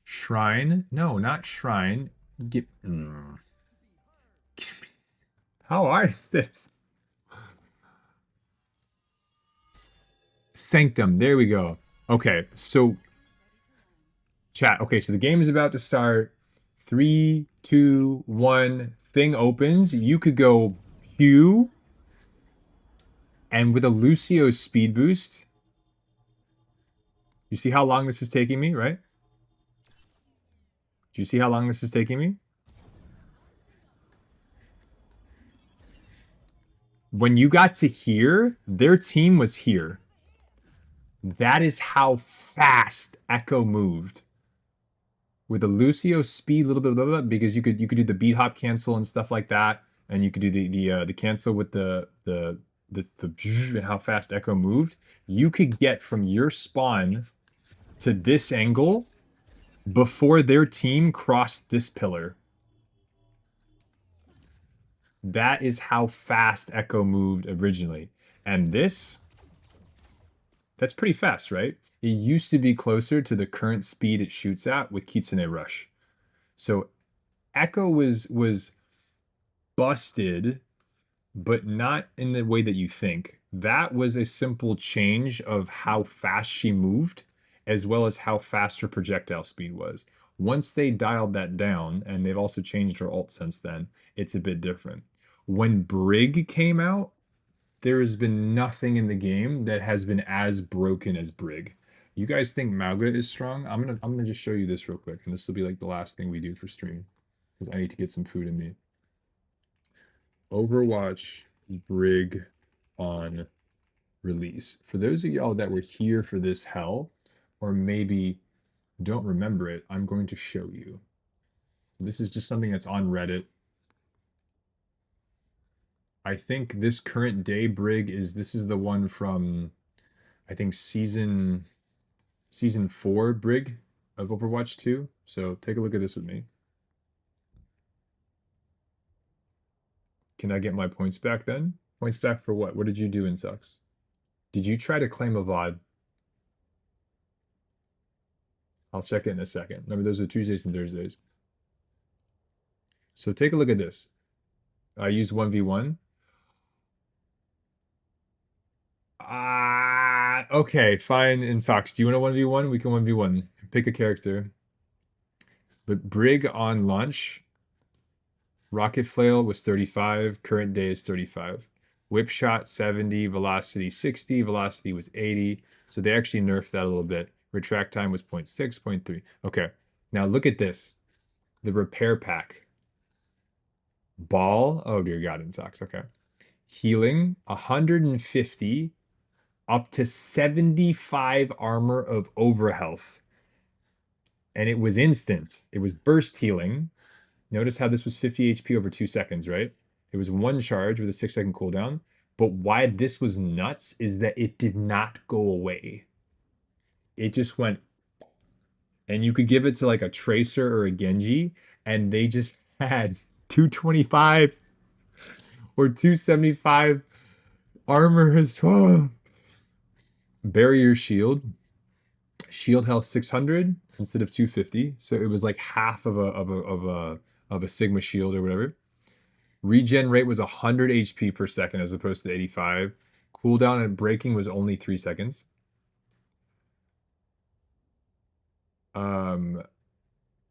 Shrine? No, not shrine. Give me. How hard is this? Sanctum. There we go. Okay, so chat. Okay, so the game is about to start. 3, 2, 1. Thing opens. You could go Pew And with a Lucio speed boost, you see how long this is taking me, right? Do you see how long this is taking me? When you got to here, their team was here. That is how fast Echo moved. With a Lucio speed, a little bit, blah, blah, blah, because you could do the beat hop cancel and stuff like that, and you could do the cancel with the and how fast Echo moved. You could get from your spawn to this angle before their team crossed this pillar. That is how fast Echo moved originally. And this, that's pretty fast, right? It used to be closer to the current speed it shoots at with Kitsune Rush. So Echo was busted, but not in the way that you think. That was a simple change of how fast she moved, as well as how fast her projectile speed was. Once they dialed that down, and they've also changed her ult since then, it's a bit different. When Brig came out, there has been nothing in the game that has been as broken as Brig. You guys think Mauga is strong? I'm gonna just show you this real quick, and this will be like the last thing we do for stream, because I need to get some food in me. Overwatch Brig on release. For those of y'all that were here for this hell, or maybe don't remember it, I'm going to show you. This is just something that's on Reddit. I think this current day Brig this is the one from, I think season 4 Brig of Overwatch 2. So take a look at this with me. Can I get my points back then? Points back for what? What did you do in Sucks? Did you try to claim a VOD? I'll check it in a second. Remember, those are Tuesdays and Thursdays. So take a look at this. I used 1v1. Okay, fine. In Sox, do you want a 1v1? We can 1v1. Pick a character. But Brig on launch, Rocket Flail was 35. Current day is 35. Whip shot 70. Velocity 60. Velocity was 80. So they actually nerfed that a little bit. Retract time was 0.6, 0.3. Okay, now look at this. The repair pack. Ball. Oh dear God, in Sox. Okay. Healing 150. Up to 75 armor of overhealth. And it was instant. It was burst healing. Notice how this was 50 HP over 2 seconds, right? It was one charge with a 6-second cooldown. But why this was nuts is that it did not go away. It just went. And you could give it to like a Tracer or a Genji, and they just had 225 or 275 armor as well. Barrier shield health 600 instead of 250, so it was like half of a Sigma shield or whatever. Regen rate was 100 HP per second as opposed to 85. Cooldown and breaking was only 3 seconds.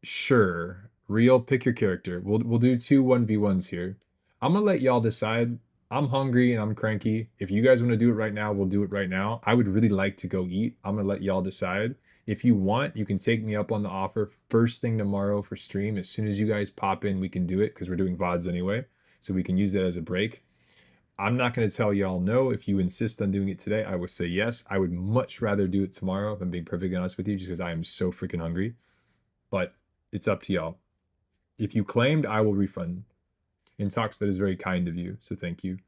Sure, Real, pick your character. We'll do 2 1v1s here. I'm gonna let y'all decide. I'm hungry and I'm cranky. If you guys want to do it right now, we'll do it right now. I would really like to go eat. I'm gonna let y'all decide. If you want, you can take me up on the offer first thing tomorrow for stream. As soon as you guys pop in, we can do it because we're doing VODs anyway. So we can use that as a break. I'm not going to tell y'all no. If you insist on doing it today, I will say yes. I would much rather do it tomorrow, if I'm being perfectly honest with you, just because I am so freaking hungry. But it's up to y'all. If you claimed, I will refund. In talks, that is very kind of you, so thank you.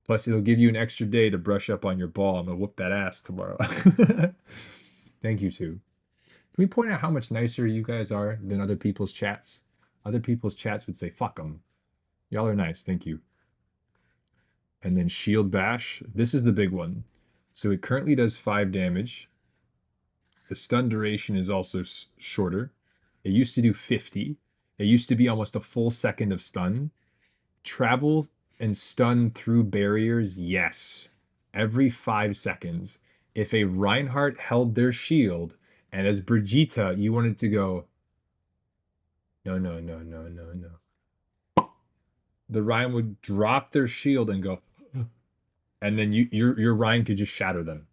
Plus, it'll give you an extra day to brush up on your ball. I'm going to whoop that ass tomorrow. Thank you, too. Can we point out how much nicer you guys are than other people's chats? Other people's chats would say, fuck them. Y'all are nice. Thank you. And then Shield Bash. This is the big one. So it currently does 5 damage. The stun duration is also shorter. It used to do 50. It used to be almost a full second of stun. Travel and stun through barriers, yes. Every 5 seconds. If a Reinhardt held their shield, and as Brigitte, you wanted to go, no, no, no, no, no, no. The Ryan would drop their shield and go, and then your Ryan could just shatter them,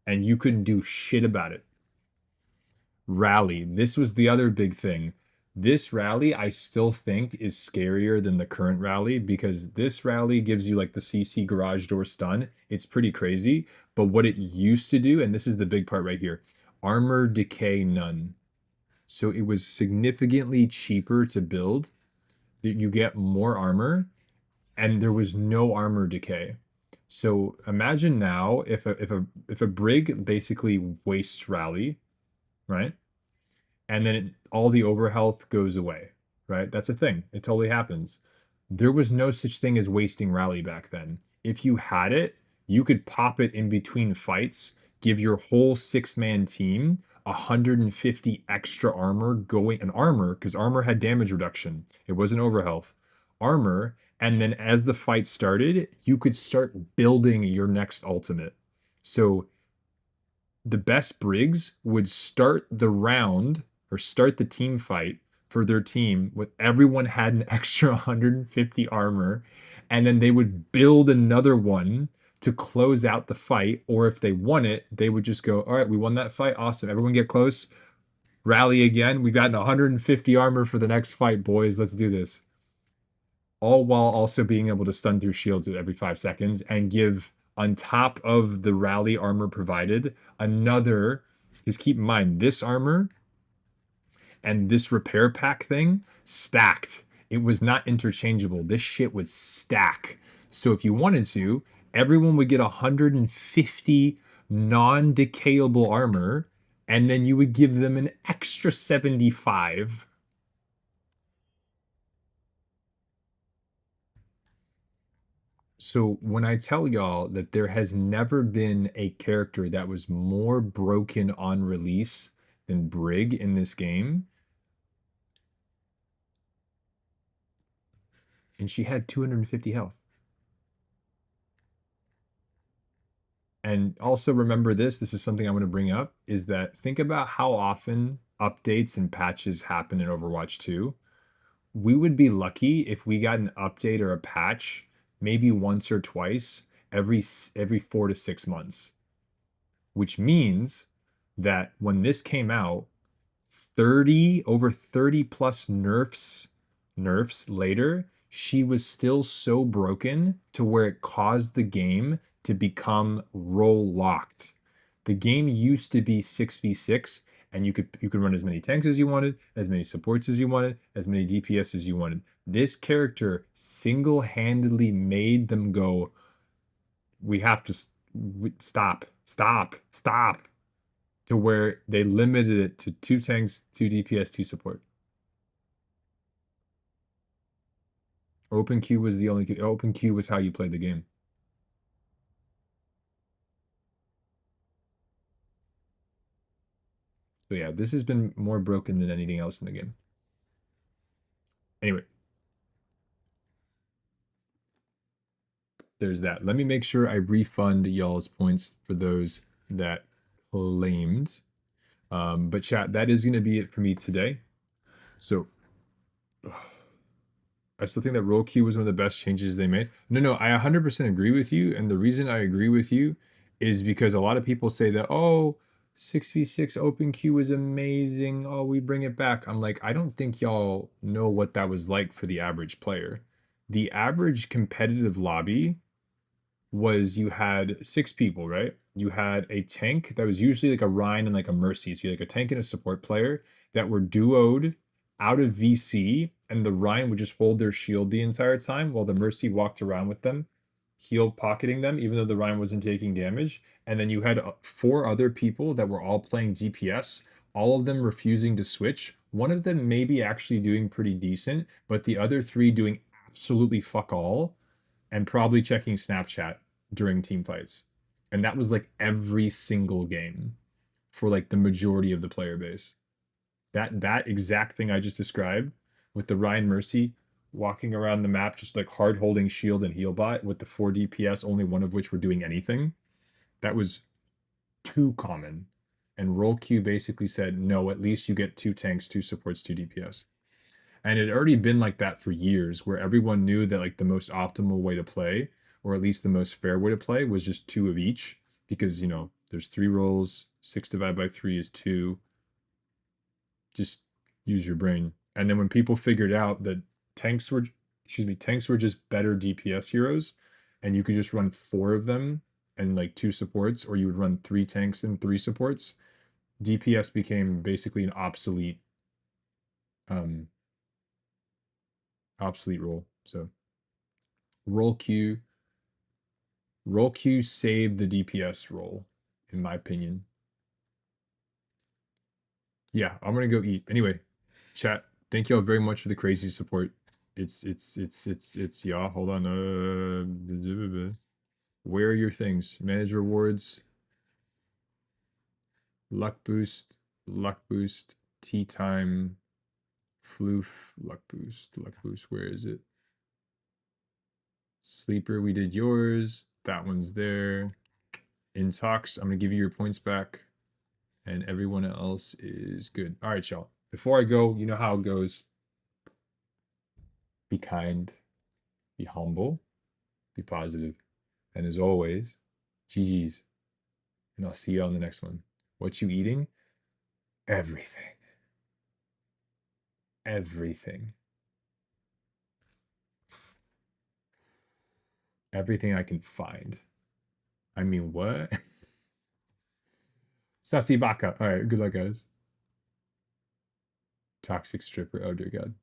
and you couldn't do shit about it. Rally. This was the other big thing. This rally, I still think, is scarier than the current rally because this rally gives you like the CC garage door stun. It's pretty crazy. But what it used to do, and this is the big part right here, armor decay none. So it was significantly cheaper to build. You get more armor, and there was no armor decay. So imagine now if a brig basically wastes rally, right? And then all the overhealth goes away, right? That's a thing. It totally happens. There was no such thing as wasting rally back then. If you had it, you could pop it in between fights, give your whole 6-man team 150 extra armor going, an armor, because armor had damage reduction. It wasn't overhealth. Armor, and then as the fight started, you could start building your next ultimate. So the best brigs would start the round or start the team fight for their team with everyone had an extra 150 armor, and then they would build another one to close out the fight. Or if they won it, they would just go, all right, we won that fight, awesome, everyone get close, rally again, we got an 150 armor for the next fight, boys, let's do this. All while also being able to stun through shields at every 5 seconds and give, on top of the rally armor provided, another, because keep in mind, this armor and this repair pack thing stacked. It was not interchangeable. This shit would stack. So if you wanted to, everyone would get 150 non-decayable armor, and then you would give them an extra 75. So when I tell y'all that there has never been a character that was more broken on release than Brig in this game, and she had 250 health. And also remember this is something I'm going to bring up, is that think about how often updates and patches happen in Overwatch 2. We would be lucky if we got an update or a patch maybe once or twice every 4 to 6 months, which means that when this came out, over 30 plus nerfs later, she was still so broken to where it caused the game to become roll locked. The game used to be 6v6, and you could run as many tanks as you wanted, as many supports as you wanted, as many DPS as you wanted. This character single-handedly made them go, we have to stop, to where they limited it to 2 tanks, 2 DPS, 2 support. Open queue was the only open queue was how you played the game. So yeah, this has been more broken than anything else in the game. Anyway. There's that. Let me make sure I refund y'all's points for those that claimed. But chat, that is going to be it for me today. So I still think that roll queue was one of the best changes they made. No, I 100% agree with you. And the reason I agree with you is because a lot of people say that, oh, 6v6 open queue is amazing. Oh, we bring it back. I'm like, I don't think y'all know what that was like for the average player. The average competitive lobby was you had 6 people, right? You had a tank that was usually like a Rhine and like a Mercy. So you had like a tank and a support player that were duoed out of VC, and the Rhine would just hold their shield the entire time while the Mercy walked around with them, heal pocketing them, even though the Rhine wasn't taking damage. And then you had 4 other people that were all playing DPS, all of them refusing to switch. One of them maybe actually doing pretty decent, but the other 3 doing absolutely fuck all and probably checking Snapchat during team fights. And that was like every single game for like the majority of the player base. That exact thing I just described with the Ryan Mercy walking around the map just like hard holding shield and heal bot with the 4 DPS, only one of which were doing anything, that was too common. And roll queue basically said, no, at least you get 2 tanks, 2 supports, 2 DPS. And it had already been like that for years, where everyone knew that like the most optimal way to play or at least the most fair way to play, was just 2 of each, because, you know, there's 3 rolls, 6 divided by 3 is 2. Just use your brain. And then when people figured out that tanks were just better DPS heroes, and you could just run 4 of them and like 2 supports, or you would run 3 tanks and 3 supports, DPS became basically an obsolete role. So roll Q saved the DPS role, in my opinion. Yeah, I'm gonna go eat. Anyway, chat, thank y'all very much for the crazy support. It's yeah, hold on. Where are your things? Manage rewards, luck boost, tea time, floof, luck boost. Where is it? Sleeper, we did yours. That one's there. Intox, I'm gonna give you your points back. And everyone else is good. All right, y'all. Before I go, you know how it goes. Be kind, be humble, be positive. And as always, GG's. And I'll see you on the next one. What you eating? Everything. Everything. Everything I can find. I mean, what? Sassy Baka. All right, good luck, guys. Toxic stripper. Oh, dear God.